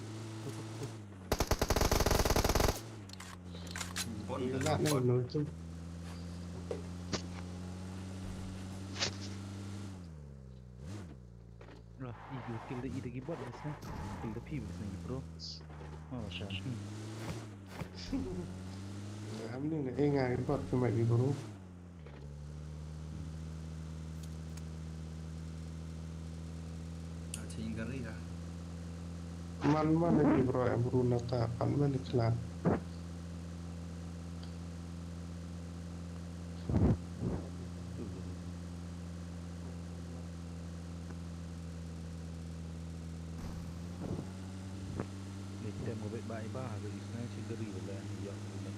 Gila nih menurut itu. Lah, iyo kill the lagi buat biasa. Kill the pim biasa bro. Oh, sah. Alhamdulillah nggak buat cuma di bro. Chỉ cái gì à? Man lagi bro yang beruna tapan mana kelan. Kita mau baik bah hari ini sih dari bulan yang ini.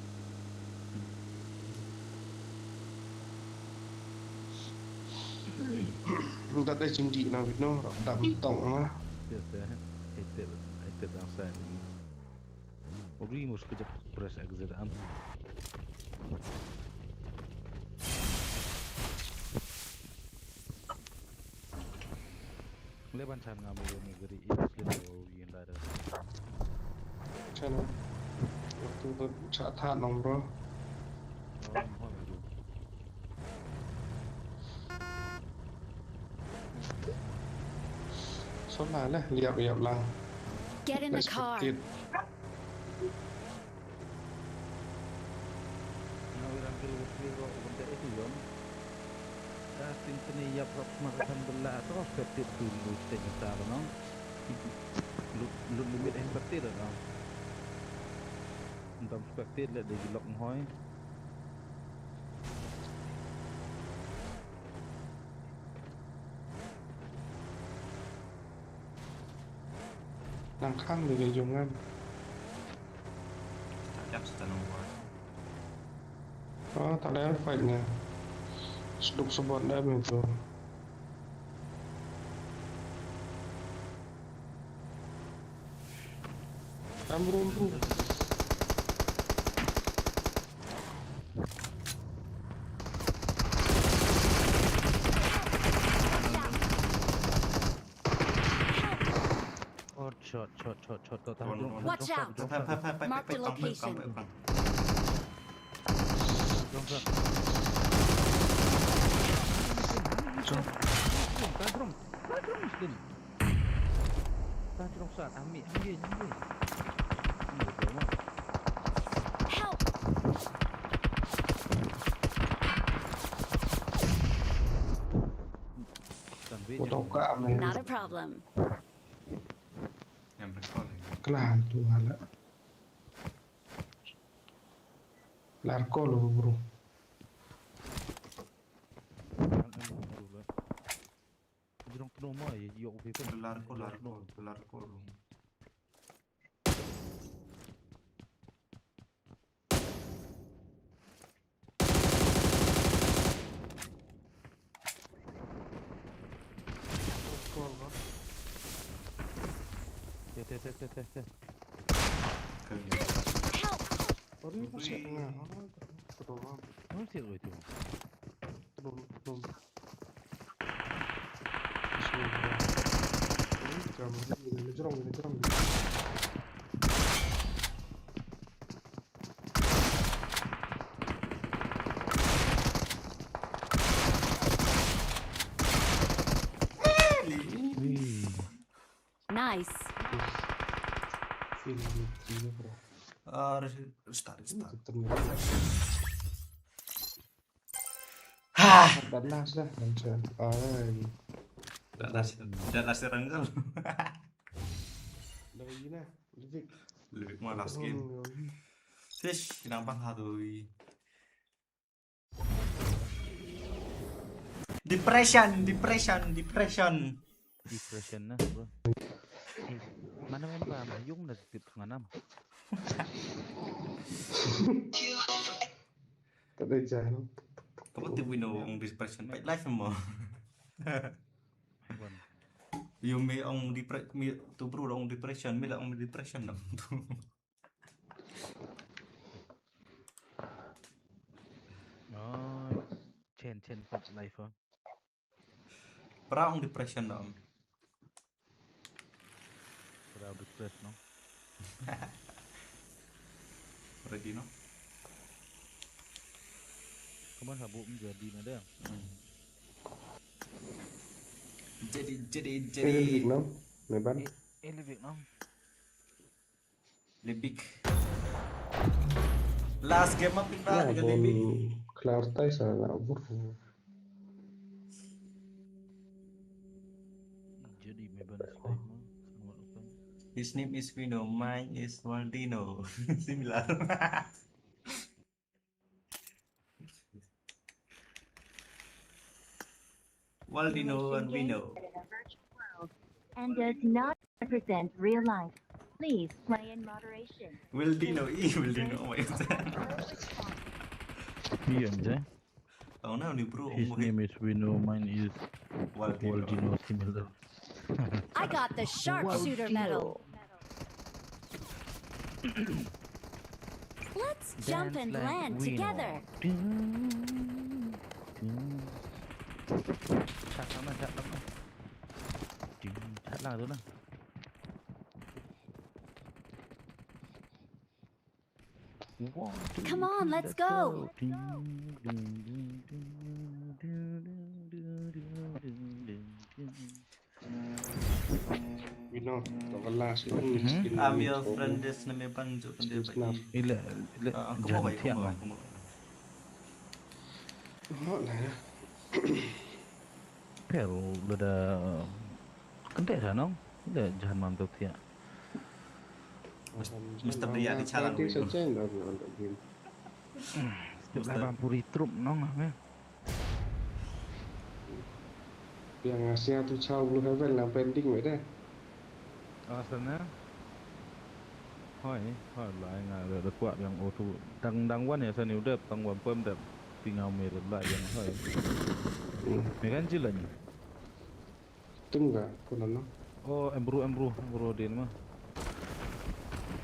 Kita ada janji nak no tak mentong lah. Biasa, itu bangsa ini. Obri mus kerja press exit am. Leban chan ngambil negeri itu yang ada. Channel. Waktu itu saat nong bro. Số là liệp lăng. Get in the car. Nawiran kilo untuk itu yon. Katin seni ya prop makan belah terus ketip dulu stage besar nong. Lu limit expected nong. Untuk expected lihat dari lock hoi. Đang khăn được cái dùng ăn. Chắc sẽ nông quá. Đó, tak ada fight nya. Seduk sebot dah itu. Amrun. Shot. shot kau tahu Ron, jom Ron. Watch out! ไป Mark the กองไป location. jom shot jom muslim ta jom shot ambil Help! Cô đâu cả mày Not a problem. Yang berkol. kelan tuh hala. Larko lo bro. Jom penuh mai yok paper Larko. teh Help! Orang masih tengah. Tolong. mana siap itu Tolong. Ini jerong. Nice. Ini bro. Restart. Ketemu. Hah. Panas dah macam. Ay. Dan nasi renggal. Dari ini lebih. Lebih malas skin. Fish nampak hadui. Depression. depression nah bro mana main ba mayung dah tip nganam Tak ada jalan. Kamu tiap wino depression baik life mo. Yo me ong tu bro ong depression me ong depression dong. oh chen pat life oh Pra ong depression dong. sudah depressed no Ready no? kamu sabuk menjadi nada Jadi Lebih no. Meban. lebih no lebih. Last game up kita Ya, dengan lebih. Clartai sana bro. jadi meban slide no selamat datang His name is Vino, mine is Waldino. Similar. Waldino and Vino. And does not represent real life. Please play in moderation. Waldino, Waldino. Oh my god. iya je Oh no, ni bro. his name is Vino mine is Waldino similar I got the sharpshooter medal. Let's jump and land together. Chat lắm chat là thôi nè Come on, let's go. Vino, tak kelas itu miskin. Ambil friendes nama banjo dia baik. Ila jangan tiang lah Oh lah ya. pero udah kentek dah nong udah jangan mantap tiang Mr. Dia di calang. Tadi saja enggak untuk game. 80 trup nong ah Yang ngasih tuh caw belum level lah pending vậy sana hỏi lại là được quạt yang ô tô đang quan ya sana udah tangguan pem dah tinggal merah lah yang hỏi megan jalan Itu enggak pun no. oh embru din mah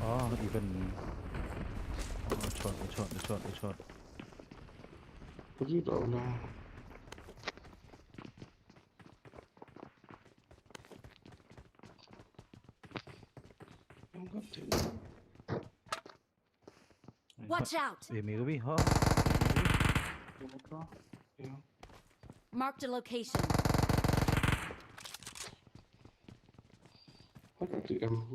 oh event shot Begitu lah. Watch out! Maybe, huh? Marked a location. What the em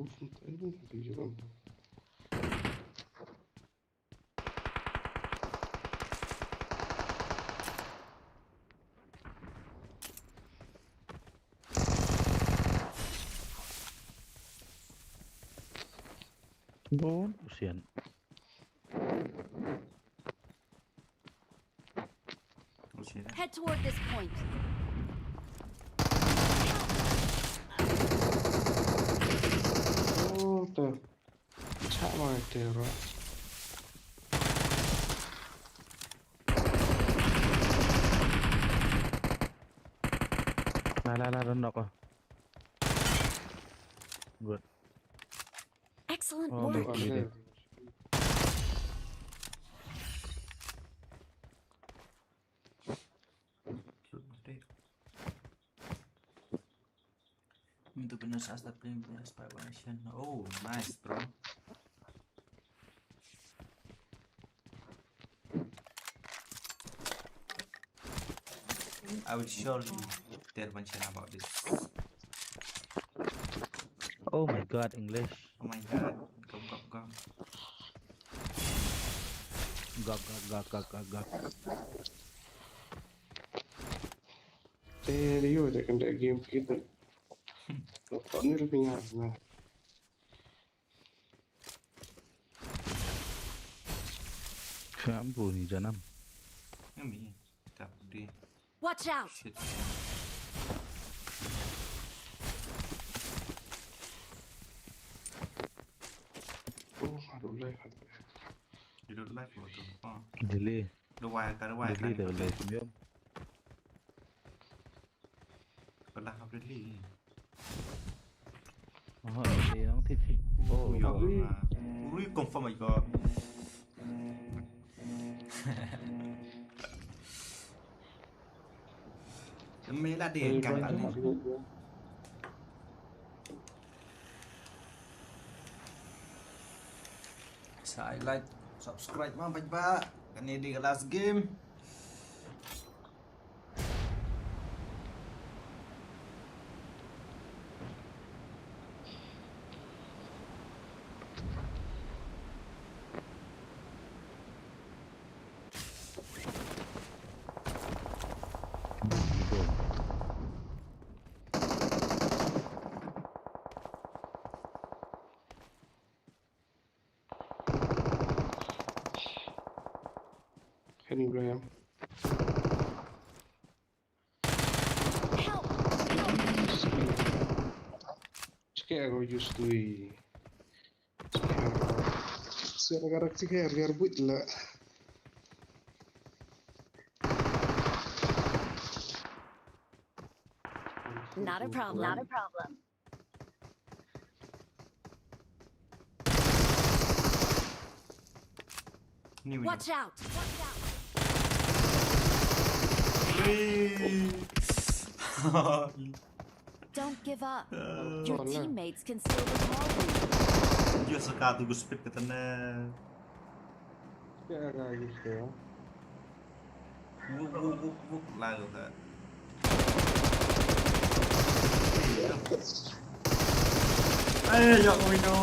Bốn xiên. Head toward this point. Oh, the chat right there, right? La, run knock. Good. Excellent Oh, work. big lead. Into bonus as the playing bonus by version. Oh, nice, bro. I will surely tell mention about this. Oh my god, English. Oh my god, go. Gak. Serio, dia kena game kita. Lepas ni lebih ingat lah. Siapa ni janam? Ini tak di. Watch out! Shit. Oh, aduh lah. Duduk live waktu. Oh, Delay. Delay Dah boleh sembilan. Kalau apa delay? Oh, delay yang titik. Oh, ya. Ui, confirm aja. Melah dia kan ni. Saya like, subscribe mah baik-baik. Kan ini di last game. Henry Graham. Help! Scared or used to be. Gara-gara scared but lah. Not a problem. Watch out! Don't give up. Your teammates can still recall you. Dia suka tu speed ke tanah. Gara-gara used to. Wuk lah tu. Yok Wino.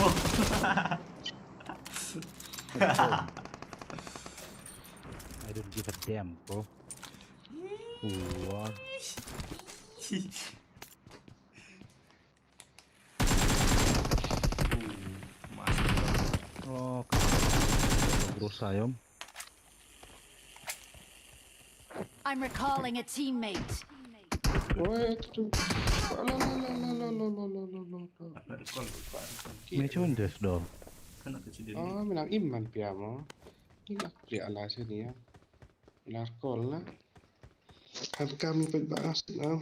I don't give a damn, bro. What? Oh, terus sayom. I'm recalling a teammate. Wait, Macam mana dah? oh, menang iman piamo. Ini pria lah sini ya. Narkol lah. Kami perbahas now.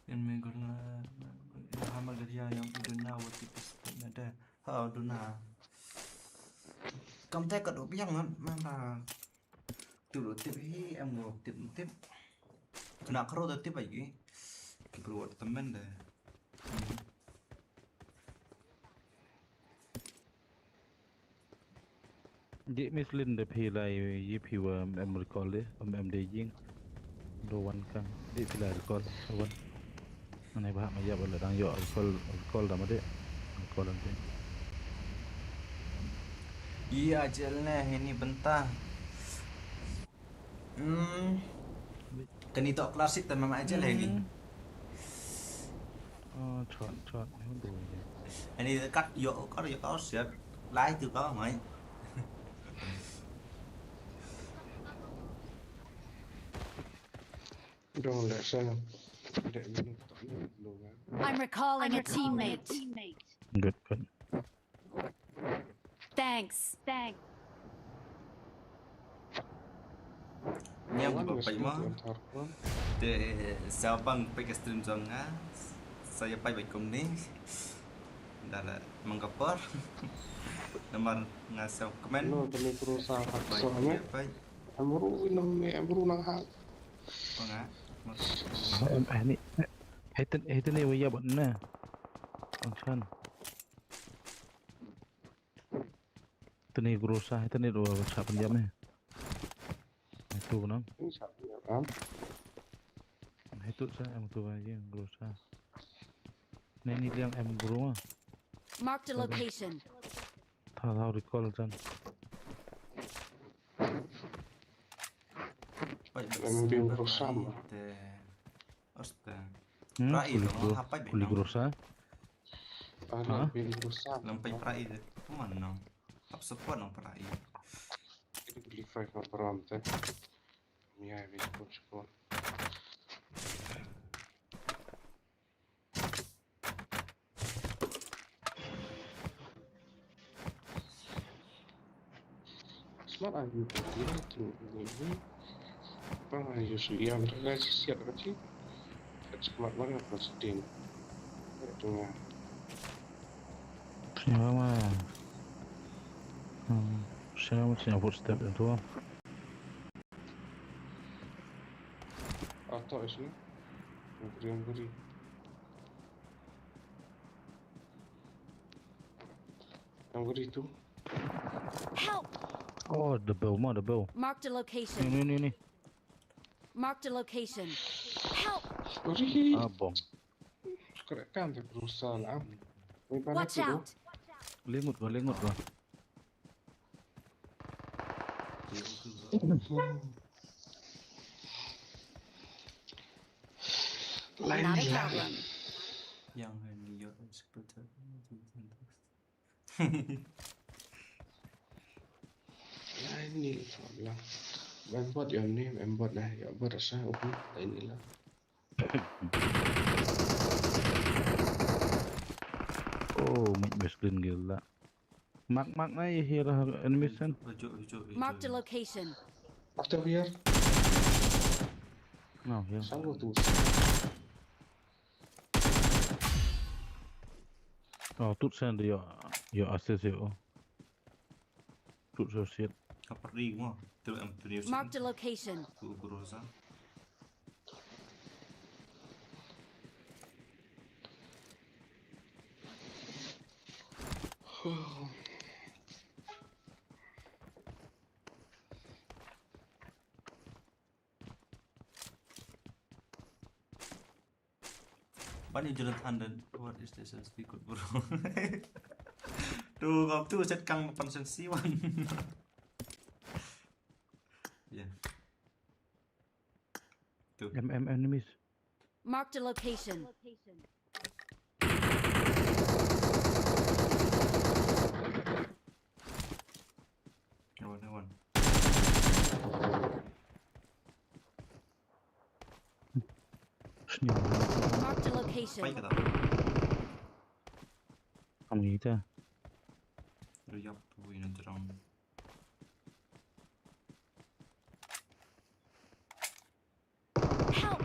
Yang menggunakan hama geria yang uduna waktu itu ada. Uduna. Kamu tak ada yang mana? Tuh tip hi, em ngồi tip. Kena karo tip lagi. Keluar teman dah. Dễ mislin để phi lại với phi và em recall đấy, em để riêng đồ văn căng để phi lại recall văn. Anh này bạn mà giờ bảo là đang dọn recall làm đấy, recall làm đấy. Iya ajalnya ini bentar. Kenito klasik dan mama aja lah ini. Chọn không đủ nhỉ. Ini cắt vô có sẽ lái từ có mấy. Đồ lại sao? Để mình đồ ngắn. I'm recalling a teammate. Good. Thanks. Nyam di bapak mo. De sabang pakai stream zonga. Saya pai baik ni. Dala menggapar. Nomor ngasau komen. Nó tadi perusahaan soalnya Emru nang hak. Enggak. Ini itu nih wajah benar. Function. Itu nih berusaha itu nih dua siapa jamnya. Itu nang. Ini siapa ya kan? Itu saya em tuh aja yang berusaha. Nah ini yang em berusaha. Marked a location. Tahu recall kan. Emang berusaha. Osta. Kuli berusaha. Ada berusaha. Lampai prai deh. Mana? Apa support nang prai? Ini beli 5 na pronte. Mi hai visto score. Smart aja itu ini. Apa aja sih yang terkait siap kecil. Smart banget presiden. Itu Siapa mah? Siapa punya footstep itu? atau sih yang beri. Yang beri itu. Help! Oh, the bell. Marked a location. Ini. Marked a location. Help! Beri. Bom. Keren tuh perusahaan. Watch out! Lengut gua. Not a problem. Yang dia seperti ini lah. Membuat yang ini, membuat dah ya berasa inilah. Oh, miskin gila. Mark na here enemies kan. Marked a location. After here. No, here. Sanggup tuh. Oh, tut sen dia access yo. Tut sosial. Kapri mo. Tu am tu. Marked a location. Tu groza. Bạn cho Jonathan dan what is this speak bro. Tuh, kau tuh set kang pensensiwan. Ya. Tuh. Enemies. Marked a location. One. Marked a location. Baik kata. Không nghĩ ra. Rồi dọc tụi nó trong. Help!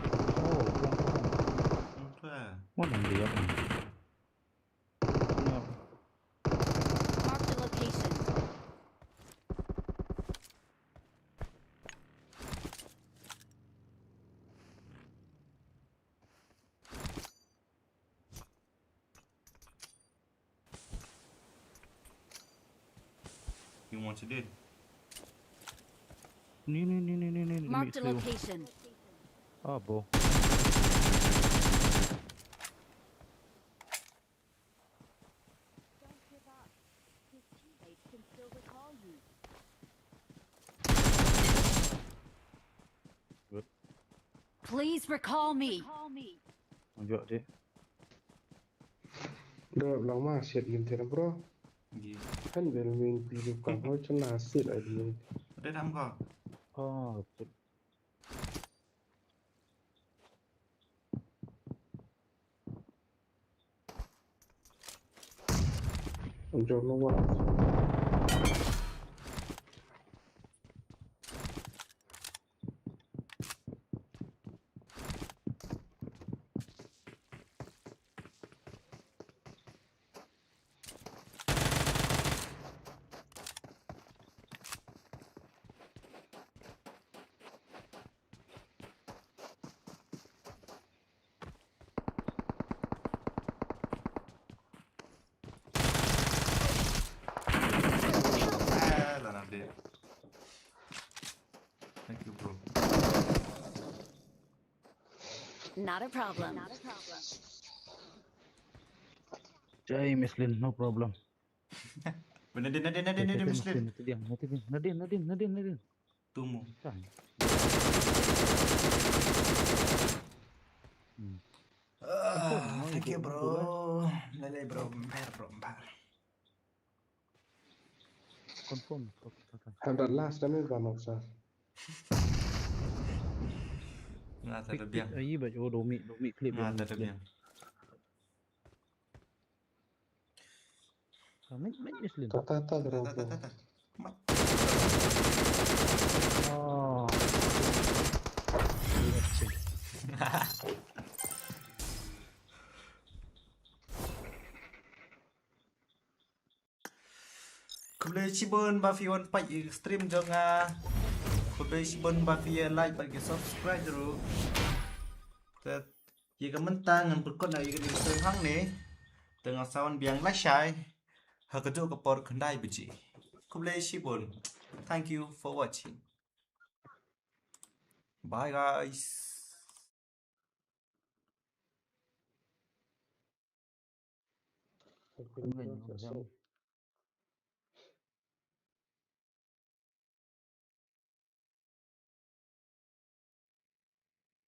What làm gì vậy? Marked a location. You want to do? Nih. Marked a location. Oh, boh. Don't give up. His teammates can still recall you. Good. Please recall me. Tunjuk dia. Udah lama siap intinya bro. Gì? Kan bermain video kamu cuma nasib aja nih. Ở đây thăm có. Oh, betul. Untuk nomor. À, là làm được. Thank you bro. Not a problem. Jai Mislin, no problem. Nadine Muslim. Itu dia. Nadine. Tunggu. Tanya. Thank you bro. Lele bro, empar. Confirm. Ada last kami banyak sah. Nggak ada biang. Iya baju domi clip Nggak ada biang. Kami Mislin. Tata bro. Oh. Kemudian Cibun Bafion Pai stream jangan. Kemudian Cibun Bafion like bagi subscribe dulu. Jika mentang dengan berkon dari stream hang ni dengan sound biang lasai, hakadu kapor kendai biji. Kemudian Cibun, thank you for watching. Bye guys.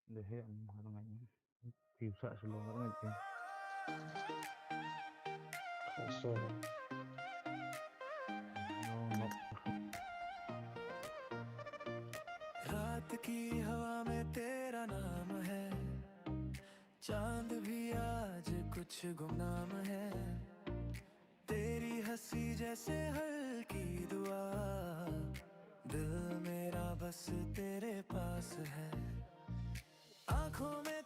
Deh, harangnya. Bisa seluruhnya aja. Kasar. No. रात की हवा में तेरा नाम है, चांद भी आज कुछ गुमनाम है, तेरी हंसी जैसे हल्की दुआ, दिल मेरा बस तेरे पास है, आंखों में